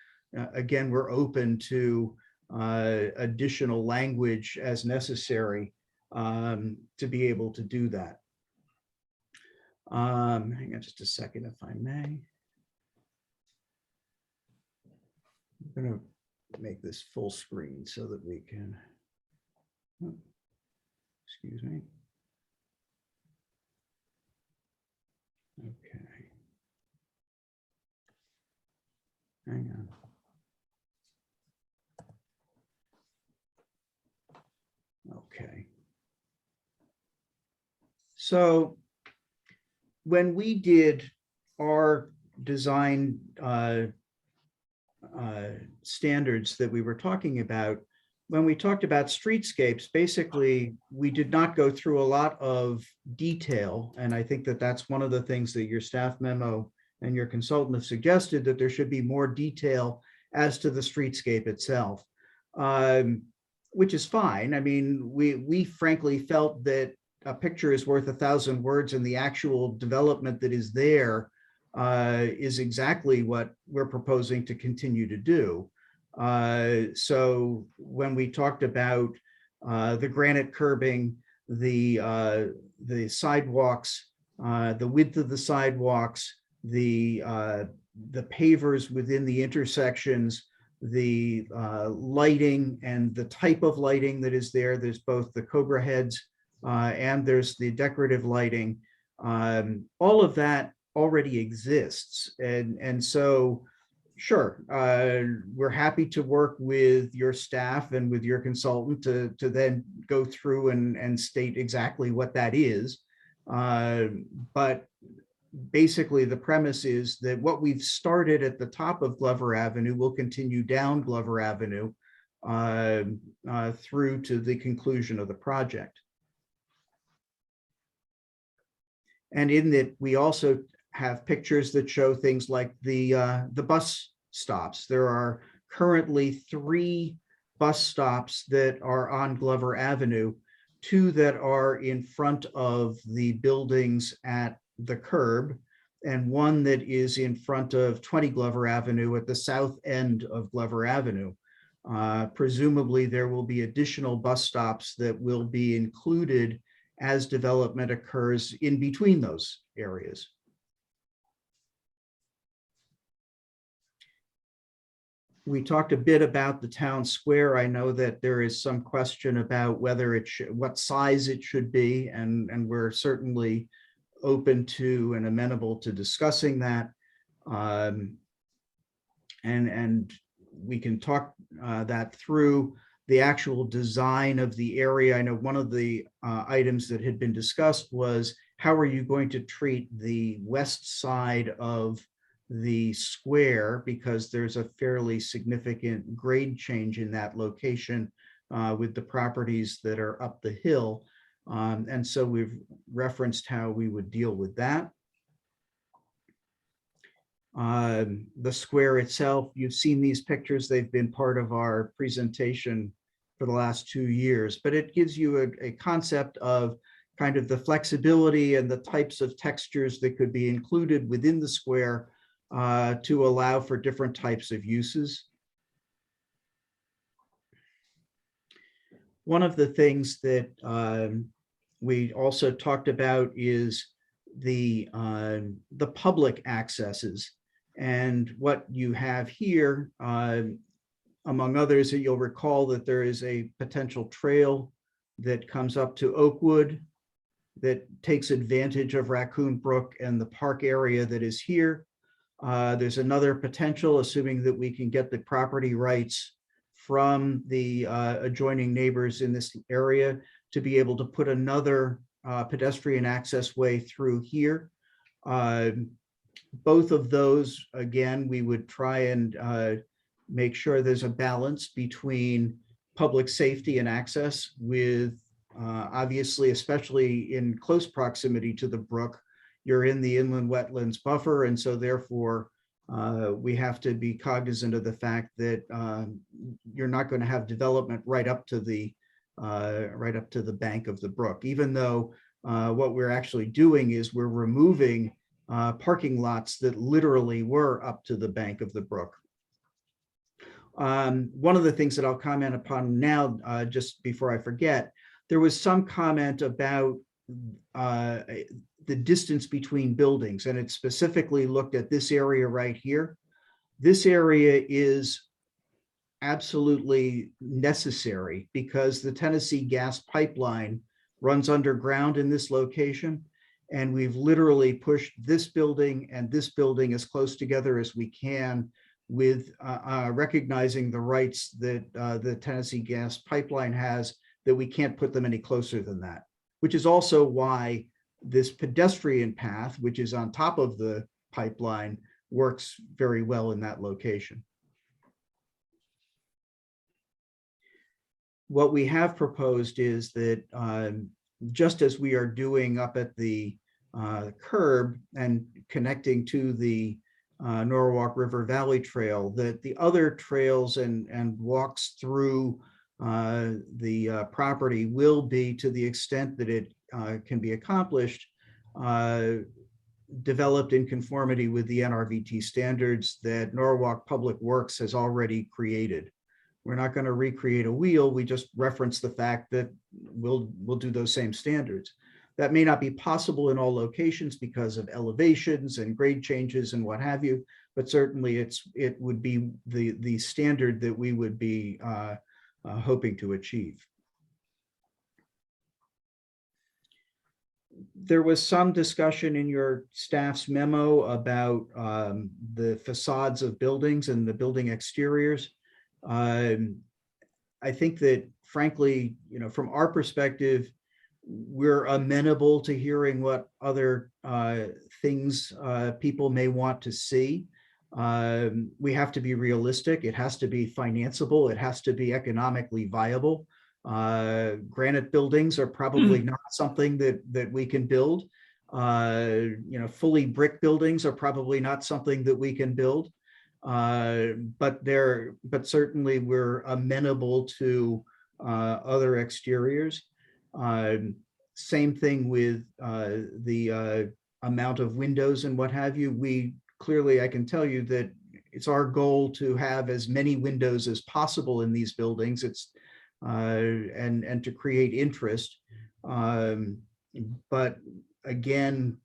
again, we're open to additional language as necessary to be able to do that. Hang on just a second, if I may. I'm going to make this full screen so that we can, excuse me. Okay. Hang on. Okay. So when we did our design standards that we were talking about, when we talked about streetscapes, basically, we did not go through a lot of detail. And I think that that's one of the things that your staff memo and your consultant have suggested, that there should be more detail as to the streetscape itself, which is fine. I mean, we frankly felt that a picture is worth 1,000 words, and the actual development that is there is exactly what we're proposing to continue to do. So when we talked about the granite curbing, the sidewalks, the width of the sidewalks, the pavers within the intersections, the lighting and the type of lighting that is there, there's both the Cobra heads and there's the decorative lighting. All of that already exists. And so, sure, we're happy to work with your staff and with your consultant to then go through and state exactly what that is. But basically, the premise is that what we've started at the top of Glover Avenue will continue down Glover Avenue. through to the conclusion of the project. And in that, we also have pictures that show things like the bus stops. There are currently 3 bus stops that are on Glover Avenue, 2 that are in front of the buildings at the curb, and 1 that is in front of 20 Glover Avenue at the south end of Glover Avenue. Presumably, there will be additional bus stops that will be included as development occurs in between those areas. We talked a bit about the town square. I know that there is some question about whether it should, what size it should be, and we're certainly open to and amenable to discussing that. And we can talk that through. The actual design of the area. I know one of the items that had been discussed was, how are you going to treat the west side of the square, because there's a fairly significant grade change in that location with the properties that are up the hill. And so we've referenced how we would deal with that. The square itself, you've seen these pictures. They've been part of our presentation for the last 2 years, but it gives you a concept of kind of the flexibility and the types of textures that could be included within the square to allow for different types of uses. One of the things that we also talked about is the public accesses. And what you have here, among others, you'll recall that there is a potential trail that comes up to Oakwood that takes advantage of Raccoon Brook and the park area that is here. There's another potential, assuming that we can get the property rights from the adjoining neighbors in this area, to be able to put another pedestrian access way through here. Both of those, again, we would try and make sure there's a balance between public safety and access, with obviously, especially in close proximity to the brook, you're in the inland wetlands buffer. And so therefore, we have to be cognizant of the fact that you're not going to have development right up to the bank of the brook, even though what we're actually doing is we're removing parking lots that literally were up to the bank of the brook. One of the things that I'll comment upon now, just before I forget, there was some comment about the distance between buildings, and it specifically looked at this area right here. This area is absolutely necessary because the Tennessee gas pipeline runs underground in this location. And we've literally pushed this building and this building as close together as we can, with recognizing the rights that the Tennessee gas pipeline has, that we can't put them any closer than that, which is also why this pedestrian path, which is on top of the pipeline, works very well in that location. What we have proposed is that just as we are doing up at the curb and connecting to the Norwalk River Valley Trail, that the other trails and walks through the property will be, to the extent that it can be accomplished, developed in conformity with the NRVT standards that Norwalk Public Works has already created. We're not going to recreate a wheel. We just reference the fact that we'll do those same standards. That may not be possible in all locations because of elevations and grade changes and what have you, but certainly it would be the standard that we would be hoping to achieve. There was some discussion in your staff's memo about the facades of buildings and the building exteriors. I think that, frankly, from our perspective, we're amenable to hearing what other things people may want to see. We have to be realistic. It has to be financeable. It has to be economically viable. Granite buildings are probably not something that we can build. Fully brick buildings are probably not something that we can build. But certainly we're amenable to other exteriors. Same thing with the amount of windows and what have you. I can tell you that it's our goal to have as many windows as possible in these buildings. And to create interest. But again,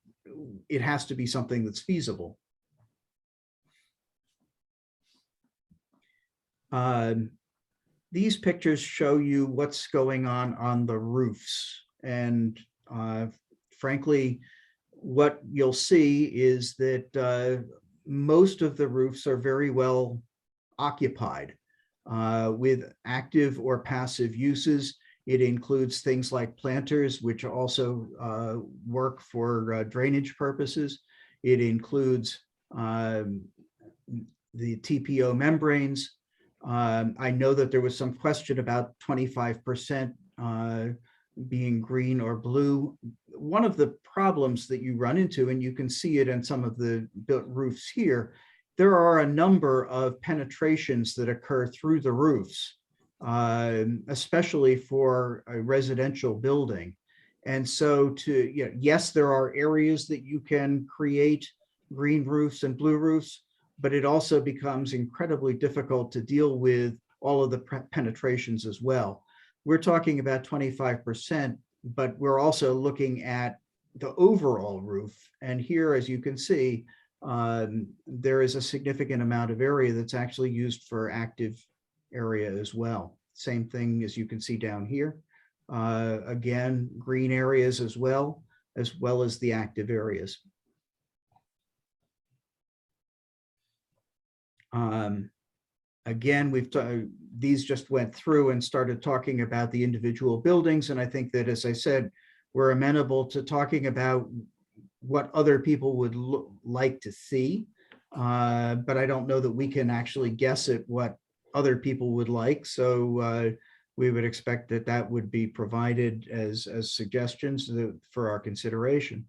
it has to be something that's feasible. These pictures show you what's going on the roofs. And frankly, what you'll see is that most of the roofs are very well occupied with active or passive uses. It includes things like planters, which also work for drainage purposes. It includes the TPO membranes. I know that there was some question about 25% being green or blue. One of the problems that you run into, and you can see it in some of the built roofs here, there are a number of penetrations that occur through the roofs, especially for a residential building. And so yes, there are areas that you can create green roofs and blue roofs, but it also becomes incredibly difficult to deal with all of the penetrations as well. We're talking about 25%, but we're also looking at the overall roof. And here, as you can see, there is a significant amount of area that's actually used for active area as well. Same thing as you can see down here. Again, green areas as well as the active areas. Again, these just went through and started talking about the individual buildings. And I think that, as I said, we're amenable to talking about what other people would like to see. But I don't know that we can actually guess at what other people would like. So we would expect that that would be provided as suggestions for our consideration.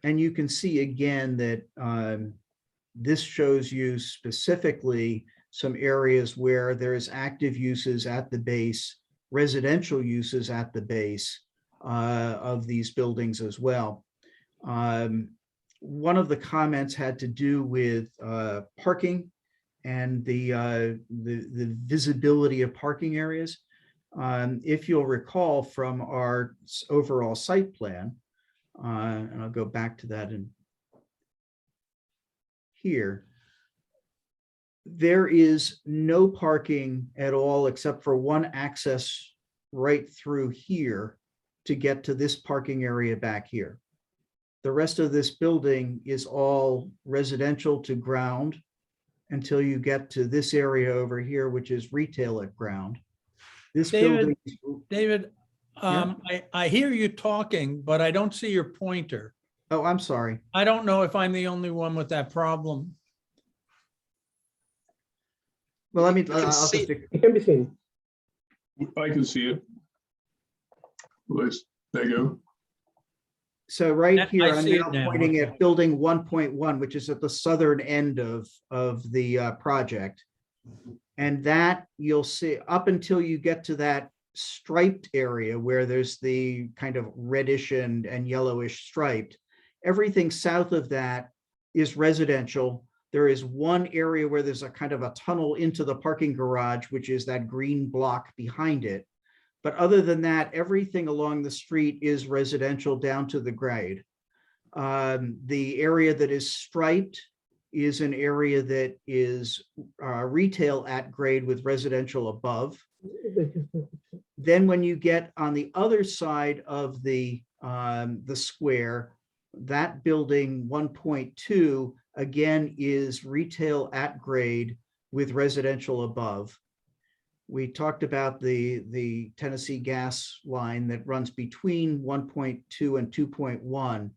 And you can see again that this shows you specifically some areas where there's active uses at the base, residential uses at the base of these buildings as well. One of the comments had to do with parking and the visibility of parking areas. If you'll recall from our overall site plan, and I'll go back to that in here. There is no parking at all except for one access right through here to get to this parking area back here. The rest of this building is all residential to ground until you get to this area over here, which is retail at ground. This building. David, Yeah. I hear you talking, but I don't see your pointer. Oh, I'm sorry. I don't know if I'm the only one with that problem. Well, let me. It can be seen. I can see it. There you go. So right here, I I'm see it now now. pointing at building 1.1, which is at the southern end of the project. And that you'll see up until you get to that striped area where there's the kind of reddish and yellowish striped. Everything south of that is residential. There is one area where there's a kind of a tunnel into the parking garage, which is that green block behind it. But other than that, everything along the street is residential down to the grade. The area that is striped is an area that is retail at grade with residential above. Then when you get on the other side of the square, that building 1.2 again is retail at grade with residential above. We talked about the Tennessee gas line that runs between 1.2 and 2.1.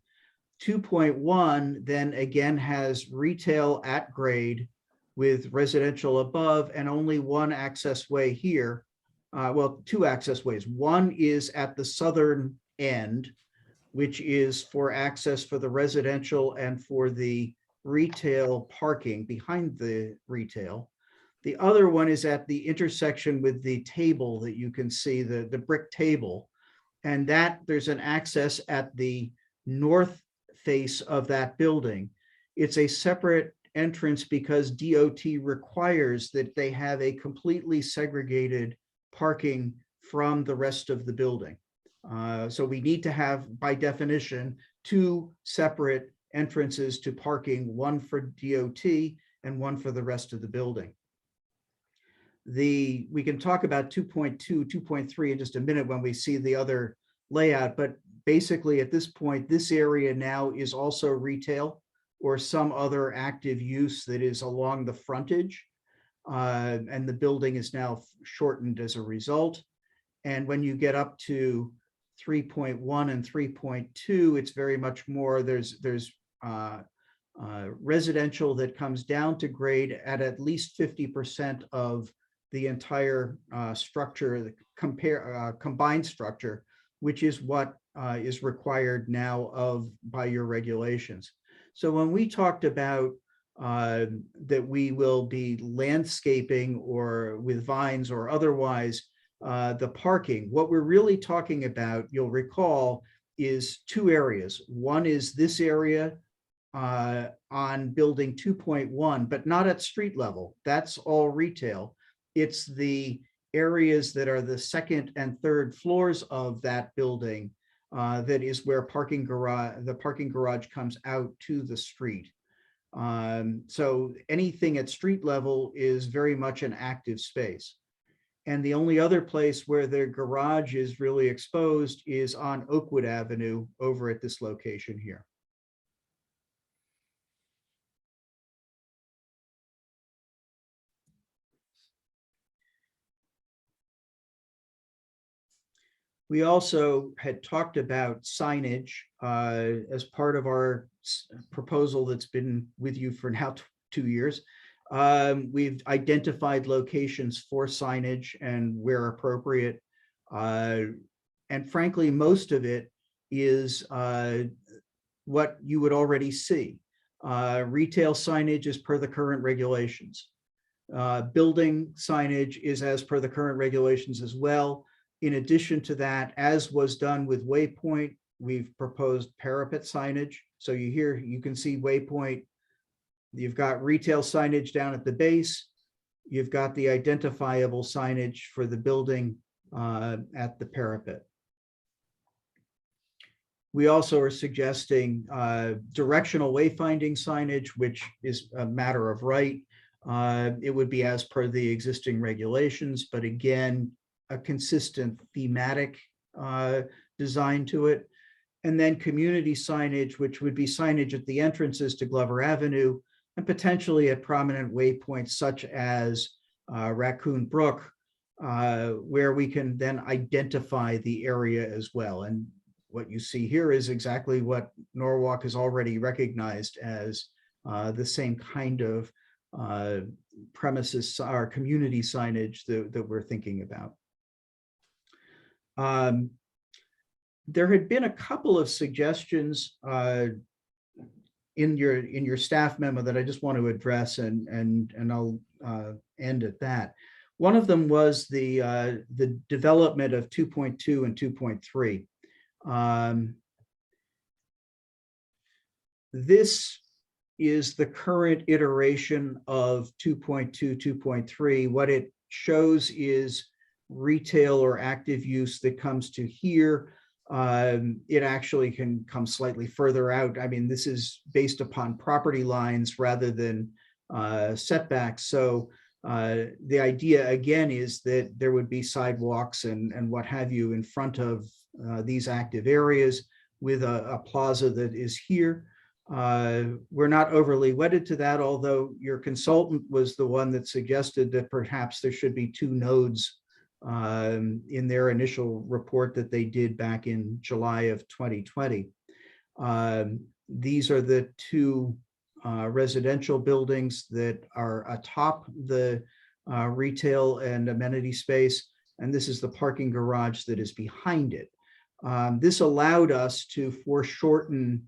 2.1 then again has retail at grade with residential above and only one access way here. Well, two access ways. One is at the southern end, which is for access for the residential and for the retail parking behind the retail. The other one is at the intersection with the table that you can see, the brick table. And that there's an access at the north face of that building. It's a separate entrance because DOT requires that they have a completely segregated parking from the rest of the building. So we need to have, by definition, two separate entrances to parking, one for DOT and one for the rest of the building. We can talk about 2.2, 2.3 in just a minute when we see the other layout, but basically at this point, this area now is also retail or some other active use that is along the frontage. And the building is now shortened as a result. And when you get up to 3.1 and 3.2, it's very much more, there's residential that comes down to grade at least 50% of the entire structure, the combined structure, which is what is required now by your regulations. So when we talked about that we will be landscaping or with vines or otherwise, the parking, what we're really talking about, you'll recall, is two areas. One is this area on building 2.1, but not at street level. That's all retail. It's the areas that are the second and third floors of that building that is where the parking garage comes out to the street. So anything at street level is very much an active space. And the only other place where the garage is really exposed is on Oakwood Avenue over at this location here. We also had talked about signage as part of our proposal that's been with you for now 2 years. We've identified locations for signage and where appropriate. And frankly, most of it is what you would already see. Retail signage is per the current regulations. Building signage is as per the current regulations as well. In addition to that, as was done with Waypoint, we've proposed parapet signage. So you can see Waypoint. You've got retail signage down at the base. You've got the identifiable signage for the building at the parapet. We also are suggesting directional wayfinding signage, which is a matter of right. It would be as per the existing regulations, but again, a consistent thematic design to it. And then community signage, which would be signage at the entrances to Glover Avenue and potentially at prominent waypoints such as Raccoon Brook, where we can then identify the area as well. And what you see here is exactly what Norwalk has already recognized as the same kind of premises or community signage that we're thinking about. There had been a couple of suggestions in your staff memo that I just want to address, and I'll end at that. One of them was the development of 2.2 and 2.3. This is the current iteration of 2.2, 2.3. What it shows is retail or active use that comes to here. It actually can come slightly further out. I mean, this is based upon property lines rather than setbacks. So the idea again is that there would be sidewalks and what have you in front of these active areas with a plaza that is here. We're not overly wedded to that, although your consultant was the one that suggested that perhaps there should be 2 nodes in their initial report that they did back in July of 2020. These are the 2 residential buildings that are atop the retail and amenity space, and this is the parking garage that is behind it. This allowed us to foreshorten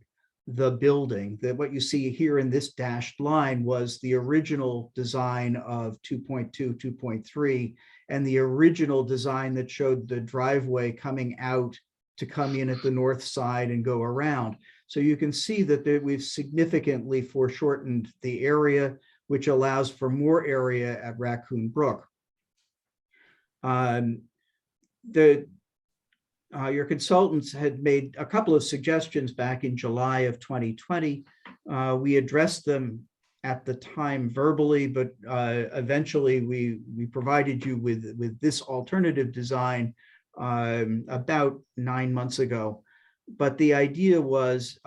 the building. That what you see here in this dashed line was the original design of 2.2, 2.3, and the original design that showed the driveway coming out to come in at the north side and go around. So you can see that we've significantly foreshortened the area, which allows for more area at Raccoon Brook. Your consultants had made a couple of suggestions back in July of 2020. We addressed them at the time verbally, but eventually we provided you with this alternative design about 9 months ago. But the idea was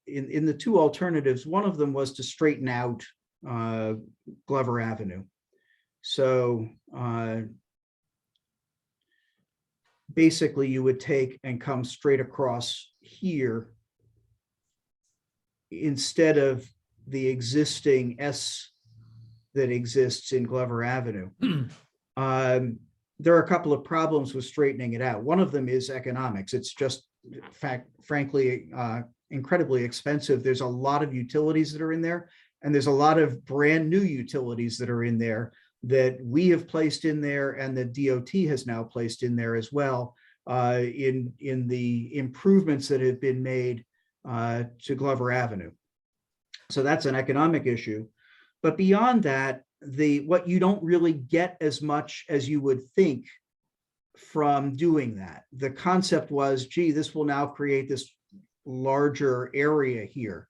in the 2 alternatives, one of them was to straighten out Glover Avenue. So basically you would take and come straight across here instead of the existing S that exists in Glover Avenue. There are a couple of problems with straightening it out. One of them is economics. It's just frankly incredibly expensive. There's a lot of utilities that are in there, and there's a lot of brand new utilities that are in there that we have placed in there and the DOT has now placed in there as well in the improvements that have been made to Glover Avenue. So that's an economic issue. But beyond that, what you don't really get as much as you would think from doing that. The concept was, gee, this will now create this larger area here.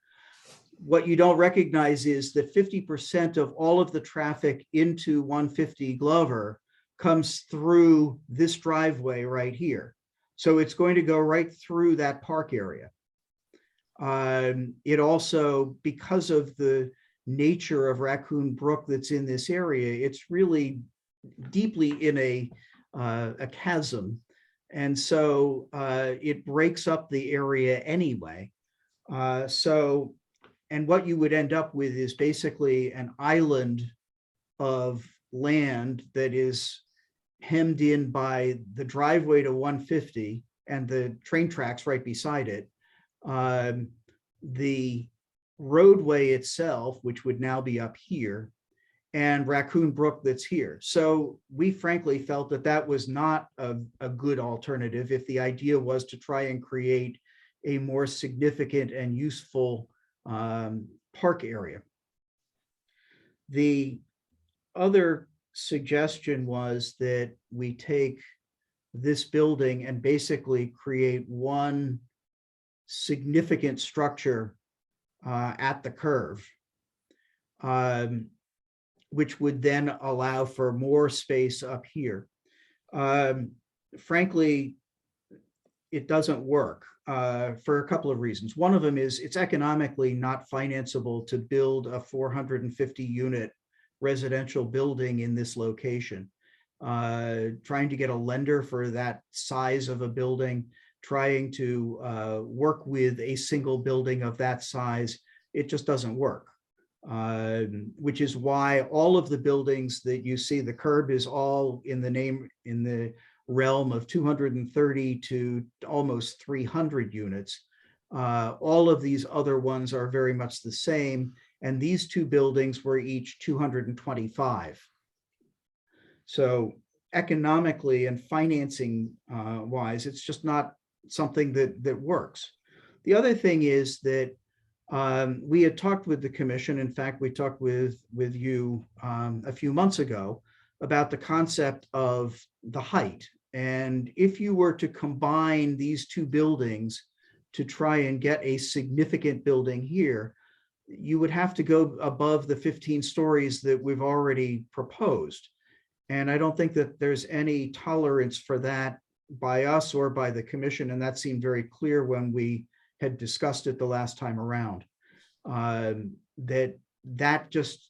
What you don't recognize is that 50% of all of the traffic into 150 Glover comes through this driveway right here. So it's going to go right through that park area. It also, because of the nature of Raccoon Brook that's in this area, it's really deeply in a chasm. And so it breaks up the area anyway. And what you would end up with is basically an island of land that is hemmed in by the driveway to 150 and the train tracks right beside it. The roadway itself, which would now be up here, and Raccoon Brook that's here. So we frankly felt that that was not a good alternative if the idea was to try and create a more significant and useful park area. The other suggestion was that we take this building and basically create one significant structure at the curve, which would then allow for more space up here. Frankly, it doesn't work for a couple of reasons. One of them is it's economically not financeable to build a 450 unit residential building in this location. Trying to get a lender for that size of a building, trying to work with a single building of that size, it just doesn't work. Which is why all of the buildings that you see, the curb is all in the realm of 230 to almost 300 units. All of these other ones are very much the same, and these 2 buildings were each 225. So economically and financing wise, it's just not something that works. The other thing is that we had talked with the commission. In fact, we talked with you a few months ago about the concept of the height. And if you were to combine these 2 buildings to try and get a significant building here, you would have to go above the 15 stories that we've already proposed. And I don't think that there's any tolerance for that by us or by the commission. And that seemed very clear when we had discussed it the last time around. that just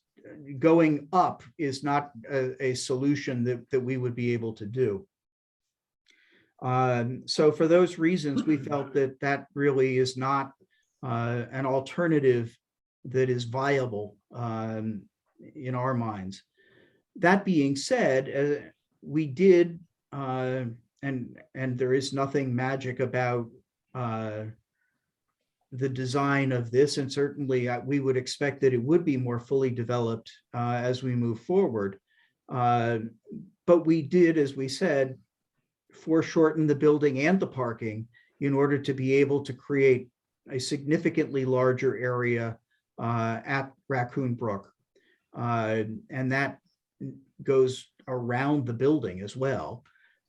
going up is not a solution that we would be able to do. So for those reasons, we felt that that really is not an alternative that is viable in our minds. That being said, we did, and there is nothing magic about the design of this, and certainly we would expect that it would be more fully developed as we move forward. But we did, as we said, foreshorten the building and the parking in order to be able to create a significantly larger area at Raccoon Brook. And that goes around the building as well.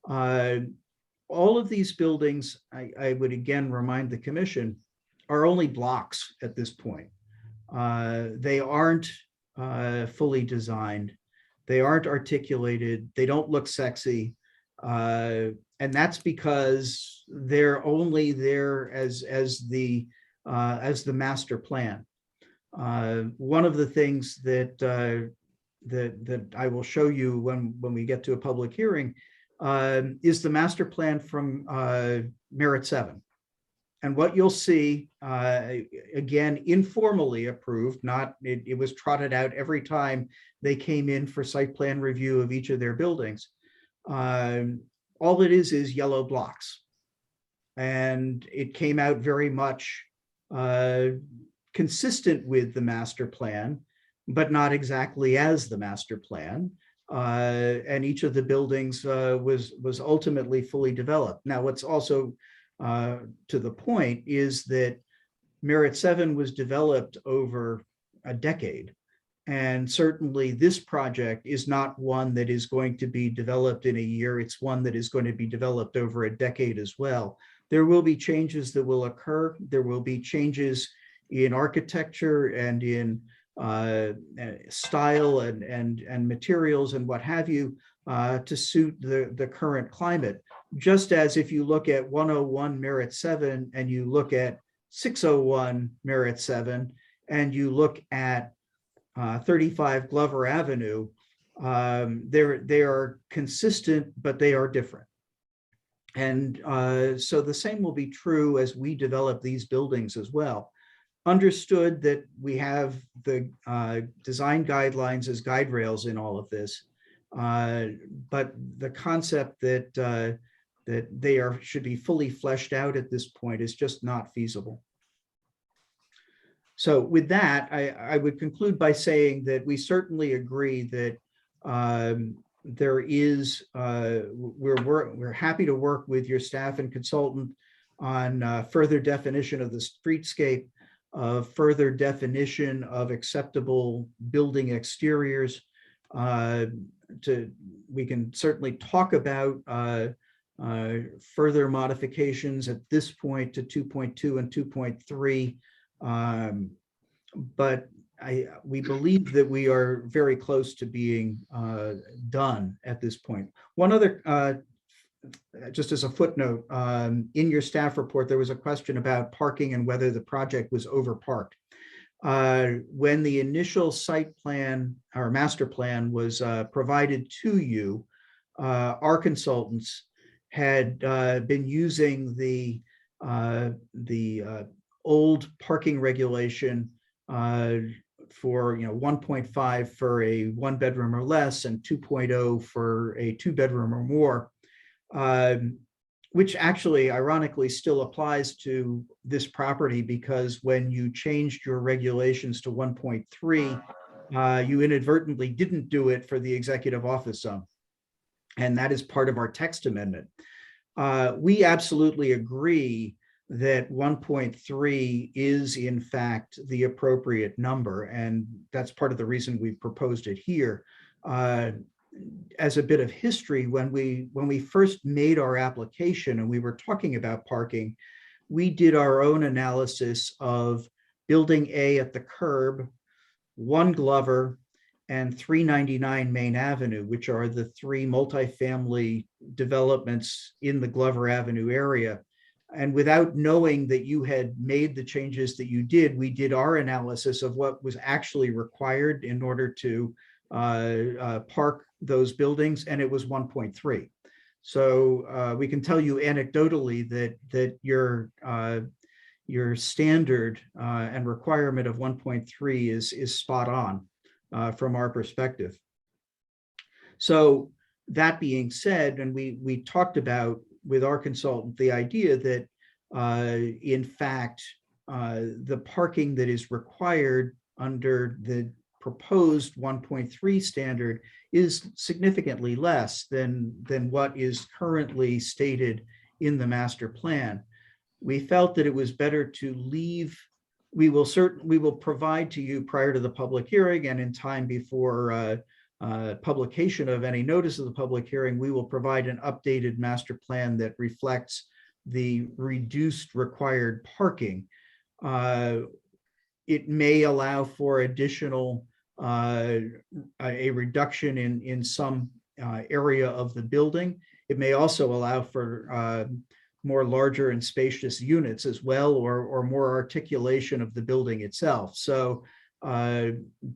All of these buildings, I would again remind the commission, are only blocks at this point. They aren't fully designed. They aren't articulated. They don't look sexy. And that's because they're only there as the master plan. One of the things that I will show you when we get to a public hearing is the master plan from Merit 7. And what you'll see, again, informally approved, it was trotted out every time they came in for site plan review of each of their buildings. All it is yellow blocks. And it came out very much consistent with the master plan, but not exactly as the master plan. And each of the buildings was ultimately fully developed. Now, what's also to the point is that Merit 7 was developed over a decade. And certainly this project is not one that is going to be developed in a year. It's one that is going to be developed over a decade as well. There will be changes that will occur. There will be changes in architecture and in style and materials and what have you to suit the current climate. Just as if you look at 101 Merit 7 and you look at 601 Merit 7 and you look at 35 Glover Avenue, they are consistent, but they are different. And so the same will be true as we develop these buildings as well. Understood that we have the design guidelines as guide rails in all of this, but the concept that they should be fully fleshed out at this point is just not feasible. So with that, I would conclude by saying that we certainly agree that there is, we're happy to work with your staff and consultant on further definition of the streetscape, further definition of acceptable building exteriors. We can certainly talk about further modifications at this point to 2.2 and 2.3. But we believe that we are very close to being done at this point. One other, just as a footnote, in your staff report, there was a question about parking and whether the project was overparked. When the initial site plan or master plan was provided to you, our consultants had been using the old parking regulation for 1.5 for a 1-bedroom or less and 2.0 for a 2-bedroom or more, which actually ironically still applies to this property, because when you changed your regulations to 1.3, you inadvertently didn't do it for the executive office zone. And that is part of our text amendment. We absolutely agree that 1.3 is in fact the appropriate number, and that's part of the reason we proposed it here. As a bit of history, when we first made our application and we were talking about parking, we did our own analysis of Building A at the curb, 1 Glover, and 399 Main Avenue, which are the 3 multifamily developments in the Glover Avenue area. And without knowing that you had made the changes that you did, we did our analysis of what was actually required in order to park those buildings, and it was 1.3. So we can tell you anecdotally that your standard and requirement of 1.3 is spot on from our perspective. So that being said, and we talked about with our consultant the idea that in fact the parking that is required under the proposed 1.3 standard is significantly less than what is currently stated in the master plan. We felt that it was better to leave. We will provide to you prior to the public hearing and in time before publication of any notice of the public hearing, we will provide an updated master plan that reflects the reduced required parking. It may allow for additional a reduction in some area of the building. It may also allow for more larger and spacious units as well, or more articulation of the building itself. So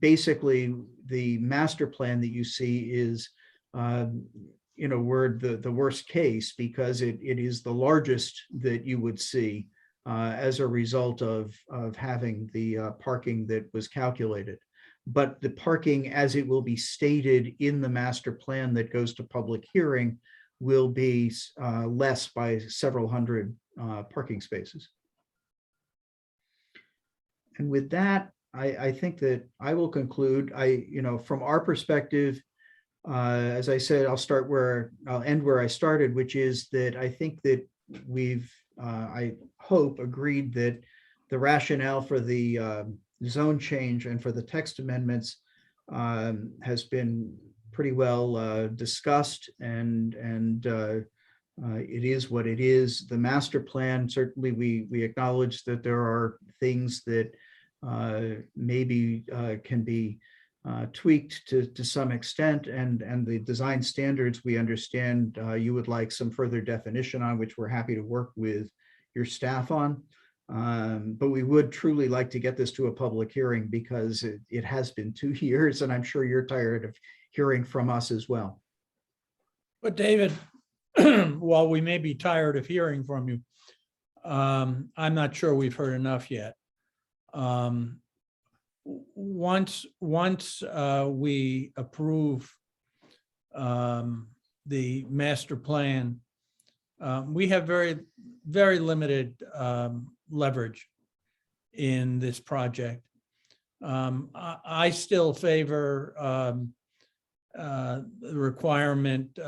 basically, the master plan that you see is, in a word, the worst case, because it is the largest that you would see as a result of having the parking that was calculated. But the parking, as it will be stated in the master plan that goes to public hearing, will be less by several hundred parking spaces. And with that, I think that I will conclude. From our perspective, as I said, I'll end where I started, which is that I think that we've, I hope, agreed that the rationale for the zone change and for the text amendments has been pretty well discussed, and it is what it is. The master plan, certainly we acknowledge that there are things that maybe can be tweaked to some extent, and the design standards, we understand you would like some further definition on, which we're happy to work with your staff on. But we would truly like to get this to a public hearing, because it has been 2 years, and I'm sure you're tired of hearing from us as well. But David, while we may be tired of hearing from you, I'm not sure we've heard enough yet. Once we approve the master plan, we have very limited leverage in this project. I still favor the requirement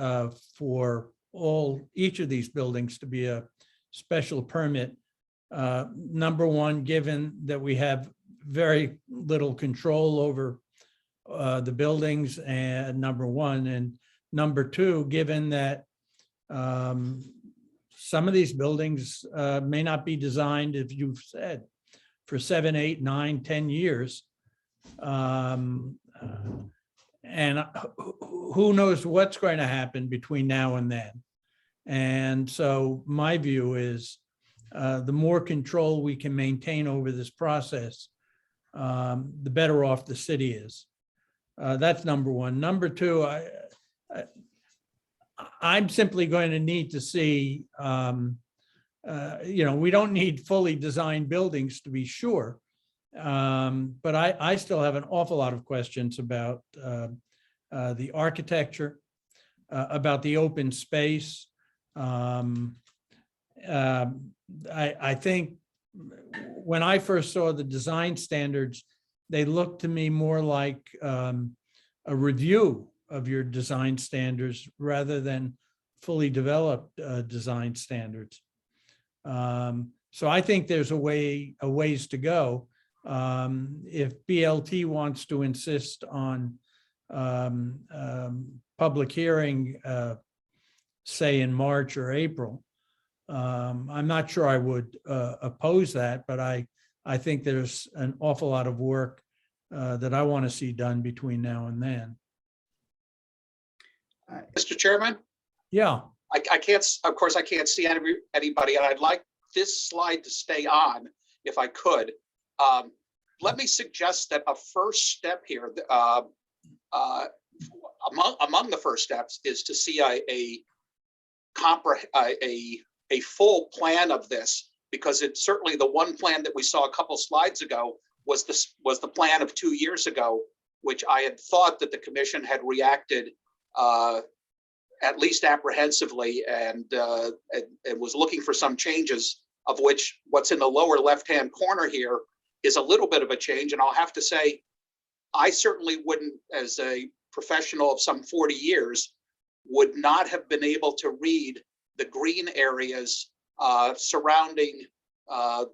for each of these buildings to be a special permit. Number one, given that we have very little control over the buildings, and number one, and number two, given that some of these buildings may not be designed, as you've said, for 7, 8, 9, 10 years. And who knows what's going to happen between now and then. And so my view is the more control we can maintain over this process, the better off the city is. That's number one. Number two, I'm simply going to need to see, we don't need fully designed buildings to be sure. But I still have an awful lot of questions about the architecture, about the open space. I think when I first saw the design standards, they looked to me more like a review of your design standards rather than fully developed design standards. So I think there's a ways to go. If BLT wants to insist on public hearing, say in March or April, I'm not sure I would oppose that, but I think there's an awful lot of work that I want to see done between now and then. Mr. Chairman? Yeah. I can't, of course, I can't see anybody, and I'd like this slide to stay on, if I could. Let me suggest that a first step here, among the first steps, is to see a full plan of this, because it's certainly the one plan that we saw a couple slides ago was the plan of 2 years ago, which I had thought that the commission had reacted at least apprehensively and was looking for some changes, of which what's in the lower left-hand corner here is a little bit of a change. And I'll have to say, I certainly wouldn't, as a professional of some 40 years, would not have been able to read the green areas surrounding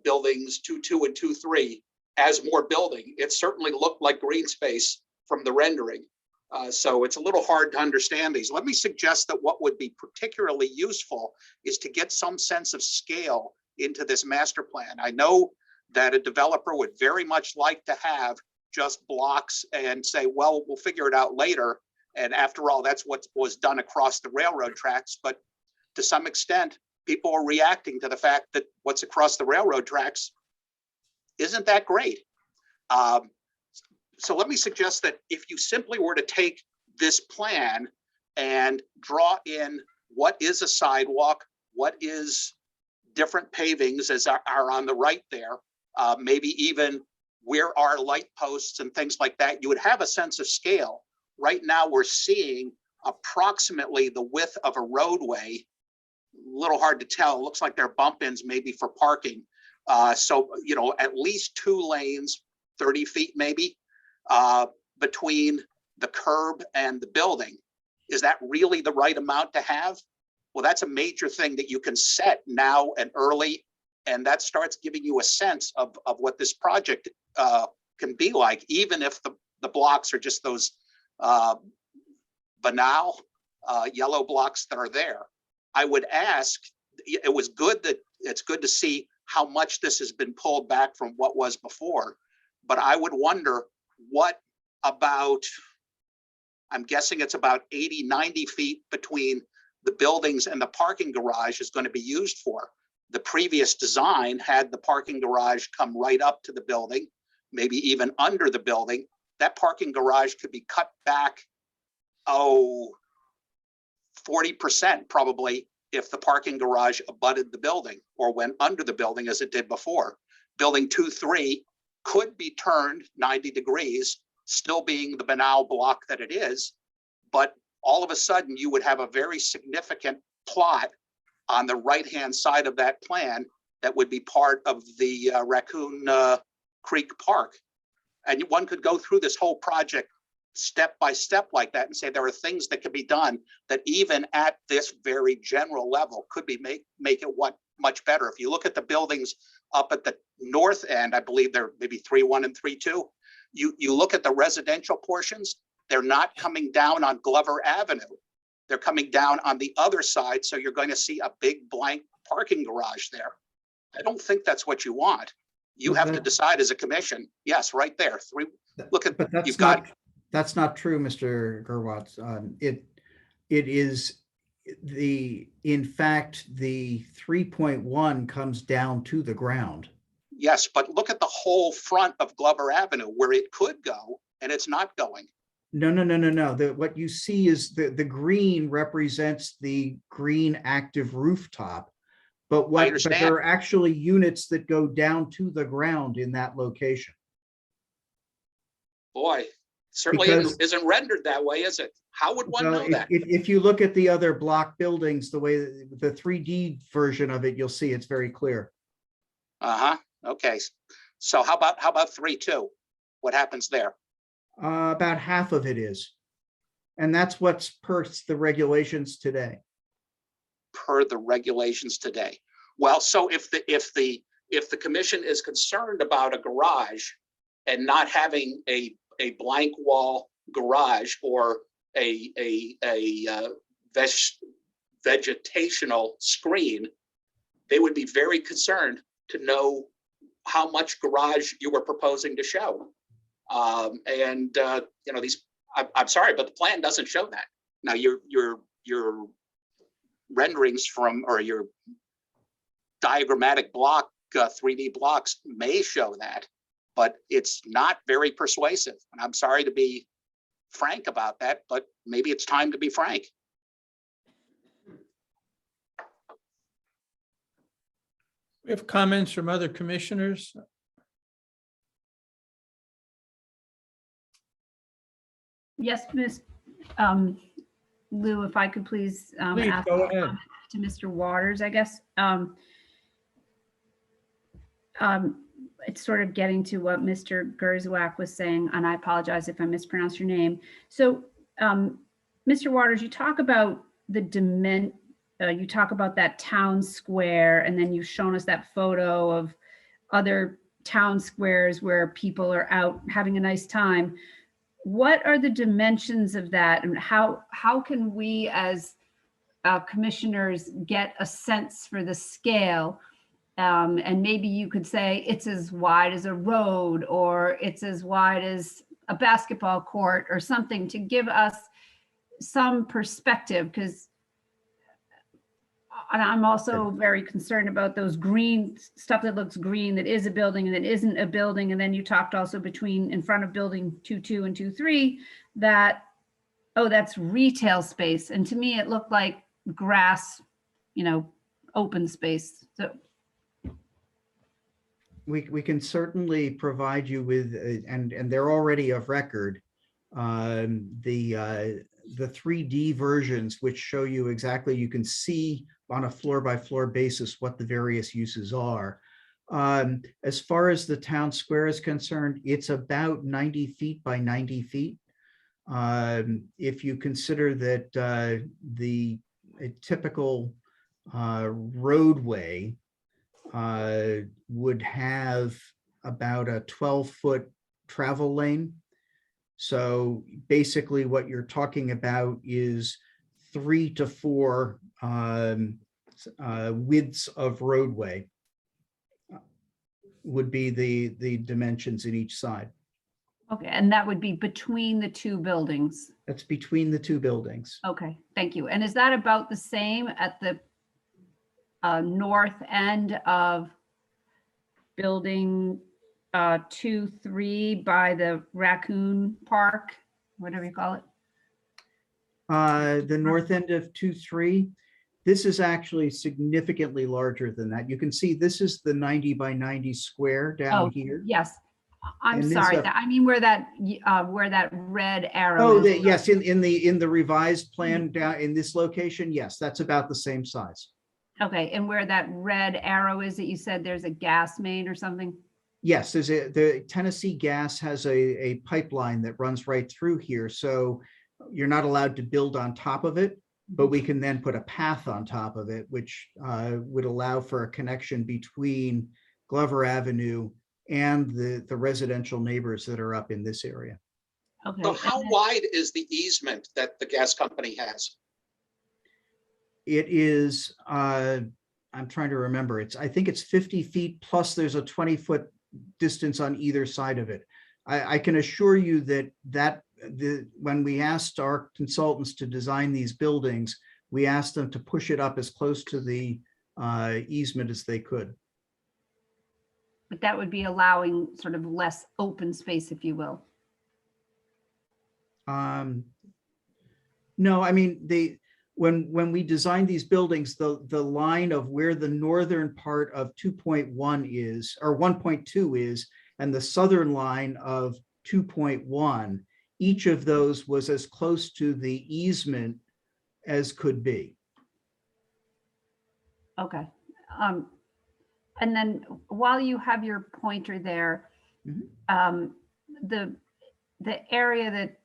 buildings 2.2 and 2.3 as more building. It certainly looked like green space from the rendering. So it's a little hard to understand these. Let me suggest that what would be particularly useful is to get some sense of scale into this master plan. I know that a developer would very much like to have just blocks and say, well, we'll figure it out later. And after all, that's what was done across the railroad tracks. But to some extent, people are reacting to the fact that what's across the railroad tracks isn't that great. So let me suggest that if you simply were to take this plan and draw in what is a sidewalk, what is different pavings as are on the right there, maybe even where are light posts and things like that, you would have a sense of scale. Right now we're seeing approximately the width of a roadway. A little hard to tell. It looks like they're bump ins maybe for parking. So, you know, at least 2 lanes, 30 feet maybe, between the curb and the building. Is that really the right amount to have? Well, that's a major thing that you can set now and early, and that starts giving you a sense of what this project can be like, even if the blocks are just those banal yellow blocks that are there. I would ask, it's good to see how much this has been pulled back from what was before, but I would wonder what about, I'm guessing it's about 80, 90 feet between the buildings and the parking garage is going to be used for. The previous design had the parking garage come right up to the building, maybe even under the building. That parking garage could be cut back, 40% probably, if the parking garage abutted the building or went under the building as it did before. Building 2.3 could be turned 90 degrees, still being the banal block that it is, but all of a sudden you would have a very significant plot on the right-hand side of that plan that would be part of the Raccoon Creek Park. And one could go through this whole project step by step like that and say there are things that can be done that even at this very general level could be make it much better. If you look at the buildings up at the north end, I believe they're maybe 3.1 and 3.2. You look at the residential portions, they're not coming down on Glover Avenue. They're coming down on the other side. So you're going to see a big blank parking garage there. I don't think that's what you want. You have to decide as a commission. Yes, right there. Look at, you've got. That's not true, Mr. Gerwatz. It is in fact, the 3.1 comes down to the ground. Yes, but look at the whole front of Glover Avenue where it could go and it's not going. No. What you see is the green represents the green active rooftop, but there are actually units that go down to the ground in that location. Boy, certainly isn't rendered that way, is it? How would one know that? If you look at the other block buildings, the way the 3D version of it, you'll see it's very clear. Okay. So how about 3.2? What happens there? About half of it is. And that's what's per the regulations today. Per the regulations today. Well, so if the commission is concerned about a garage and not having a blank wall garage or a vegetational screen, they would be very concerned to know how much garage you were proposing to show. You know, I'm sorry, but the plan doesn't show that. Now your renderings from, or your diagrammatic block, 3D blocks may show that, but it's not very persuasive. And I'm sorry to be frank about that, but maybe it's time to be frank. We have comments from other commissioners. Yes, Ms. Lou, if I could please Please, ask go ahead. to Mr. Waters, I guess. It's sort of getting to what Mr. Gerswak was saying, and I apologize if I mispronounced your name. So, Mr. Waters, you talk about you talk about that town square, and then you've shown us that photo of other town squares where people are out having a nice time. What are the dimensions of that, and how can we as commissioners get a sense for the scale? And maybe you could say it's as wide as a road, or it's as wide as a basketball court, or something to give us some perspective, because I'm also very concerned about those green stuff that looks green, that is a building and that isn't a building. And then you talked also between in front of building 2.2 and 2.3 that, oh, that's retail space. And to me, it looked like grass, open space. So we can certainly provide you with, and they're already of record, the 3D versions, which show you exactly, you can see on a floor by floor basis what the various uses are. As far as the town square is concerned, it's about 90 feet by 90 feet. If you consider that a typical roadway would have about a 12-foot travel lane. So basically what you're talking about is 3 to 4 widths of roadway would be the dimensions in each side. okay, and that would be between the two buildings. That's between the two buildings. Okay, thank you. And is that about the same at the north end of building 2.3 by the Raccoon Park, whatever you call it? The north end of 2.3, this is actually significantly larger than that. You can see this is the 90 by 90 square down here. Yes, I'm And sorry. this, I mean where that red arrow Oh, is. yes, in the revised plan down in this location, yes, that's about the same size. Okay, and where that red arrow is that you said there's a gas main or something? Yes, the Tennessee Gas has a pipeline that runs right through here. So you're not allowed to build on top of it, but we can then put a path on top of it, which would allow for a connection between Glover Avenue and the residential neighbors that are up in this area. Okay. So how wide is the easement that the gas company has? It is, I'm trying to remember, I think it's 50 feet plus there's a 20-foot distance on either side of it. I can assure you that when we asked our consultants to design these buildings, we asked them to push it up as close to the easement as they could. But that would be allowing sort of less open space, if you will. No, I mean, when we designed these buildings, the line of where the northern part of 2.1 is, or 1.2 is, and the southern line of 2.1, each of those was as close to the easement as could be. Okay. And then while you have your pointer there, the area that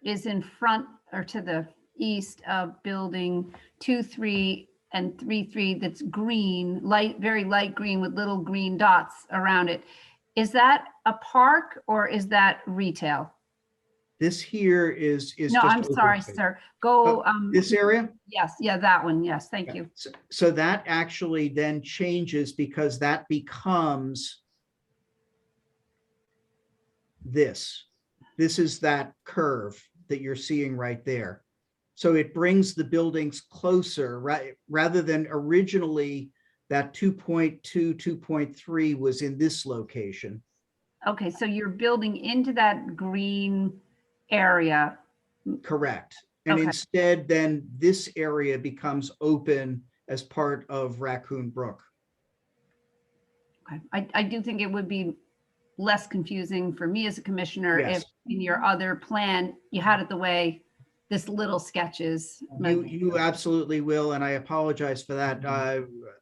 is in front or to the east of building 2.3 and 3.3 that's green, very light green with little green dots around it. Is that a park or is that retail? This here is No, just I'm open sorry, space. sir. Go. This area? Yes, yeah, that one. Yes, thank you. So that actually then changes because that becomes this. This is that curve that you're seeing right there. So it brings the buildings closer, right? Rather than originally That 2.2, 2.3 was in this location. Okay, so you're building into that green area. Correct. And Okay. instead, then this area becomes open as part of Raccoon Brook. Okay, I do think it would be less confusing for me as a commissioner Yes. if in your other plan, you had it the way this little sketch is. You absolutely will, and I apologize for that.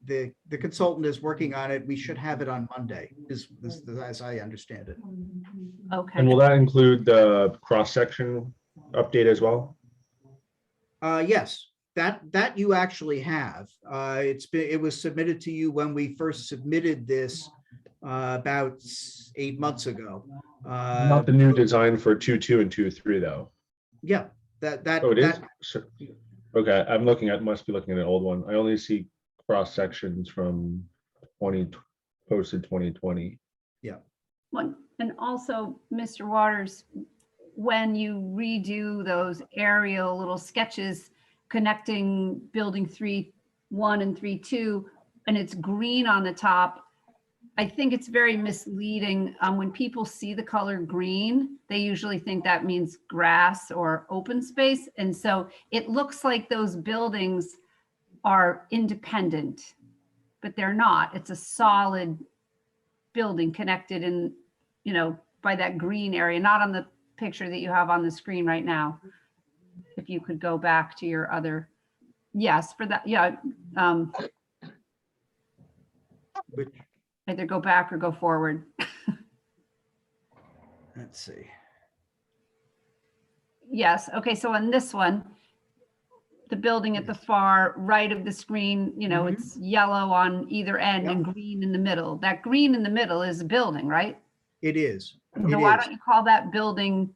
The consultant is working on it. We should have it on Monday, as I understand it. Okay. And will that include the cross-section update as well? Yes, that you actually have. It was submitted to you when we first submitted this about 8 months ago. Not the new design for 2.2 and 2.3 though. Yeah, that. Oh, it is? that- So- Okay, must be looking at an old one. I only see cross sections from posted 2020. Yeah. And also, Mr. Waters, when you redo those aerial little sketches connecting building 3.1 and 3.2, and it's green on the top, I think it's very misleading. When people see the color green, they usually think that means grass or open space. And so it looks like those buildings are independent, but they're not. It's a solid building connected in, by that green area, not on the picture that you have on the screen right now. If you could go back to your other, yes, for that, yeah. Either go back or go forward. Let's see. Yes, okay, so on this one, the building at the far right of the screen, it's yellow on either end and green in the middle. That green in the middle is a building, right? It is. So why don't you call that building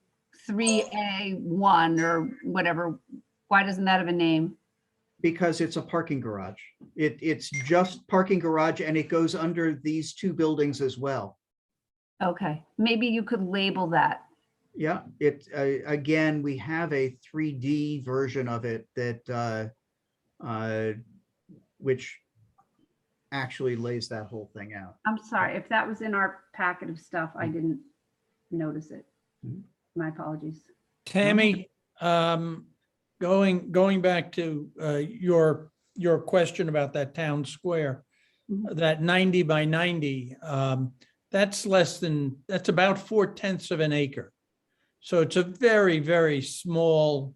3A1 or whatever? Why doesn't that have a name? Because it's a parking garage. It's just parking garage, and it goes under these two buildings as well. Okay, maybe you could label that. Yeah, again, we have a 3D version of it that which actually lays that whole thing out. I'm sorry, if that was in our packet of stuff, I didn't notice it. My apologies. Tammy, going back to your question about that town square, that 90 by 90, that's about 4/10 of an acre. So it's a very, very small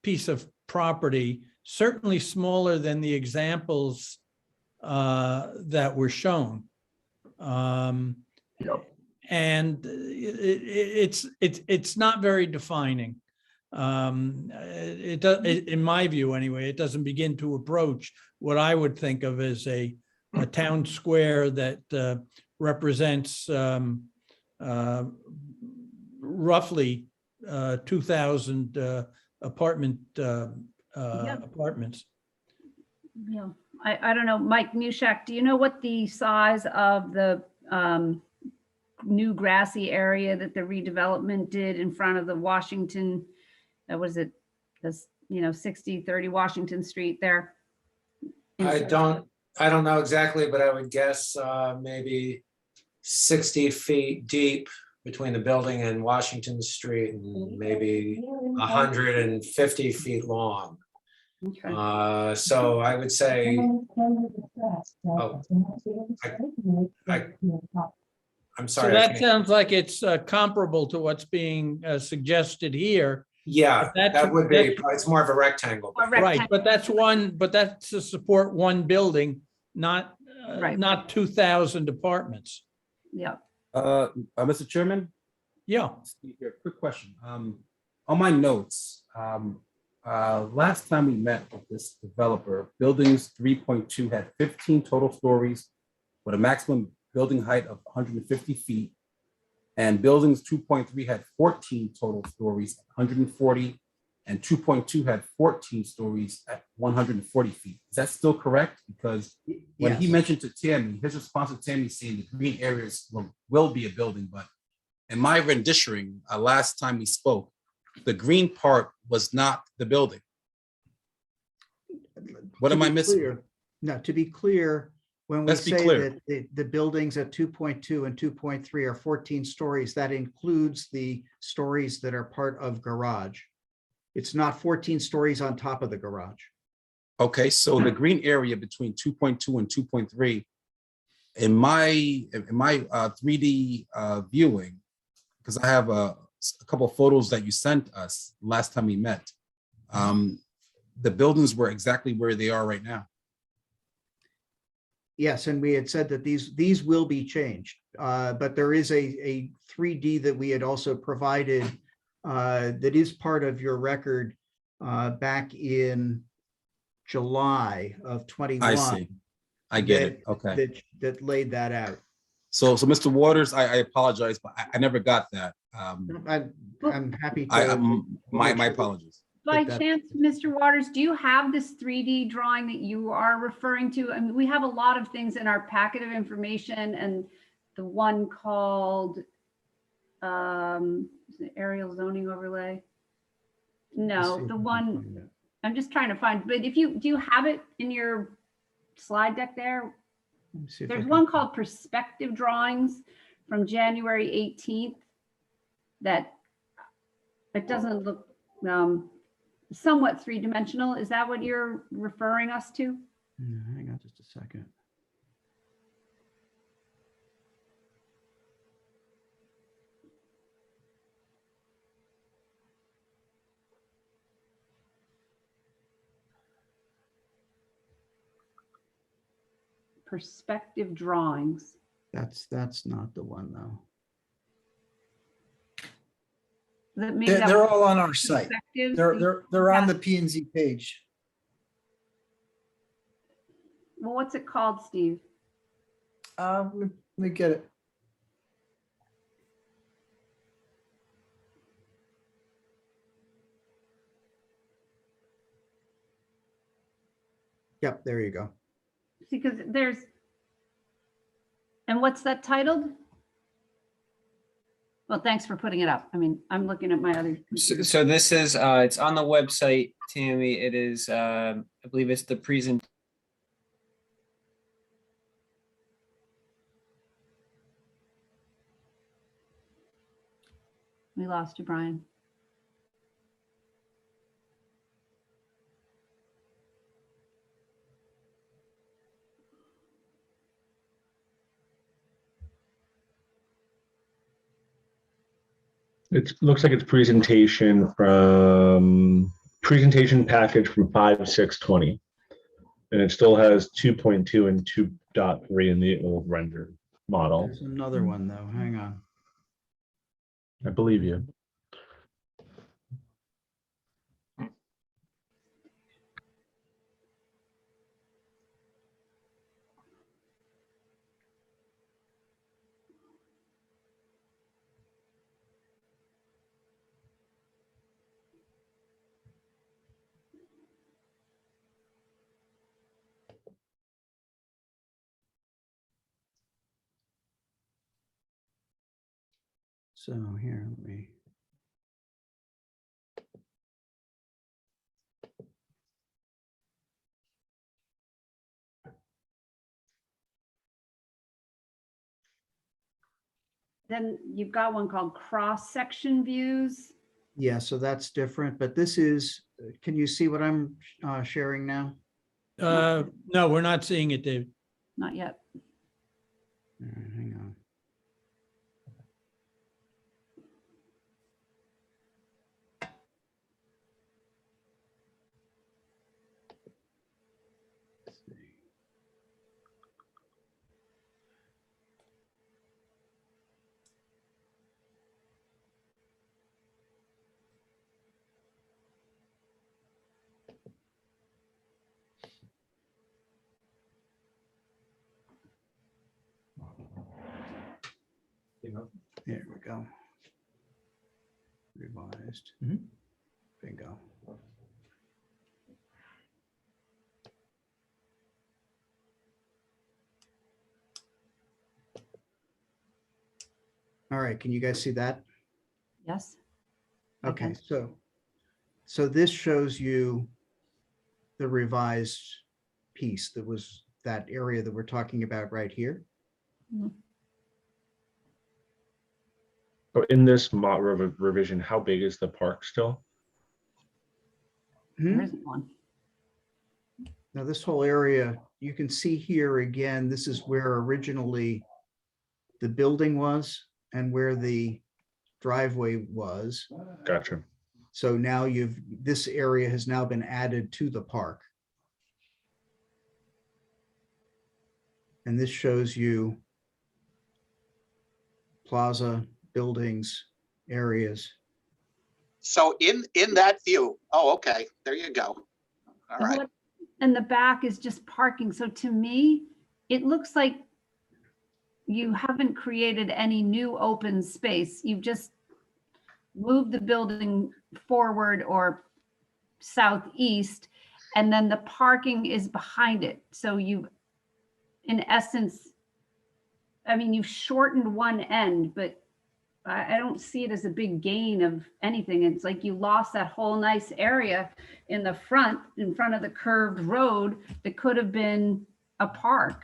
piece of property, certainly smaller than the examples that were shown. And it's not very defining. In my view anyway, it doesn't begin to approach what I would think of as a town square that represents roughly 2,000 apartments. Yeah, I don't know, Mike Newshak, do you know what the size of the new grassy area that the redevelopment did in front of the Washington, was it this, 6030 Washington Street there? I don't know exactly, but I would guess maybe 60 feet deep between the building and Washington Street, and maybe 150 feet long. Okay. So I would say, I'm So sorry. that sounds like it's comparable to what's being suggested here. Yeah, But that would be, it's more of a rectangle. Right, but that's to support one building, not 2,000 apartments. Yeah. Mr. Chairman? Yeah. Steve here, quick question. On my notes, last time we met with this developer, buildings 3.2 had 15 total stories with a maximum building height of 150 feet. And buildings 2.3 had 14 total stories, 140, and 2.2 had 14 stories at 140 feet. Is that still correct? Because when he mentioned to Tammy, his response to Tammy saying the green areas will be a building, but in my renditioning, last time we spoke, the green part was not the building. What am I missing? Now, to be clear, when we Let's be say clear. that the buildings at 2.2 and 2.3 are 14 stories, that includes the stories that are part of garage. It's not 14 stories on top of the garage. Okay, so the green area between 2.2 and 2.3, in my 3D viewing, because I have a couple of photos that you sent us last time we met, the buildings were exactly where they are right now. Yes, and we had said that these will be changed, but there is a 3D that we had also provided that is part of your record back in July of 21. I see. I get it. Okay. That laid that out. So Mr. Waters, I apologize, but I never got that. I'm happy to. My apologies. By that- chance, Mr. Waters, do you have this 3D drawing that you are referring to? I mean, we have a lot of things in our packet of information, and the one called is it aerial zoning overlay? No, the one, I'm just trying to find, but if do you have it in your slide deck there? There's one called perspective drawings from January 18th that it doesn't look somewhat three-dimensional. Is that what you're referring us to? Hang on just a second. Perspective drawings. That's not the one though. They're all on our site. Perspectives? They're on the P and Z page. Well, what's it called, Steve? Let me get it. Yep, there you go. Because there's, and what's that titled? Well, thanks for putting it up. I mean, I'm looking at my other. So this is, it's on the website, Tammy. It is, I believe it's the present. We lost you, Brian. It looks like it's presentation package from 5/6/20. And it still has 2.2 and 2.3 in the old render model. There's another one though. Hang on. I believe you. So here, let me. Then you've got one called cross-section views. Yeah, so that's different, but this is, can you see what I'm sharing now? No, we're not seeing it, Dave. Not yet. All right, hang on. Here we go. Revised. Bingo. All right, can you guys see that? Yes. Okay, so this shows you the revised piece that was that area that we're talking about right here. So in this revision, how big is the park still? There isn't one. Now, this whole area, you can see here again, this is where originally the building was and where the driveway was. Gotcha. So now this area has now been added to the park. And this shows you plaza, buildings, areas. So in that view, oh, okay, there you go. All And right. what- And the back is just parking. So to me, it looks like you haven't created any new open space. You've just moved the building forward or southeast, and then the parking is behind it. So you, in essence, I mean, you've shortened one end, but I don't see it as a big gain of anything. It's like you lost that whole nice area in the front, in front of the curved road that could have been a park.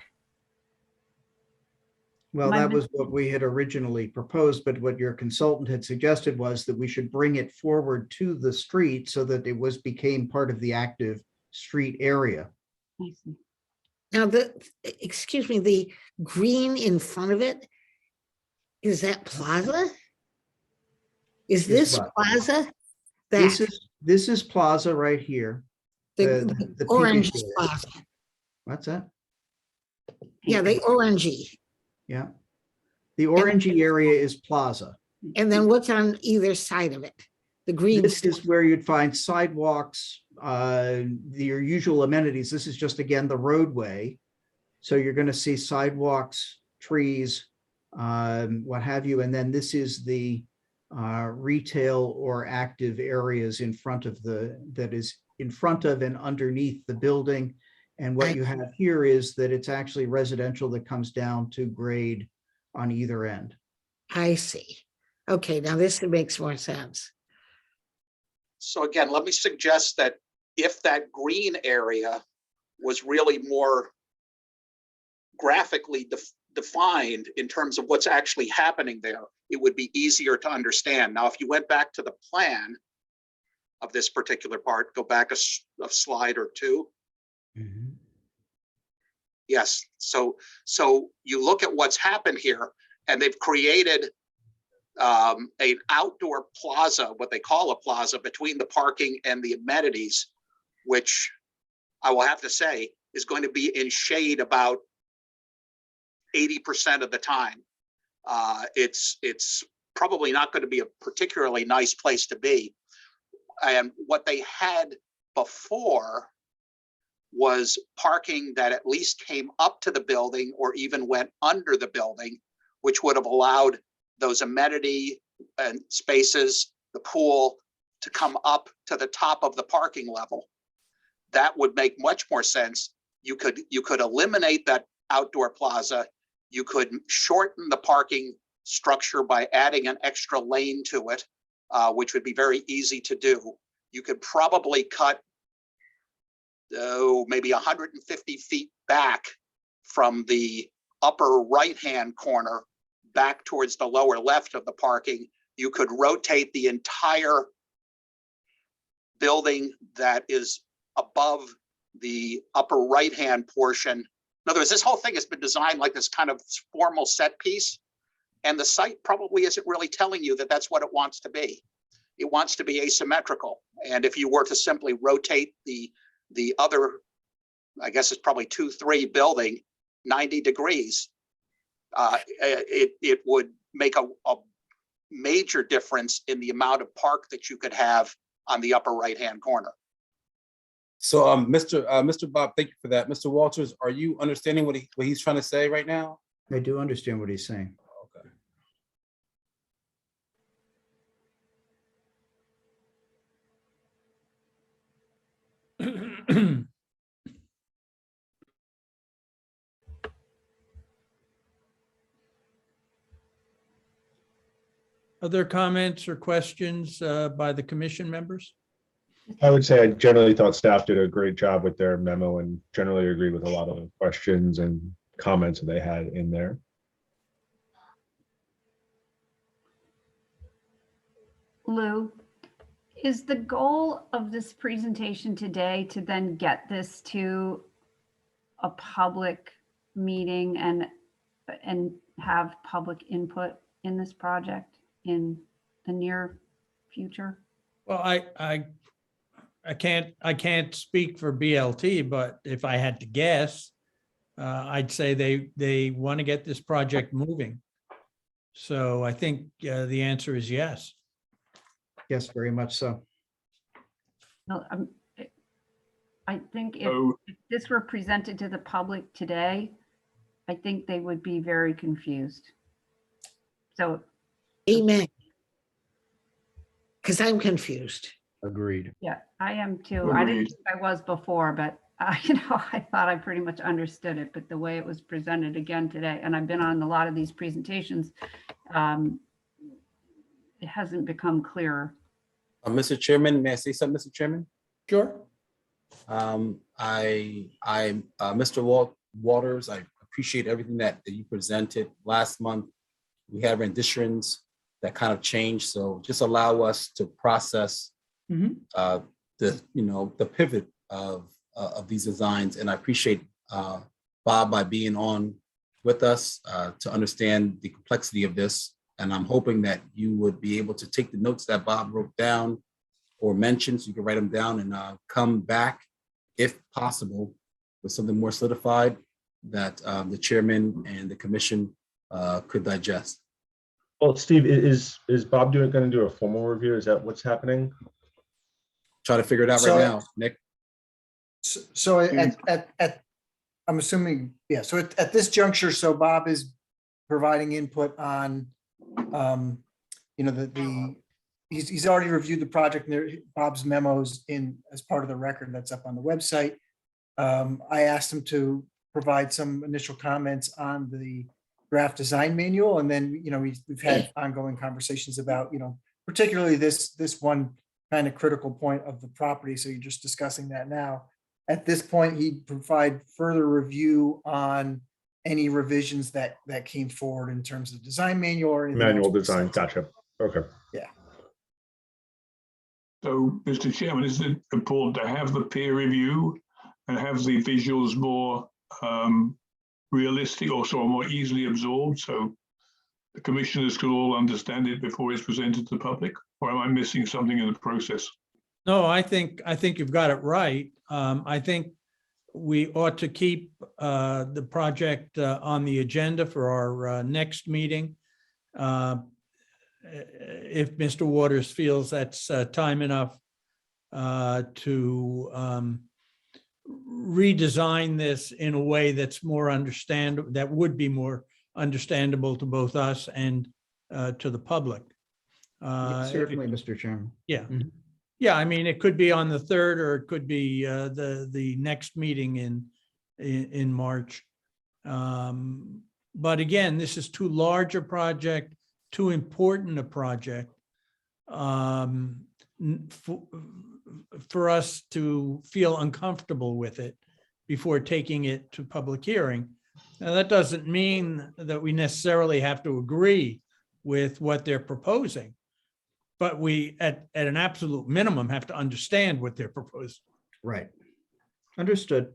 Well, My that was what we had originally proposed, but what your consultant had suggested was that we should bring it forward to the street so that it became part of the active street area. Now, excuse me, the green in front of it, is that plaza? Is this what? plaza? This That, is plaza right here. the pinkish orange area. plaza. What's that? Yeah, the orangey. Yeah. The orangey area is plaza. And then what's on either side of it? The green This stuff. is where you'd find sidewalks, your usual amenities. This is just, again, the roadway. So you're going to see sidewalks, trees, what have you. And then this is the retail or active areas in front of that is in front of and underneath the building. And what you have here is that it's actually residential that comes down to grade on either end. I see. Okay, now this makes more sense. So again, let me suggest that if that green area was really more graphically defined in terms of what's actually happening there, it would be easier to understand. Now, if you went back to the plan of this particular part, go back a slide or two. Yes, so you look at what's happened here, and they've created an outdoor plaza, what they call a plaza, between the parking and the amenities, which I will have to say is going to be in shade about 80% of the time. It's probably not going to be a particularly nice place to be. And what they had before was parking that at least came up to the building or even went under the building, which would have allowed those amenity and spaces, the pool, to come up to the top of the parking level. That would make much more sense. You could eliminate that outdoor plaza. You could shorten the parking structure by adding an extra lane to it, which would be very easy to do. You could probably cut maybe 150 feet back from the upper right-hand corner back towards the lower left of the parking. You could rotate the entire building that is above the upper right-hand portion. In other words, this whole thing has been designed like this kind of formal set piece, and the site probably isn't really telling you that that's what it wants to be. It wants to be asymmetrical. And if you were to simply rotate the other, I guess it's probably 2-3 building 90 degrees, it would make a major difference in the amount of park that you could have on the upper right-hand corner. So, Mr. Bob, thank you for that. Mr. Walters, are you understanding what he's trying to say right now? I do understand what he's saying. Okay. Other comments or questions by the commission members? I would say I generally thought staff did a great job with their memo and generally agreed with a lot of the questions and comments that they had in there. Lou, is the goal of this presentation today to then get this to a public meeting and have public input in this project in the near future? Well, I can't speak for BLT, but if I had to guess, I'd say they want to get this project moving. So I think the answer is yes. Yes, very much so. No, I think if So, if this were presented to the public today, I think they would be very confused. So, Amen. Because I'm confused. Agreed. yeah, I am too. I didn't Agreed. think I was before, but I thought I pretty much understood it, but the way it was presented again today, and I've been on a lot of these presentations, it hasn't become clearer. Mr. Chairman, may I say something, Mr. Chairman? Sure. Mr. Waters, I appreciate everything that you presented. Last month, we had renditions that kind of changed, so just allow us to process the pivot of these designs. And I appreciate Bob by being on with us to understand the complexity of this. And I'm hoping that you would be able to take the notes that Bob wrote down or mentioned, so you can write them down and come back, if possible, with something more solidified that the chairman and the commission could digest. Well, Steve, is Bob going to do a formal review? Is that what's happening? Try to figure it out So- right now, Nick. So I'm assuming, yeah, so at this juncture, so Bob is providing input on, he's already reviewed the project, and there, Bob's memos as part of the record that's up on the website. I asked him to provide some initial comments on the draft design manual, and then, we've had ongoing conversations about, particularly this one kind of critical point of the property. So you're just discussing that now. At this point, he'd provide further review on any revisions that came forward in terms of design manual or anything Manual else. design, gotcha. Okay. Yeah. So, Mr. Chairman, isn't it important to have the peer review and have the visuals more realistic, or sort of more easily absorbed, so the commissioners could all understand it before it's presented to the public? Or am I missing something in the process? No, I think you've got it right. I think we ought to keep the project on the agenda for our next meeting. If Mr. Waters feels that's time enough to redesign this in a way that's more that would be more understandable to both us and to the public. Certainly, Mr. Chairman. Yeah. Yeah, I mean, it could be on the 3rd, or it could be the next meeting in March. But again, this is too large a project, too important a project for us to feel uncomfortable with it before taking it to public hearing. Now, that doesn't mean that we necessarily have to agree with what they're proposing, but we, at an absolute minimum, have to understand what they're proposing. Right. Understood.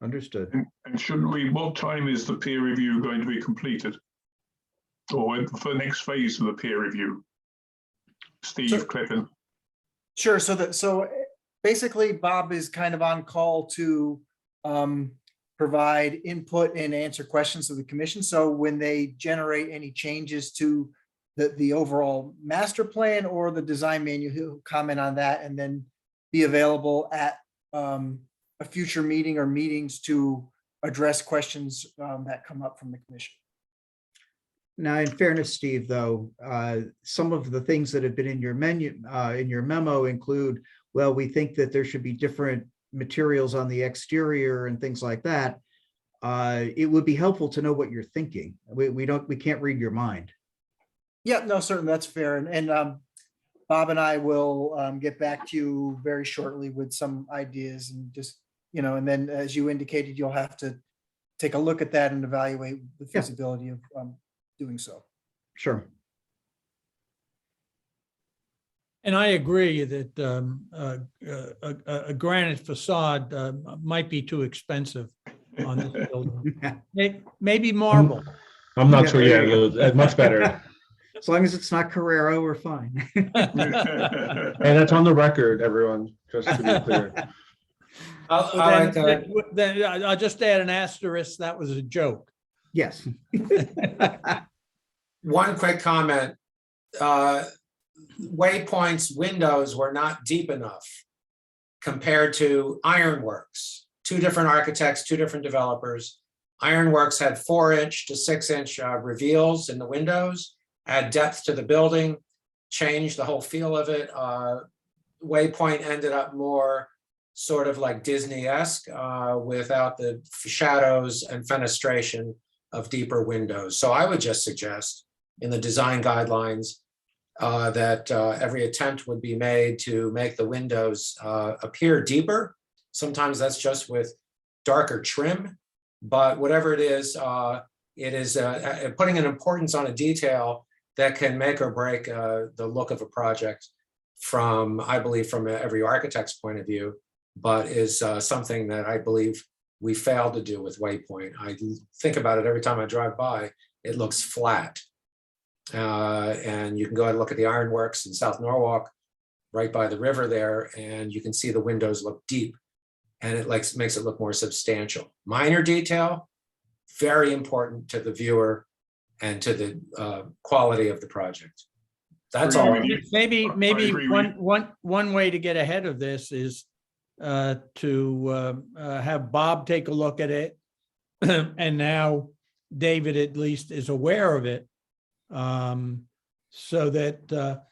Understood. And shouldn't we, what time is the peer review going to be completed? Or for the next phase of the peer review? Steve Clifton. Sure. So basically, Bob is kind of on call to provide input and answer questions of the commission. So when they generate any changes to the overall master plan or the design manual, he'll comment on that and then be available at a future meeting or meetings to address questions that come up from the commission. Now, in fairness, Steve, though, some of the things that have been in your memo include, well, we think that there should be different materials on the exterior and things like that. It would be helpful to know what you're thinking. We can't read your mind. Yeah, no, certainly, that's fair. And Bob and I will get back to you very shortly with some ideas and just, and then as you indicated, you'll have to take a look at that and evaluate the Yeah. feasibility of doing so. Sure. And I agree that a granite facade might be too expensive on this building. Maybe marble. I'm not Yeah, sure there you yet. Much better. As long as it's not Carrero, we're fine. And that's on the record, everyone, just to be clear. So then I'll just add an asterisk. That was a joke. Yes. One quick comment. Waypoint's windows were not deep enough compared to Ironworks. Two different architects, two different developers. Ironworks had 4-inch to 6-inch reveals in the windows, add depth to the building, changed the whole feel of it. Waypoint ended up more sort of like Disney-esque without the shadows and fenestration of deeper windows. So I would just suggest in the design guidelines that every attempt would be made to make the windows appear deeper. Sometimes that's just with darker trim, but whatever it is putting an importance on a detail that can make or break the look of a project from, I believe, from every architect's point of view, but is something that I believe we failed to do with Waypoint. I think about it every time I drive by, it looks flat. And you can go and look at the Ironworks in South Norwalk, right by the river there, and you can see the windows look deep, and it makes it look more substantial. Minor detail, very important to the viewer and to the quality of the project. That's all. Maybe one way to get ahead of this is to have Bob take a look at it, and now David at least is aware of it, so that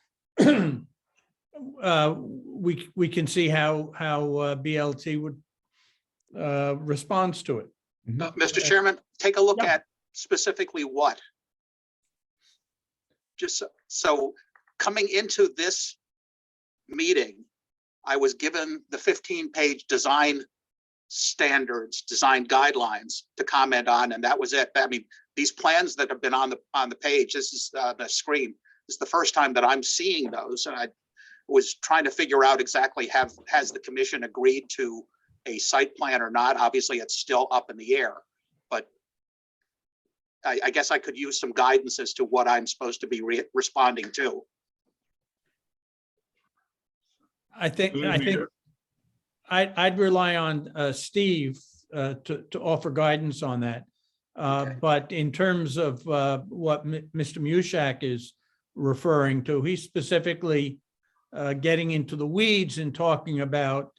we can see how BLT would responds to it. Mr. Chairman, take a look at specifically what? Just so coming into this meeting, I was given the 15-page design standards, design guidelines to comment on, and that was it. I mean, these plans that have been on the page, this is the screen, this is the first time that I'm seeing those, and I was trying to figure out exactly has the commission agreed to a site plan or not. Obviously, it's still up in the air, but I guess I could use some guidance as to what I'm supposed to be responding to. I think I'd rely on Steve to offer guidance on that. Okay. But in terms of what Mr. Mushak is referring to, he's specifically getting into the weeds and talking about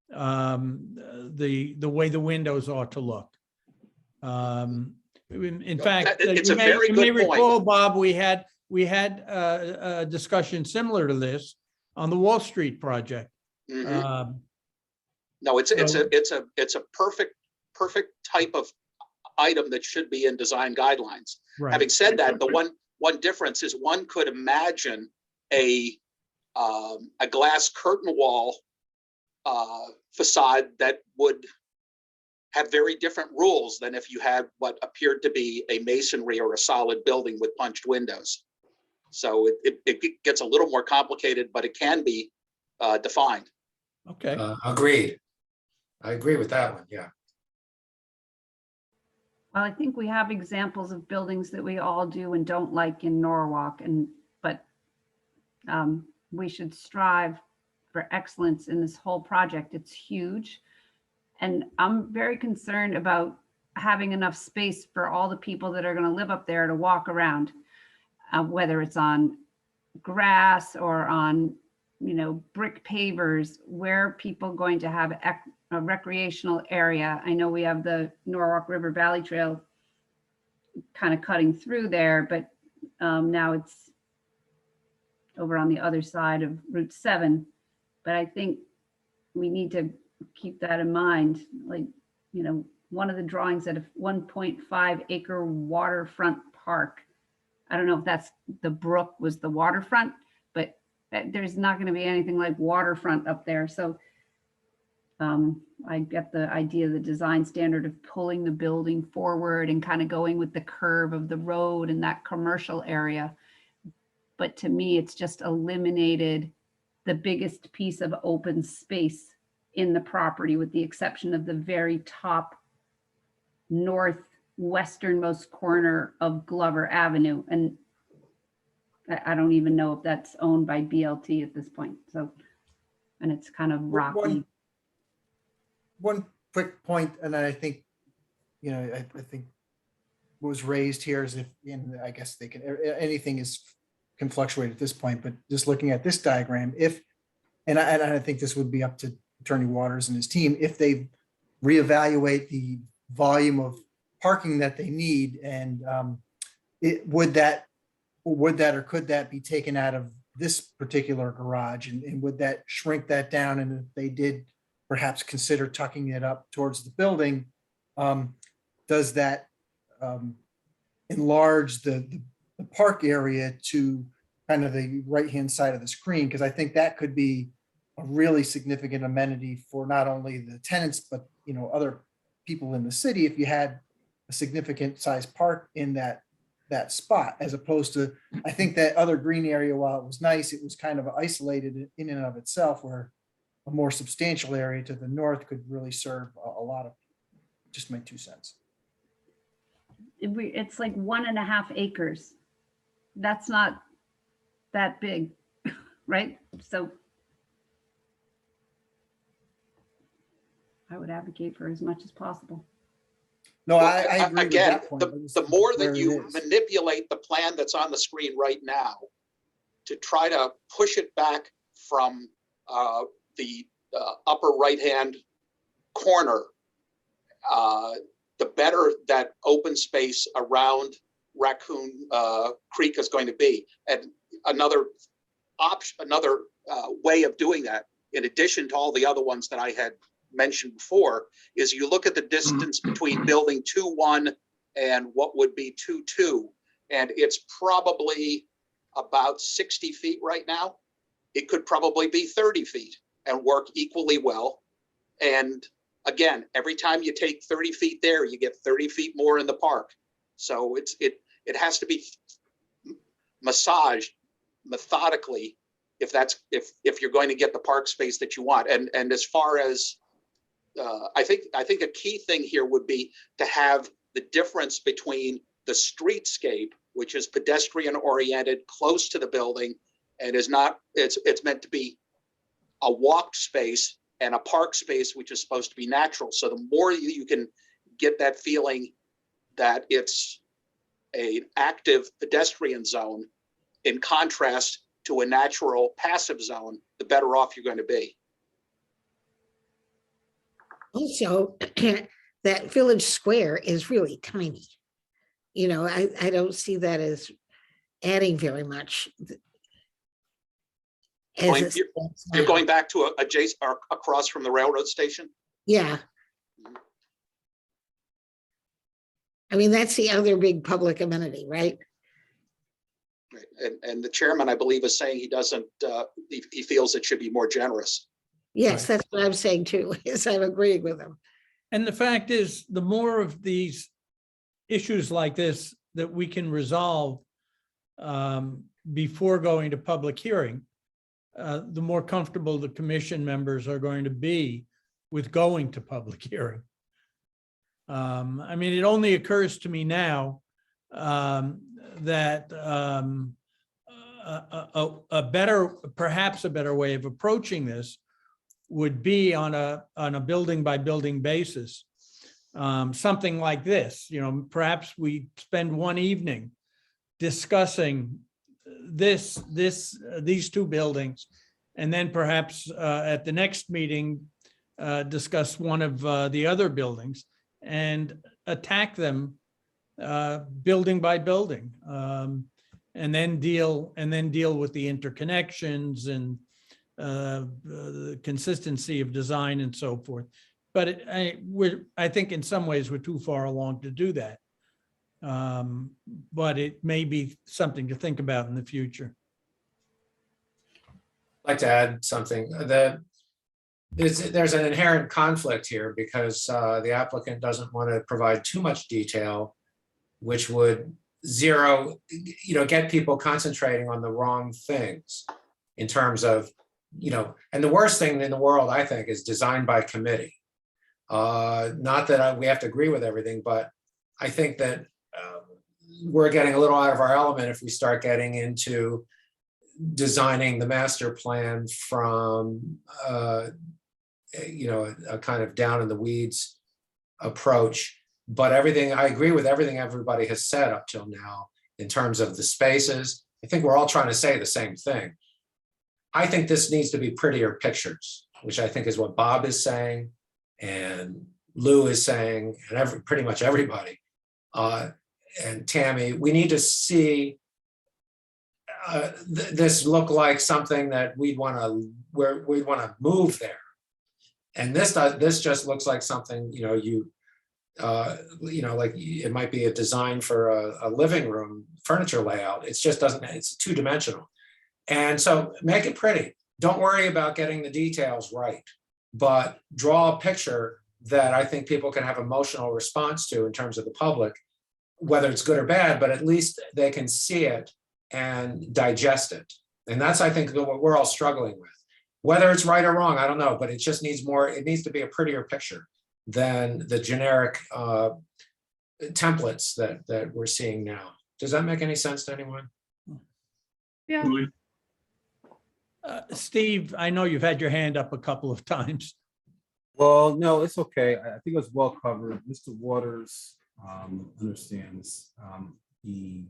the way the windows ought to look. In fact, It's you a very may good point. recall, Bob, we had a discussion similar to this on the Wall Street project. Mhm. No, it's a perfect type of item that should be in design guidelines. Right. Having said that, the one difference is one could imagine a glass curtain wall facade that would have very different rules than if you had what appeared to be a masonry or a solid building with punched windows. So it gets a little more complicated, but it can be defined. Okay. Agreed. I agree with that one. Yeah. Well, I think we have examples of buildings that we all do and don't like in Norwalk, but we should strive for excellence in this whole project. It's huge. And I'm very concerned about having enough space for all the people that are going to live up there to walk around, whether it's on grass or on, brick pavers. Where are people going to have a recreational area? I know we have the Norwalk River Valley Trail kind of cutting through there, but now it's over on the other side of Route 7. But I think we need to keep that in mind. Like, one of the drawings at a 1.5 acre waterfront park. I don't know if that's the brook was the waterfront, but there's not going to be anything like waterfront up there. So I get the idea, the design standard of pulling the building forward and kind of going with the curve of the road in that commercial area. But to me, it's just eliminated the biggest piece of open space in the property, with the exception of the very top northwesternmost corner of Glover Avenue. And I don't even know if that's owned by BLT at this point. So, and it's kind of rocky. One quick point, and I think, I think what was raised here is if, and I guess they can, anything can fluctuate at this point, but just looking at this diagram, and I think this would be up to Attorney Waters and his team, if they reevaluate the volume of parking that they need, and would that or could that be taken out of this particular garage, and would that shrink that down? And if they did perhaps consider tucking it up towards the building, does that enlarge the park area to kind of the right-hand side of the screen? Because I think that could be a really significant amenity for not only the tenants, but other people in the city, if you had a significant size park in that spot, as opposed to, I think that other green area, while it was nice, it was kind of isolated in and of itself, where a more substantial area to the north could really serve a lot of, just my 2 cents. It's like 1.5 acres. That's not that big, right? So I would advocate for as much as possible. No, I agree Again, with that point. the more that where you it is. manipulate the plan that's on the screen right now to try to push it back from the upper right-hand corner, the better that open space around Raccoon Creek is going to be. And another option, another way of doing that, in addition to all the other ones that I had mentioned before, is you look at the distance between building 2-1 and what would be 2-2, and it's probably about 60 feet right now. It could probably be 30 feet and work equally well. And again, every time you take 30 feet there, you get 30 feet more in the park. So it has to be massaged methodically if you're going to get the park space that you want. And as far as I think a key thing here would be to have the difference between the streetscape, which is pedestrian oriented, close to the building, and is not, it's meant to be a walked space, and a park space, which is supposed to be natural. So the more you can get that feeling that it's an active pedestrian zone in contrast to a natural passive zone, the better off you're going to be. Also, that village square is really tiny. I don't see that as adding very much. You're going back to adjacent or across from the railroad station? Yeah. I mean, that's the other big public amenity, right? Right. And the chairman, I believe, is saying he doesn't, he feels it should be more generous. Yes, that's what I'm saying too, is I'm agreeing with him. And the fact is, the more of these issues like this that we can resolve before going to public hearing, the more comfortable the commission members are going to be with going to public hearing. I mean, it only occurs to me now that perhaps a better way of approaching this would be on a building by building basis. Something like this, perhaps we spend one evening discussing these two buildings, and then perhaps at the next meeting discuss one of the other buildings and attack them building by building, and then deal with the interconnections and the consistency of design and so forth. But I think in some ways we're too far along to do that. But it may be something to think about in the future. like to add something. There's an inherent conflict here because the applicant doesn't want to provide too much detail, which would get people concentrating on the wrong things in terms of, and the worst thing in the world, I think, is design by committee. Not that we have to agree with everything, but I think that we're getting a little out of our element if we start getting into designing the master plan from a kind of down in the weeds approach. But I agree with everything everybody has said up till now in terms of the spaces. I think we're all trying to say the same thing. I think this needs to be prettier pictures, which I think is what Bob is saying and Lou is saying, and pretty much everybody. And Tammy, we need to see this look like something that we'd want to move there. And this just looks like something, like it might be a design for a living room furniture layout. It just doesn't, it's two-dimensional. And so make it pretty. Don't worry about getting the details right, but draw a picture that I think people can have emotional response to in terms of the public, whether it's good or bad, but at least they can see it and digest it. And that's, I think, what we're all struggling with. Whether it's right or wrong, I don't know, but it just needs more, it needs to be a prettier picture than the generic templates that we're seeing now. Does that make any sense to anyone? Yeah. Steve, I know you've had your hand up a couple of times. Well, no, it's okay. I think it was well covered. Mr. Waters understands. He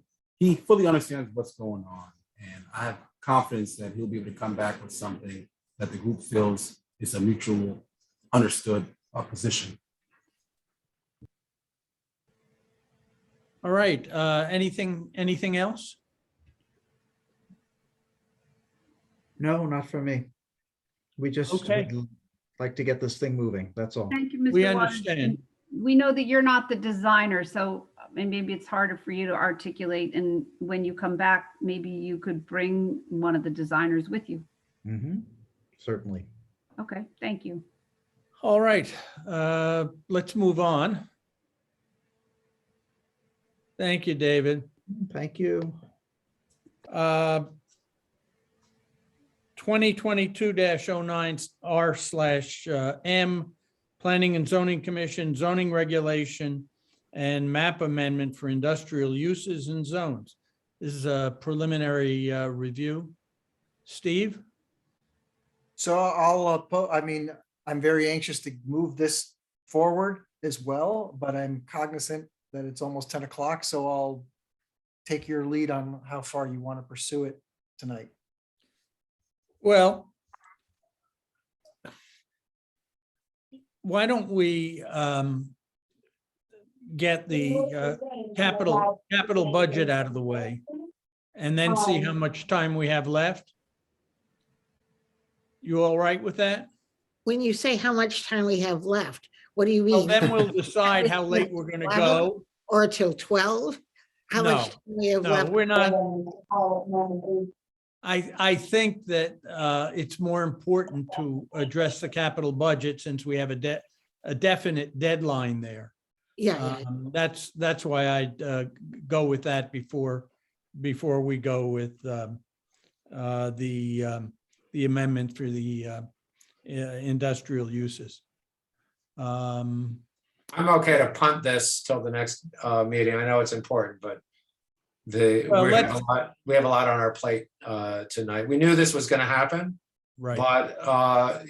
fully understands what's going on, and I have confidence that he'll be able to come back with something that the group feels is a mutual understood position. All right. Anything else? No, not for me. We just Okay. would like to get this thing moving. That's all. Thank you, Mr. We Waters. understand. And we know that you're not the designer, so and maybe it's harder for you to articulate. And when you come back, maybe you could bring one of the designers with you. Certainly. Okay, thank you. All right. Let's move on. Thank you, David. Thank you. 2022-09/R/M, Planning and Zoning Commission, zoning regulation and map amendment for industrial uses and zones. This is a preliminary review. Steve? So I'm very anxious to move this forward as well, but I'm cognizant that it's almost 10 o'clock, so I'll take your lead on how far you want to pursue it tonight. Well, why don't we get the capital budget out of the way and then see how much time we have left? You all right with that? When you say how much time we have left, what do you Well, mean? then we'll decide how late we're going to go. Or till 12? How much time we have No, left? we're not. I think that it's more important to address the capital budget since we have a definite deadline there. Yeah. That's why I'd go with that before we go with the amendment for the industrial uses. I'm okay to punt this till the next meeting. I know it's important, but we have a lot on our plate tonight. We knew this was going to happen, right? But are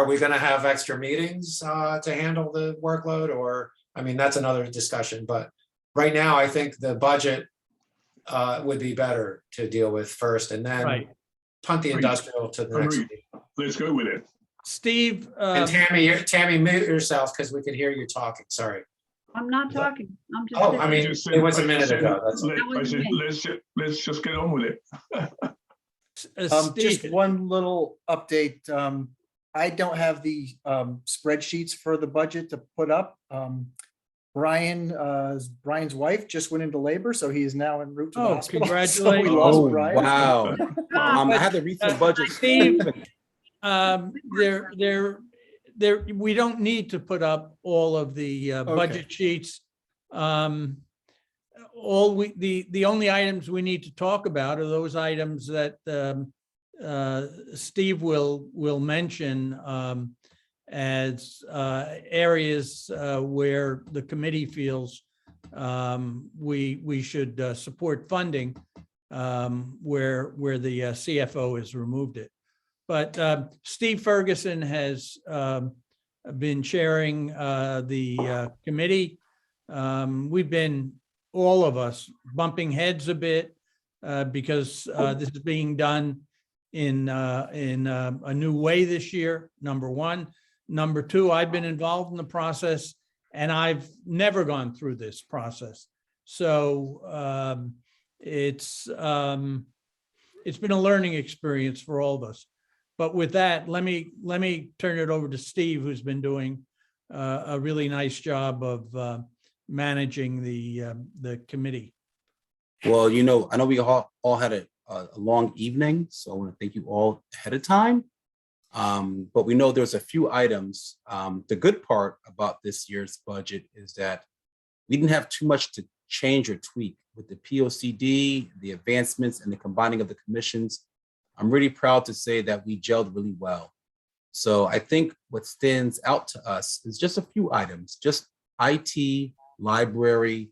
we going to have extra meetings to handle the workload? Or, I mean, that's another discussion. But right now, I think the budget would be better to deal with first, and then punt the industrial to the next meeting. Let's go with it. Steve. And Tammy, mute yourself because we could hear you talking. Sorry. I'm not talking. I'm just. Oh, I mean, it was a minute ago. That's Let's just get on with it. Just one little update. I don't have the spreadsheets for the budget to put up. Brian's wife just went into labor, so he is now en route to the hospital. Congratulations. So we lost Brian. Wow. I had to read through the budget. Steve, we don't need to put up all of the budget sheets. The only items we need to talk about are those items that Steve will mention as areas where the committee feels we should support funding where the CFO has removed it. But Steve Ferguson has been chairing the committee. We've been, all of us, bumping heads a bit because this is being done in a new way this year, number one. Number two, I've been involved in the process and I've never gone through this process. So it's been a learning experience for all of us. But with that, let me turn it over to Steve, who's been doing a really nice job of managing the committee. Well, you know, I know we all had a long evening, so I want to thank you all ahead of time. But we know there's a few items. The good part about this year's budget is that we didn't have too much to change or tweak with the POCD, the advancements, and the combining of the commissions. I'm really proud to say that we gelled really well. So I think what stands out to us is just a few items, just IT, library,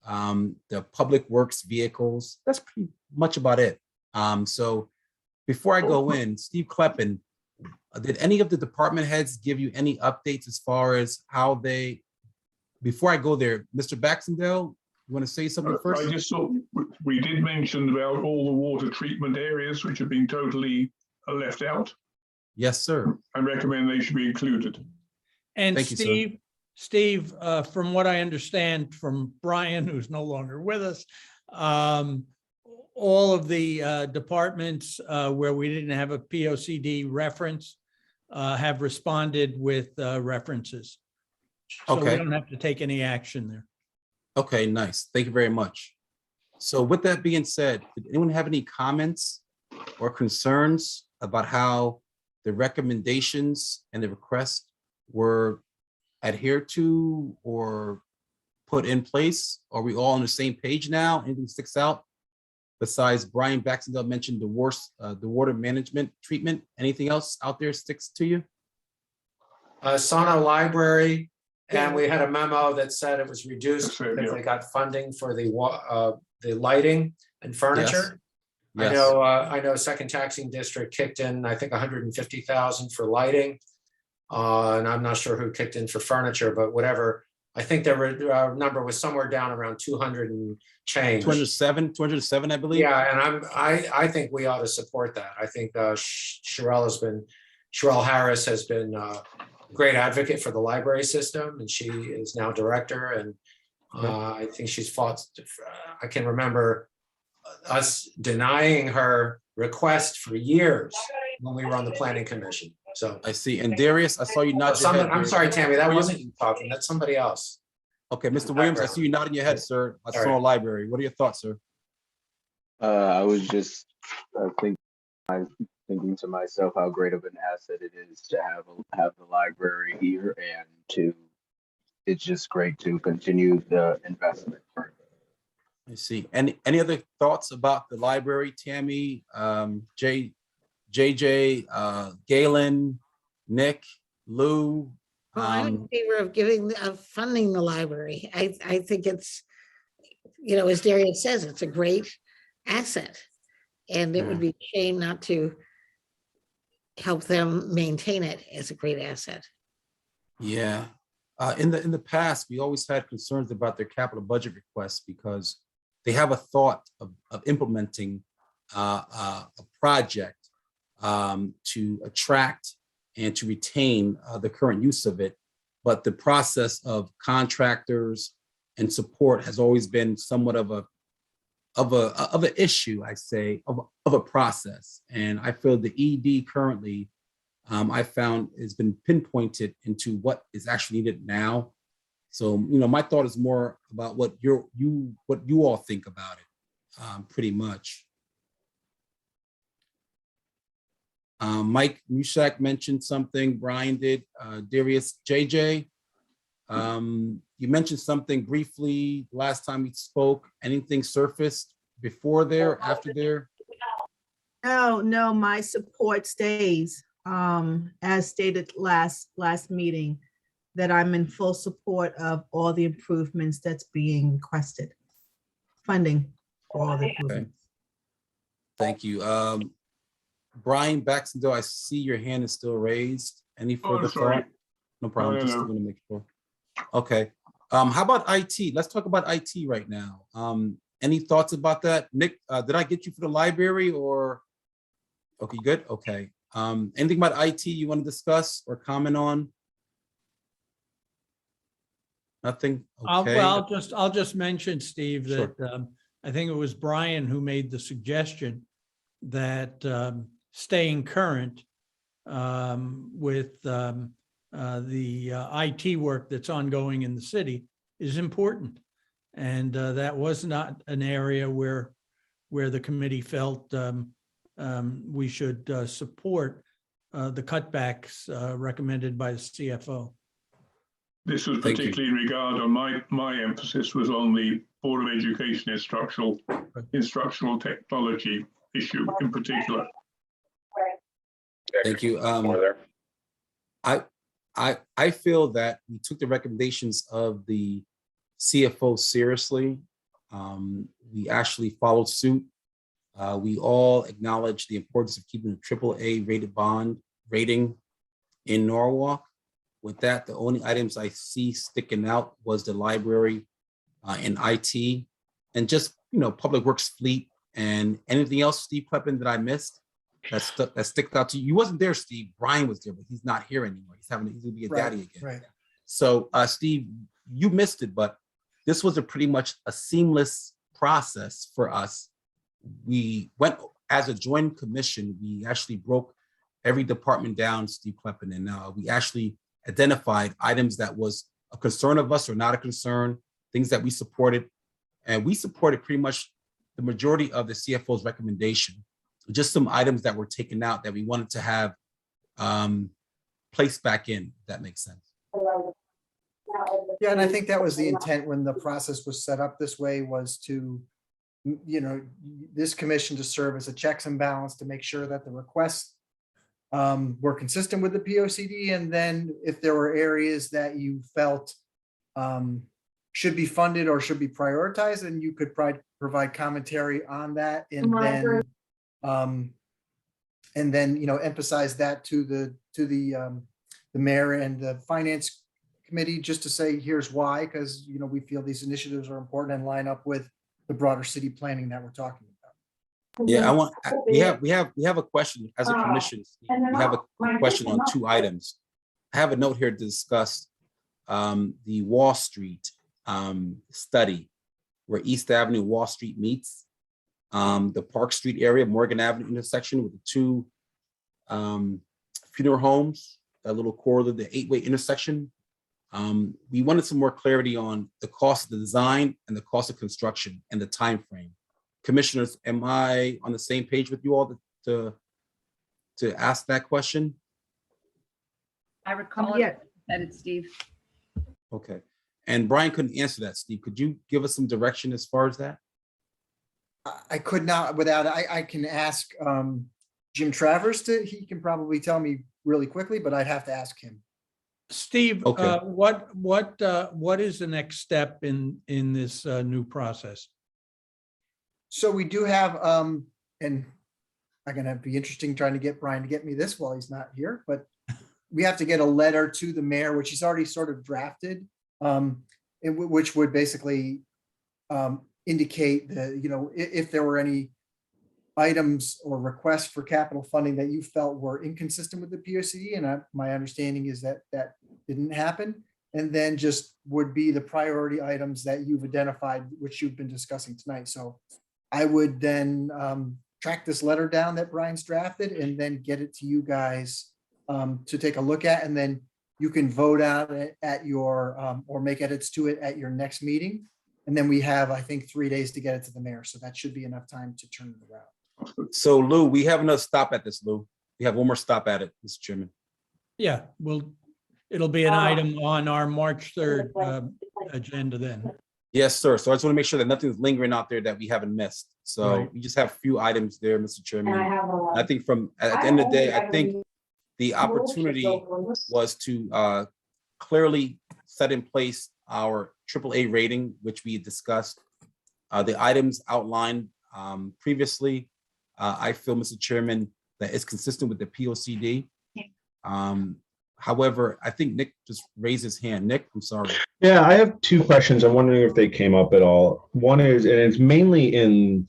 the public works vehicles. That's pretty much about it. So before I go in, Steve Kleppen, did any of the department heads give you any updates as far as how they, before I go there, Mr. Baxendale, you want to say something first? I just thought we did mention about all the water treatment areas which have been totally left out. Yes, sir. I recommend they should be included. And Thank you, sir. Steve, from what I understand from Brian, who's no longer with us, all of the departments where we didn't have a POCD reference have responded with references. So we don't have to take any action there. Okay, nice. Thank you very much. So with that being said, did anyone have any comments or concerns about how the recommendations and the requests were adhered to or put in place? Are we all on the same page now? Anything sticks out? Besides Brian Baxendale mentioned the water management treatment. Anything else out there sticks to you? Sono Library, and we had a memo that said it was reduced because they got funding for the lighting and furniture. Yes. I know Second Taxing District kicked in, I think, 150,000 for lighting. And I'm not sure who kicked in for furniture, but whatever. I think their number was somewhere down around 200 and change. 207, I believe. Yeah, and I think we ought to support that. I think Sherelle Harris has been a great advocate for the library system, and she is now director. And I think she's fought. I can remember us denying her request for years when we were on the planning commission. So I see. And Darius, I saw you nod your head. I'm sorry, Tammy, that wasn't you talking. That's somebody else. Okay, Mr. Williams, I see you nodding your head, sir. I saw a library. What are your thoughts, sir? I was just thinking to myself how great of an asset it is to have the library here, and it's just great to continue the investment. I see. Any other thoughts about the library, Tammy, JJ, Galen, Nick, Lou? Well, I'm in favor of funding the library. I think it's, as Darius says, it's a great asset. And it would be a shame not to help them maintain it as a great asset. Yeah. In the past, we always had concerns about their capital budget requests because they have a thought of implementing a project to attract and to retain the current use of it. But the process of contractors and support has always been somewhat of an issue, I say, of a process. And I feel the ED currently, I found has been pinpointed into what is actually needed now. So, my thought is more about what you all think about it, pretty much. Mike Mushak mentioned something, Brian did, Darius, JJ. You mentioned something briefly last time we spoke. Anything surfaced before there, after there? No, my support stays, as stated last meeting, that I'm in full support of all the improvements that's being requested. Funding for all the improvements. Thank you. Brian Baxendale, I see your hand is still raised. Any further sorry. thought? No problem, No. just want to make sure. Okay, how about IT? Let's talk about IT right now. Any thoughts about that? Nick, did I get you for the library or? Okay, good, okay. Anything about IT you want to discuss or comment on? Nothing, okay. Well, I'll just mention, Steve, Sure. that I think it was Brian who made the suggestion that staying current with the IT work that's ongoing in the city is important. And that was not an area where the committee felt we should support the cutbacks recommended by the CFO. This was particularly in regard, and my emphasis was on the Board of Education instructional technology issue in particular. Thank you. I feel that we took the recommendations of the CFO seriously. We actually followed suit. We all acknowledge the importance of keeping a AAA rated bond rating in Norwalk. With that, the only items I see sticking out was the library and IT, and just, public works fleet. And anything else, Steve Kleppen, that I missed that sticks out to you? You wasn't there, Steve. Brian was there, but he's not here anymore. He's gonna be a daddy again. Right. So, Steve, you missed it, but this was pretty much a seamless process for us. We went as a joint commission. We actually broke every department down, Steve Kleppen, and we actually identified items that was a concern of us or not a concern, things that we supported. And we supported pretty much the majority of the CFO's recommendation. Just some items that were taken out that we wanted to have placed back in, if that makes sense. Yeah, and I think that was the intent when the process was set up this way, was to, this commission to serve as a checks and balance to make sure that the requests were consistent with the POCD. And then if there were areas that you felt should be funded or should be prioritized, then you could provide commentary on that. And then, emphasize that to the mayor and the finance committee, just to say, here's why, because, we feel these initiatives are important and line up with the broader city planning that we're talking about. Yeah, we have a question as a commission. We have a question on 2 items. I have a note here to discuss the Wall Street study, where East Avenue, Wall Street meets, the Park Street area, Morgan Avenue intersection with the 2 funeral homes, that little corridor, the 8-way intersection. We wanted some more clarity on the cost of the design and the cost of construction and the time frame. Commissioners, am I on the same page with you all to ask that question? I recall Yeah. that it's Steve. Okay. And Brian couldn't answer that, Steve. Could you give us some direction as far as that? I could not without, I can ask Jim Travers he can probably tell me really quickly, but I'd have to ask him. Steve, Okay. what is the next step in this new process? So we do have, and I'm gonna be interesting trying to get Brian to get me this while he's not here, but we have to get a letter to the mayor, which he's already sort of drafted, which would basically indicate that, if there were any items or requests for capital funding that you felt were inconsistent with the POCD, and my understanding is that that didn't happen, and then just would be the priority items that you've identified, which you've been discussing tonight. So I would then track this letter down that Brian's drafted and then get it to you guys to take a look at, and then you can vote on it at your, or make edits to it at your next meeting. And then we have, I think, 3 days to get it to the mayor. So that should be enough time to turn it around. So Lou, we have another stop at this, Lou. we have one more stop at it, Mr. Chairman. Yeah, it'll be an item on our March 3rd agenda then. Yes, sir. So I just want to make sure that nothing's lingering out there that we haven't missed. So Right. we just have a few items there, Mr. Chairman. I think at the end of the day, I think the opportunity was to clearly set in place our AAA rating, which we discussed. The items outlined previously, I feel, Mr. Chairman, that it's consistent with the POCD. However, I think Nick just raised his hand. Nick, I'm sorry. Yeah, I have two questions. I'm wondering if they came up at all. One is, and it's mainly in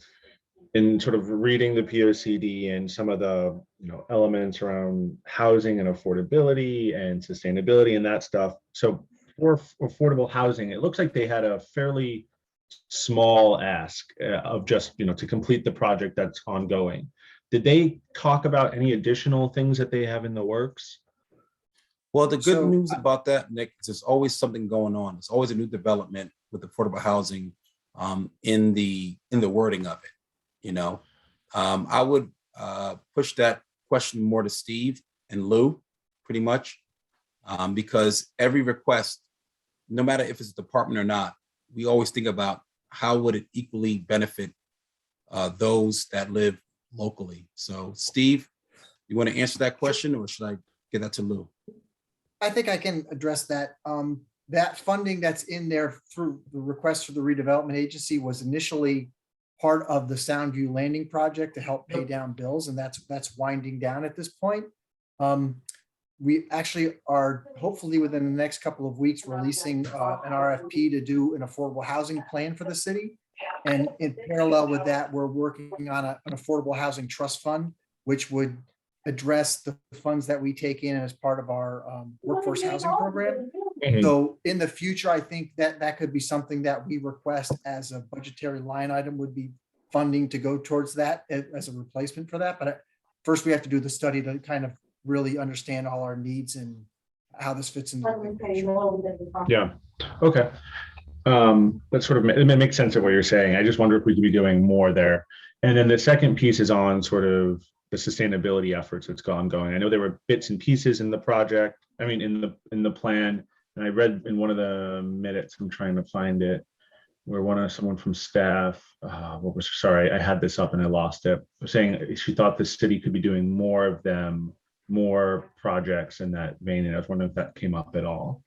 sort of reading the POCD and some of the elements around housing and affordability and sustainability and that stuff. So for affordable housing, it looks like they had a fairly small ask of just to complete the project that's ongoing. Did they talk about any additional things that they have in the works? Well, the good news about that, Nick, is there's always something going on. There's always a new development with affordable housing in the wording of it. I would push that question more to Steve and Lou, pretty much, because every request, no matter if it's a department or not, we always think about how would it equally benefit those that live locally. So, Steve, you want to answer that question, or should I get that to Lou? I think I can address that. That funding that's in there through the request for the redevelopment agency was initially part of the Soundview Landing project to help pay down bills, and that's winding down at this point. We actually are hopefully within the next couple of weeks releasing an RFP to do an affordable housing plan for the city. And in parallel with that, we're working on an affordable housing trust fund, which would address the funds that we take in as part of our workforce housing program. So in the future, I think that could be something that we request as a budgetary line item, would be funding to go towards that as a replacement for that. But first we have to do the study to kind of really understand all our needs and how this fits into the big picture. Yeah, okay. That sort of it makes sense of what you're saying. I just wonder if we could be doing more there. And then the second piece is on sort of the sustainability efforts that's ongoing. I know there were bits and pieces in the project, in the plan, and I read in one of the minutes, I'm trying to find it, where someone from staff, sorry, I had this up and I lost it, was saying she thought the city could be doing more of them, more projects in that vein, and I was wondering if that came up at all.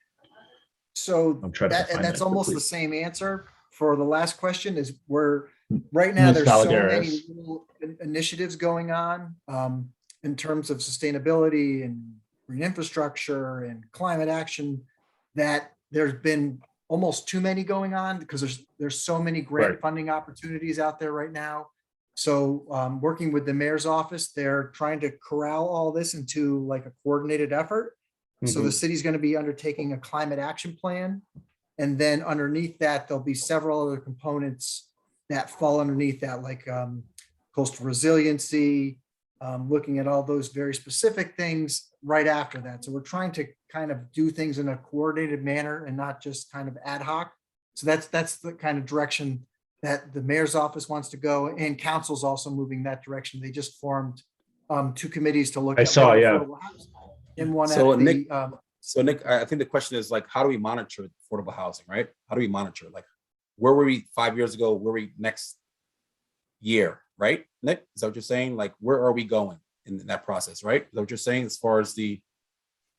So that's almost the same answer for the last question. Is we're right now there's so many little initiatives going on in terms of sustainability and green infrastructure and climate action, that there's been almost too many going on because there's so many grant funding opportunities out there right now. So working with the mayor's office, they're trying to corral all this into like a coordinated effort. So the city's going to be undertaking a climate action plan. And then underneath that, there'll be several other components that fall underneath that, like coastal resiliency, looking at all those very specific things right after that. So we're trying to kind of do things in a coordinated manner and not just kind of ad hoc. So that's the kind of direction that the mayor's office wants to go, and council's also moving that direction. They just formed two committees to look at affordable housing. And one So at Nick, the, Nick, I think the question is like, how do we monitor affordable housing, right? How do we monitor? Like, where were we 5 years ago? Where were we next year, right? Nick, is that what you're saying? Like, where are we going in that process, right? Is that what you're saying as far as the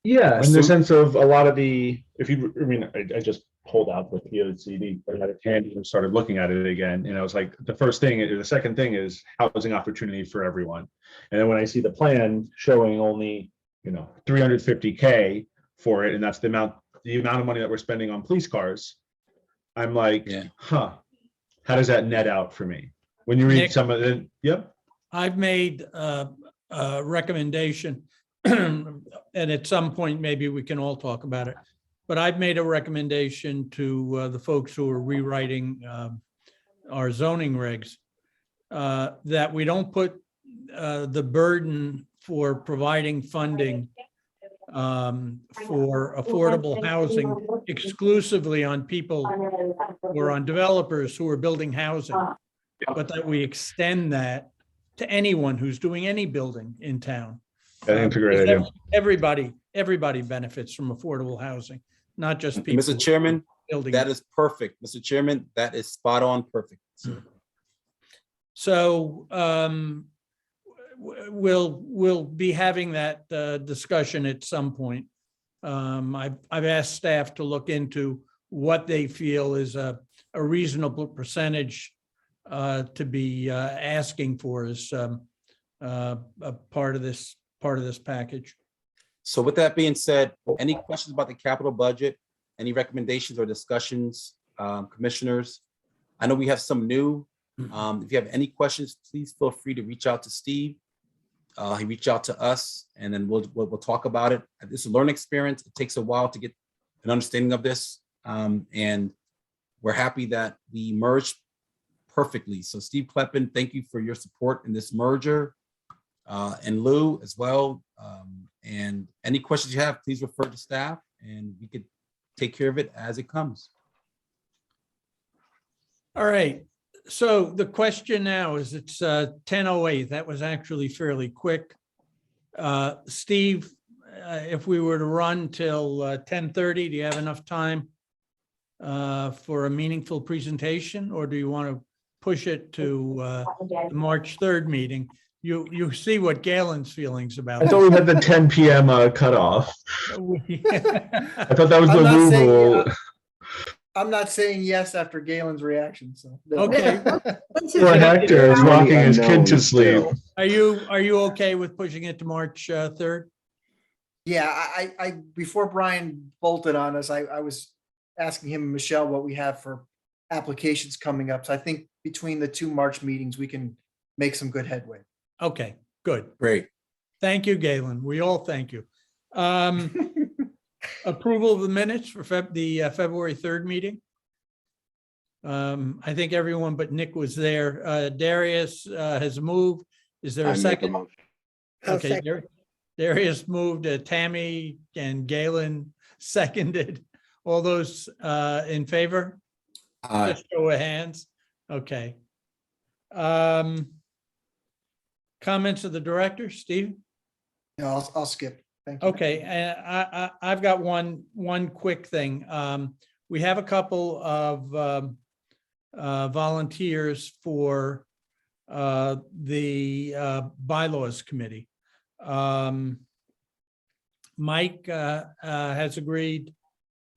in the sense of a lot of the, I just pulled out the POCD, but I had a handy and started looking at it again. And I was like, the second thing is housing opportunity for everyone. And then when I see the plan showing only, 350K for it, and that's the amount of money that we're spending on police cars, I'm like, how does that net out for me? When you read Nick, some of it, I've made a recommendation, and at some point, maybe we can all talk about it. But I've made a recommendation to the folks who are rewriting our zoning regs that we don't put the burden for providing funding for affordable housing exclusively on people or on developers who are building housing, but that we extend that to anyone who's doing any building in town. I think it's a great idea. Everybody benefits from affordable housing, not just And people. Mr. Chairman, building that it. is perfect. Mr. Chairman, that is spot on perfect. So we'll be having that discussion at some point. I've asked staff to look into what they feel is a reasonable percentage to be asking for as a part of this package. So with that being said, any questions about the capital budget? Any recommendations or discussions, commissioners? I know we have some new. If you have any questions, please feel free to reach out to Steve. He reached out to us, and then we'll talk about it. It's a learning experience. It takes a while to get an understanding of this, and we're happy that we merged perfectly. So Steve Kleppen, thank you for your support in this merger, and Lou as well. And any questions you have, please refer to staff, and we could take care of it as it comes. All right. So the question now is, it's 10:08. That was actually fairly quick. Steve, if we were to run till 10:30, do you have enough time for a meaningful presentation, or do you want to push it to the March 3rd meeting? You see what Galen's feelings about I thought we had the 10 p.m. Cutoff. I thought that was the rule. I'm not saying yes after Galen's reaction, so. Okay. Poor Hector is rocking his kid to sleep. Are you okay with pushing it to March 3rd? Yeah, I before Brian bolted on us, I was asking him and Michelle what we have for applications coming up. So I think between the two March meetings, we can make some good headway. Okay, good. Great. Thank you, Galen. We all thank you. Approval of the minutes for the February 3rd meeting. I think everyone but Nick was there. Darius has moved. Is there a second? Okay, Darius moved, Tammy and Galen seconded. All those in favor? Just show of hands. Okay. Comments of the director, Steve? No, I'll skip. Thank you. Okay, and I've got one quick thing. We have a couple of volunteers for the bylaws committee. Mike has agreed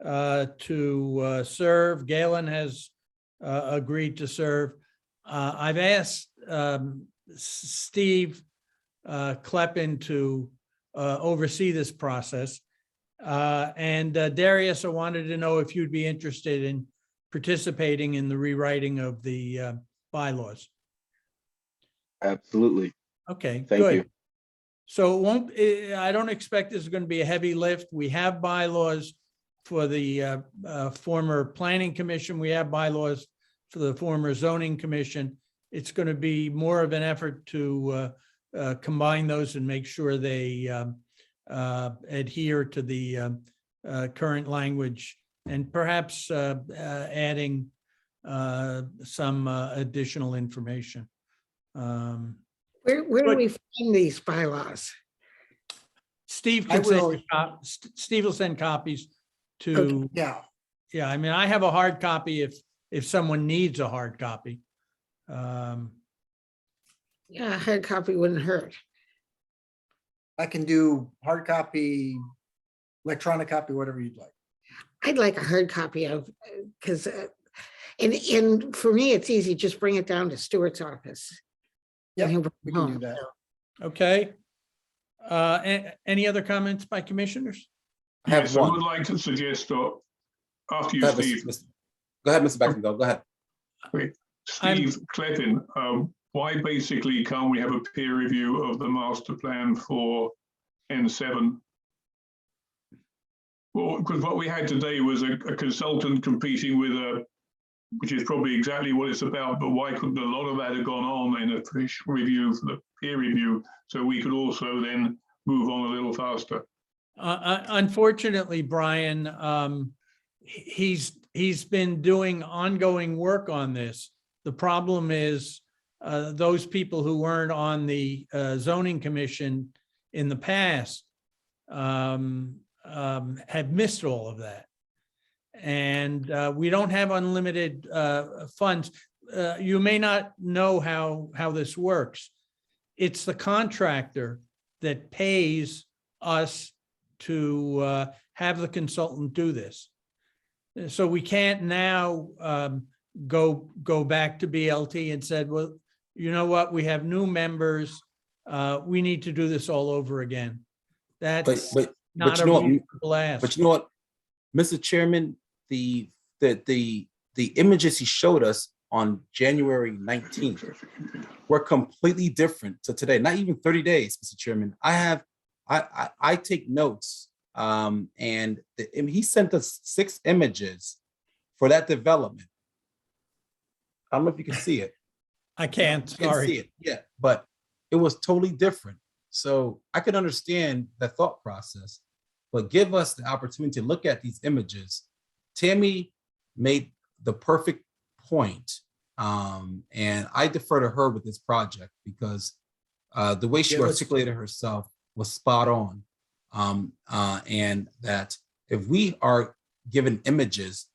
to serve. Galen has agreed to serve. I've asked Steve Kleppen to oversee this process. And Darius, I wanted to know if you'd be interested in participating in the rewriting of the bylaws. Absolutely. Okay, Thank good. you. So it won't, I don't expect this is going to be a heavy lift. We have bylaws for the former planning commission. We have bylaws for the former zoning commission. It's going to be more of an effort to combine those and make sure they adhere to the current language, and perhaps adding some additional information. Where do we find these bylaws? Steve can Steve will send copies to. Okay. Yeah. Yeah, I mean, I have a hard copy if someone needs a hard copy. Yeah, a hard copy wouldn't hurt. I can do hard copy, electronic copy, whatever you'd like. I'd like a hard copy of, because, and for me, it's easy, just bring it down to Stuart's office. Yeah, And he'll bring we it can do home. that. Okay. Any other comments by commissioners? Yes, I would like to suggest, after you, Go ahead, Steve. Go ahead, Mr. Beckendahl. Go ahead. Wait, Steve Kleppen, why basically can't we have a peer review of the master plan for N7? Well, because what we had today was a consultant competing with which is probably exactly what it's about, but why couldn't a lot of that have gone on in a fish review for the peer review, so we could also then move on a little faster? Unfortunately, Brian, he's been doing ongoing work on this. The problem is those people who weren't on the zoning commission in the past have missed all of that. And we don't have unlimited funds. You may not know how this works. It's the contractor that pays us to have the consultant do this. So we can't now go back to BLT and said, well, you know what, we have new members. We need to do this all over again. That's not a reasonable ask. But you know what, Mr. Chairman, the images he showed us on January 19th were completely different to today. Not even 30 days, Mr. Chairman. I take notes, and he sent us 6 images for that development. I don't know if you can see it. I can't, You can sorry. see it, yeah, but it was totally different. So I could understand the thought process, but give us the opportunity to look at these images. Tammy made the perfect point, and I defer to her with this project because the way she articulated herself was spot on, and that if we are given images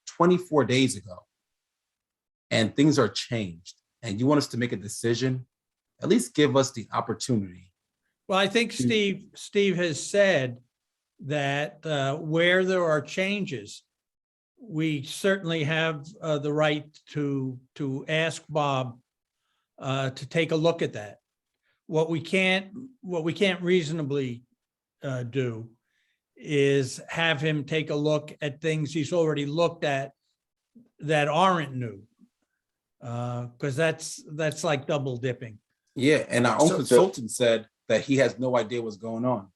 24 days ago and things are changed and you want us to make a decision, at least give us the opportunity. Well, I think Steve has said that where there are changes, we certainly have the right to ask Bob to take a look at that. What we can't reasonably do is have him take a look at things he's already looked at that aren't new, because that's like double dipping. Yeah, and our own consultant said that he has no idea what's going on.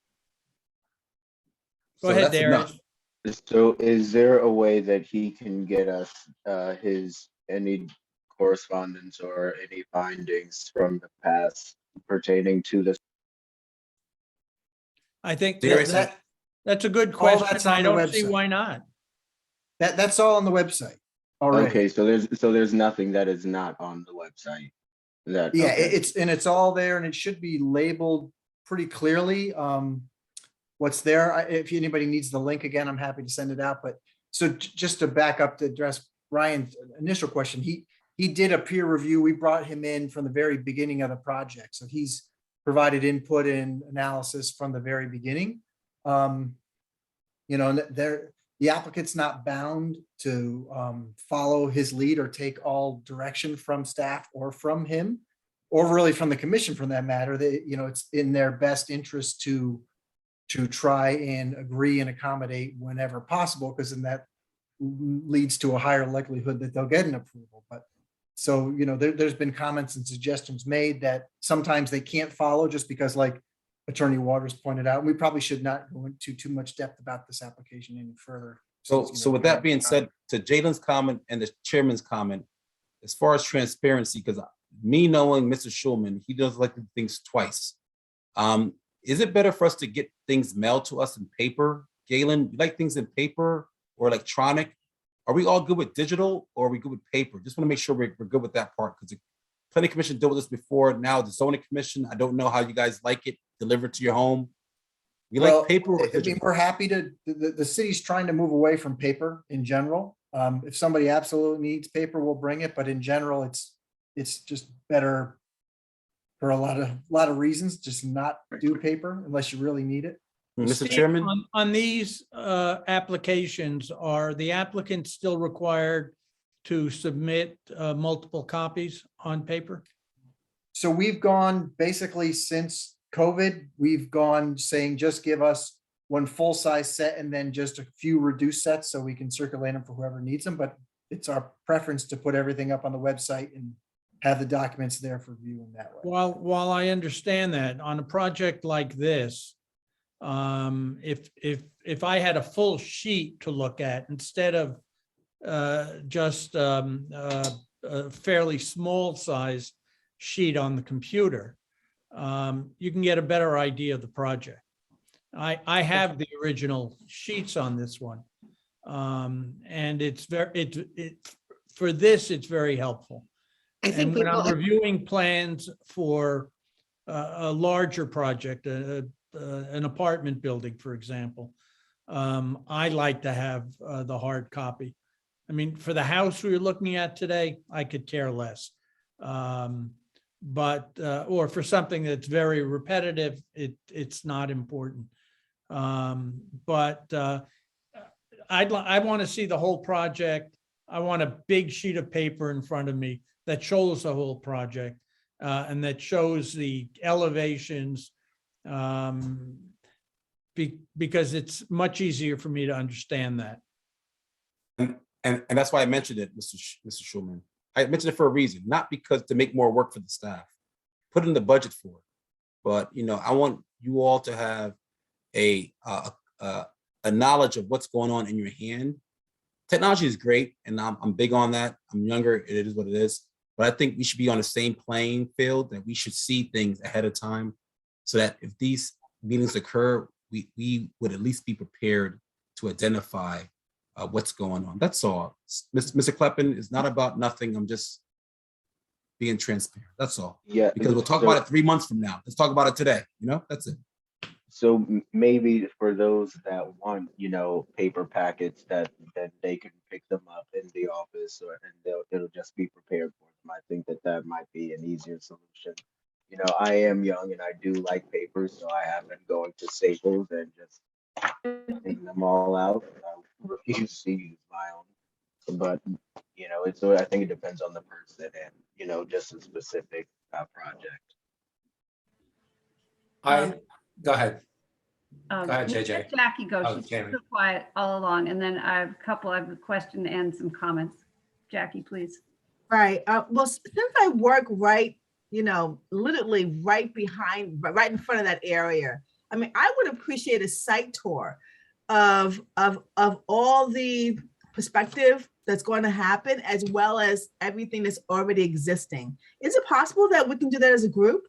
Go ahead, that's Darren. enough. So is there a way that he can get us any correspondence or any findings from the past pertaining to this? I think There- that's a good All question. that's on I the don't see website. why not. That's all on the website already. Okay, so there's nothing that is not on the website. That Yeah, okay. it's all there and it should be labeled pretty clearly. What's there, if anybody needs the link again, I'm happy to send it out. But so just to back up to address Ryan's initial question, he did a peer review. We brought him in from the very beginning of the project. So he's provided input and analysis from the very beginning. The applicant's not bound to follow his lead or take all direction from staff or from him, or really from the commission for that matter. It's in their best interest to try and agree and accommodate whenever possible, because then that leads to a higher likelihood that they'll get an approval. But so, there's been comments and suggestions made that sometimes they can't follow just because, like Attorney Waters pointed out, we probably should not go into too much depth about this application any further. So with that being said, to Jalen's comment and the chairman's comment, as far as transparency, because me knowing Mr. Schulman, he does like to do things twice. Is it better for us to get things mailed to us in paper? Galen, you like things in paper or electronic? Are we all good with digital or are we good with paper? Just want to make sure we're good with that part, because the Planning Commission dealt with this before. Now the Zoning Commission, I don't know how you guys like it delivered to your home. You like paper or digital? We're happy to, the city's trying to move away from paper in general. If somebody absolutely needs paper, we'll bring it, but in general, it's just better for a lot of reasons, just not do paper unless you really need it. Mr. Steve, Chairman? on these applications, are the applicants still required to submit multiple copies on paper? So we've gone basically since COVID, we've gone saying, just give us one full-size set and then just a few reduced sets so we can circulate them for whoever needs them. But it's our preference to put everything up on the website and have the documents there for viewing that way. While I understand that, on a project like this, if I had a full sheet to look at instead of just a fairly small size sheet on the computer, you can get a better idea of the project. I have the original sheets on this one, and it's for this, it's very helpful. And when I'm reviewing plans for a larger project, an apartment building, for example, I like to have the hard copy. I mean, for the house we were looking at today, I could care less. But or for something that's very repetitive, it's not important. But I want to see the whole project. I want a big sheet of paper in front of me that shows the whole project and that shows the elevations, because it's much easier for me to understand that. And that's why I mentioned it, Mr. Schulman. I mentioned it for a reason, not because to make more work for the staff. Put in the budget for it. But I want you all to have a knowledge of what's going on in your hand. Technology is great, and I'm big on that. I'm younger, it is what it is. But I think we should be on the same playing field, that we should see things ahead of time so that if these meetings occur, we would at least be prepared to identify what's going on. That's all. Mr. Kleppen, is not about nothing. I'm just being transparent. That's all. Yeah. Because we'll talk about it 3 months from now. Let's talk about it today. That's it. So maybe for those that want, paper packets that they can pick them up in the office, and it'll just be prepared for them. I think that might be an easier solution. I am young and I do like papers, so I have been going to Staples and just taking them all out. I refuse to use my own, but I think it depends on the person and just a specific project. Go ahead. Go ahead, let JJ. Jackie go. Oh, She's Jamie. so quiet all along. And then I have a question and some comments. Jackie, please. Right. Well, since I work right, literally right in front of that area, I mean, I would appreciate a site tour of all the perspective that's going to happen, as well as everything that's already existing. Is it possible that we can do that as a group?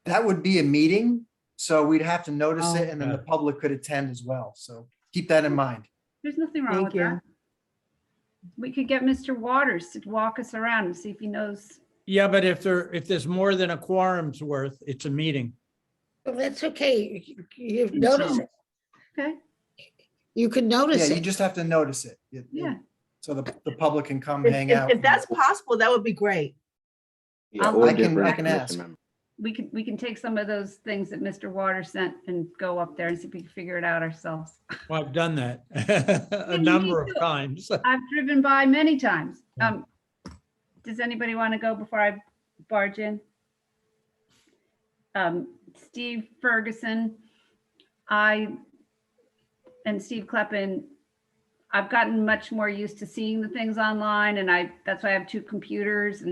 That would be a meeting, so we'd have to notice it, and then the Okay. public could attend as well. So keep that in mind. There's nothing wrong with that. We could get Mr. Waters to walk us around and see if he knows. Yeah, but if there's more than a quorum's worth, it's a meeting. Well, that's okay. You've noticed it. Okay. You could Yeah, notice you it. just have to notice it. Yeah. So the public can come hang out. If that's possible, that would be great. Yeah, I or can different ask. commission members. We can take some of those things that Mr. Waters sent and go up there and see if we can figure it out ourselves. Well, I've done that a me number of too. times. I've driven by many times. Does anybody want to go before I barge in? Steve Ferguson, and Steve Kleppen, I've gotten much more used to seeing the things online, and that's why I have 2 computers.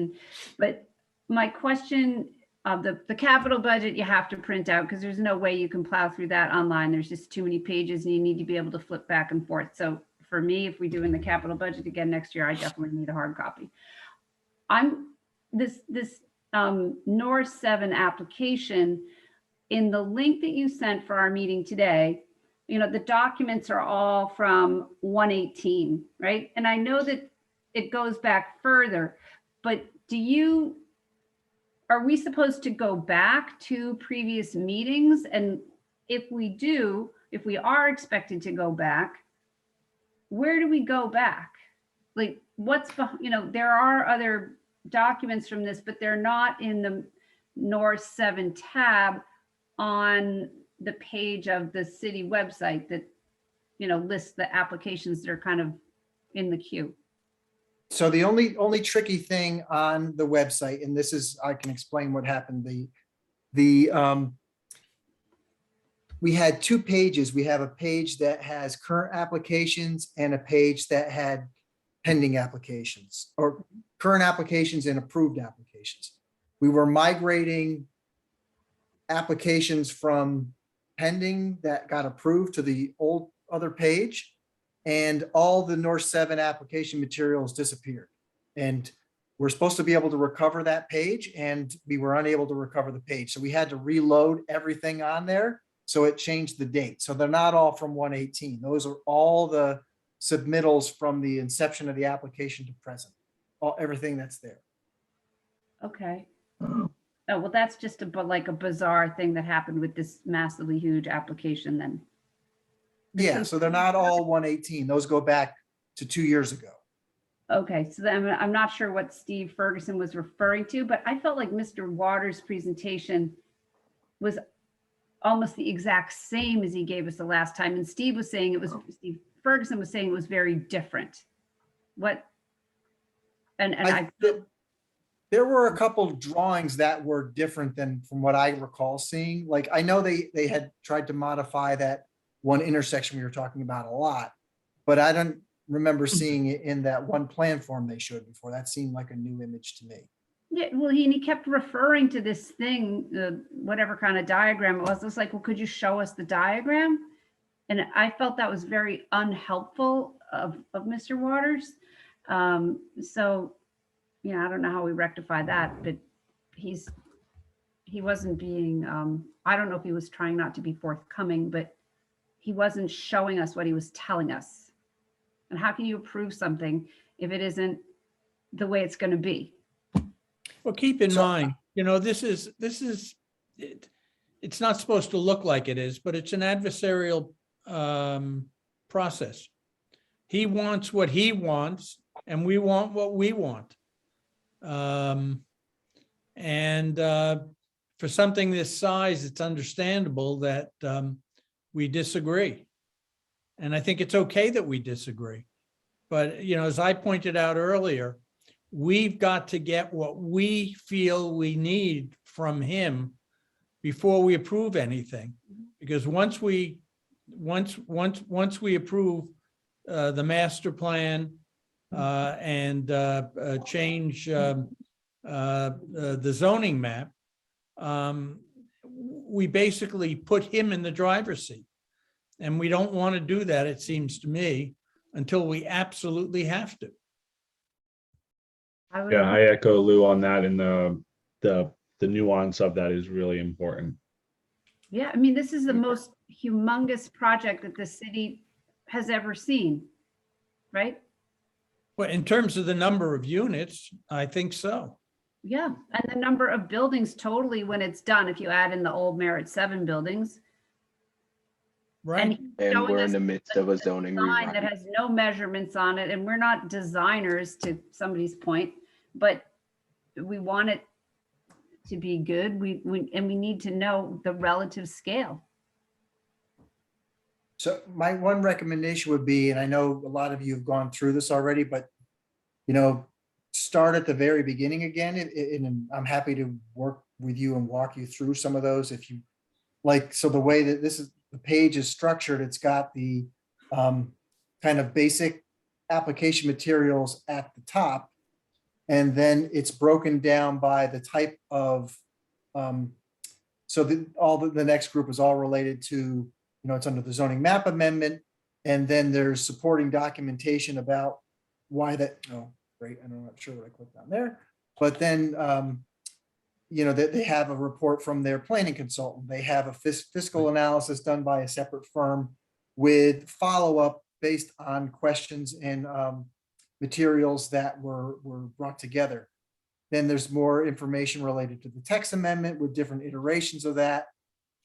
But my question of the capital budget, you have to print out, because there's no way you can plow through that online. There's just too many pages, and you need to be able to flip back and forth. So for me, if we're doing the capital budget again next year, I definitely need a hard copy. This North 7 application, in the link that you sent for our meeting today, the documents are all from 118, right? And I know that it goes back further, but are we supposed to go back to previous meetings? And if we are expected to go back, where do we go back? Like, there are other documents from this, but they're not in the North 7 tab on the page of the city website that, lists the applications that are kind of in the queue. So the only tricky thing on the website, and I can explain what happened. We had 2 pages. We have a page that has current applications and a page that had pending applications, or current applications and approved applications. We were migrating applications from pending that got approved to the old other page, and all the North 7 application materials disappeared. And we're supposed to be able to recover that page, and we were unable to recover the page. So we had to reload everything on there. So it changed the date. So they're not all from 118. Those are all the submittals from the inception of the application to present, everything that's there. Okay. Oh, well, that's just like a bizarre thing that happened with this massively huge application then. Yeah, so they're not all 118. Those go back to 2 years ago. Okay, so then I'm not sure what Steve Ferguson was referring to, but I felt like Mr. Waters' presentation was almost the exact same as he gave us the last time. And Steve was saying it was, Steve Ferguson was saying it was very different. What? And There were a couple of drawings that were different than from what I recall seeing. Like, I know they had tried to modify that one intersection we were talking about a lot, but I don't remember seeing it in that one plan form they showed before. That seemed like a new image to me. yeah, well, he kept referring to this thing, whatever kind of diagram it was. It's like, well, could you show us the diagram? And I felt that was very unhelpful of Mr. Waters. So, yeah, I don't know how we rectify that, but he wasn't being, I don't know if he was trying not to be forthcoming, but he wasn't showing us what he was telling us. And how can you approve something if it isn't the way it's going to be? Well, keep in mind, you know, this is it's not supposed to look like it is, but it's an adversarial process. He wants what he wants, and we want what we want. For something this size, it's understandable that we disagree. And I think it's okay that we disagree. But, you know, as I pointed out earlier, we've got to get what we feel we need from him before we approve anything. Because once we approve the master plan and change the zoning map, we basically put him in the driver's seat. And we don't want to do that, it seems to me, until we absolutely have to. Yeah, I echo Lou on that, and the nuance of that is really important. Yeah, I mean, this is the most humongous project that the city has ever seen, right? Well, in terms of the number of units, I think so. Yeah, and the number of buildings totally when it's done, if you add in the old Merit 7 buildings. Right. And we're in the midst of a zoning Design rewrite. that has no measurements on it, and we're not designers, to somebody's point, but we want it to be good. We need to know the relative scale. So my one recommendation would be, and I know a lot of you have gone through this already, but, you know, start at the very beginning again. And I'm happy to work with you and walk you through some of those if you like. So the way that the page is structured, it's got the kind of basic application materials at the top. And then it's broken down by the type of, so the next group is all related to, you know, it's under the zoning map amendment. And then there's supporting documentation about why that, oh, great, I'm not sure what I clicked on there. But then, you know, that they have a report from their planning consultant. They have a fiscal analysis done by a separate firm with follow-up based on questions and materials that were brought together. Then there's more information related to the text amendment with different iterations of that,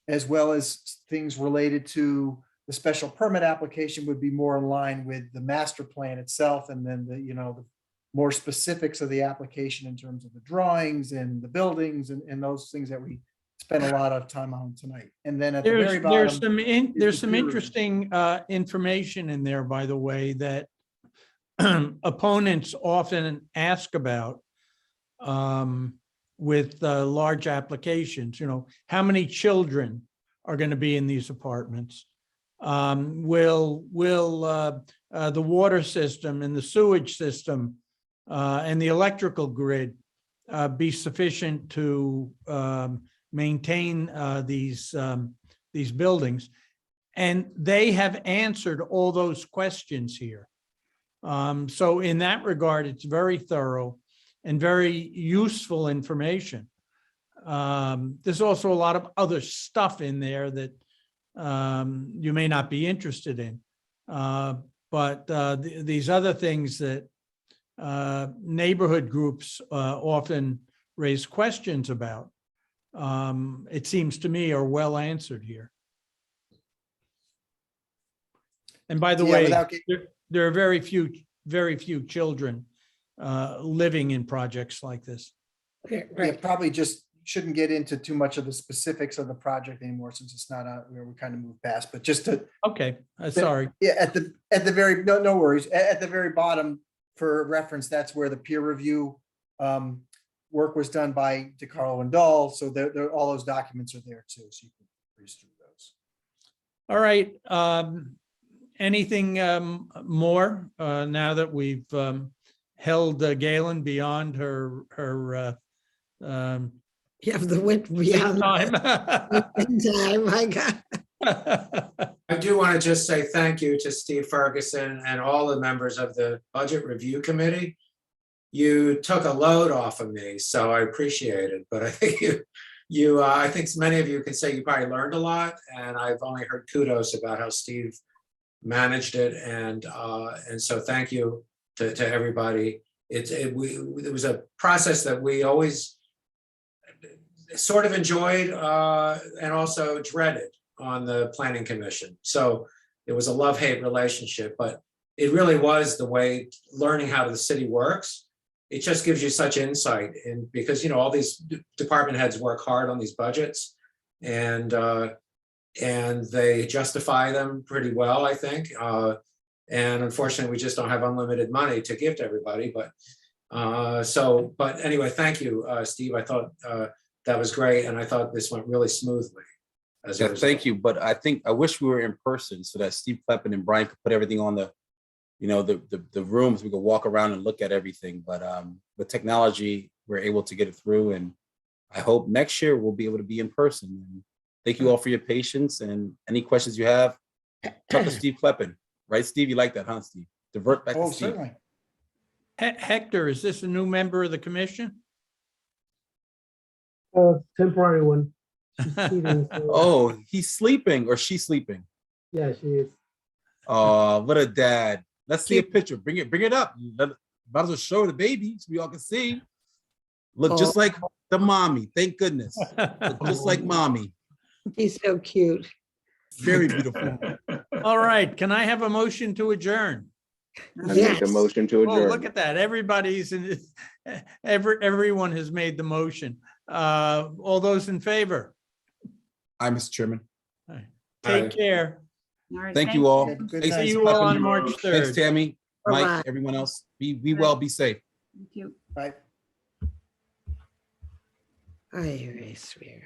as well as things related to the special permit application would be more in line with the master plan itself. And then the, you know, the more specifics of the application in terms of the drawings and the buildings and those things that we spent a lot of time on tonight. And then at the very bottom, there's some interesting information in there, by the way, that opponents often ask about with large applications. You know, how many children are going to be in these apartments? Will the water system and the sewage system and the electrical grid be sufficient to maintain these buildings? And they have answered all those questions here. So in that regard, it's very thorough and very useful information. There's also a lot of other stuff in there that you may not be interested in. But these other things that neighborhood groups often raise questions about it seems to me, are well answered here. And by the Yeah, way, without there are very few children living in projects like this. Yeah, probably just shouldn't get into too much of the specifics of the project anymore since it's not where we kind of move past, but just to. Okay, sorry. Yeah, at the very, no worries. At the very bottom for reference, that's where the peer review work was done by DeCarlo and Dahl. So all those documents are there too. So you can breeze through those. All right. Anything more now that we've held Galen beyond her You have the wit beyond time. time, my God. I do want to just say thank you to Steve Ferguson and all the members of the Budget Review Committee. You took a load off of me, so I appreciate it. But I think I think many of you can say you probably learned a lot, and I've only heard kudos about how Steve managed it, and so thank you to everybody. It was a process that we always sort of enjoyed and also dreaded on the Planning Commission. So it was a love-hate relationship, but it really was the way learning how the city works. It just gives you such insight, and because all these department heads work hard on these budgets, and they justify them pretty well, I think. And unfortunately, we just don't have unlimited money to give to everybody. But anyway, thank you, Steve. I thought that was great, and I thought this went really smoothly. Yeah, thank you. But I wish we were in person so that Steve Kleppen and Brian could put everything on the rooms. We could walk around and look at everything. But with technology, we're able to get it through. And I hope next year we'll be able to be in person. And thank you all for your patience, and any questions you have, talk to Steve Kleppen. Right, Steve? You like that, huh, Steve? Divert back to Steve. Certainly. Hector, is this a new member of the commission? Temporary one. Oh, he's sleeping or she's sleeping? Yeah, she is. Oh, what a dad. Let's see a picture. Bring it up. Might as well show the baby so we all can see. Look just like the mommy. Thank goodness. Look just like mommy. He's so cute. Very beautiful. All right. Can I have a motion to adjourn? I make a motion to Oh, adjourn. look at that. Everybody's in everyone has made the motion. All those in favor? Aye, Mr. Chairman. Take care. All right, Thank you all. Good Thanks, night. See you all on Kleppen. March 3rd. Thanks, Tammy, Mike, Bye-bye. everyone else. Be well, be safe. Thank you. Bye. I swear.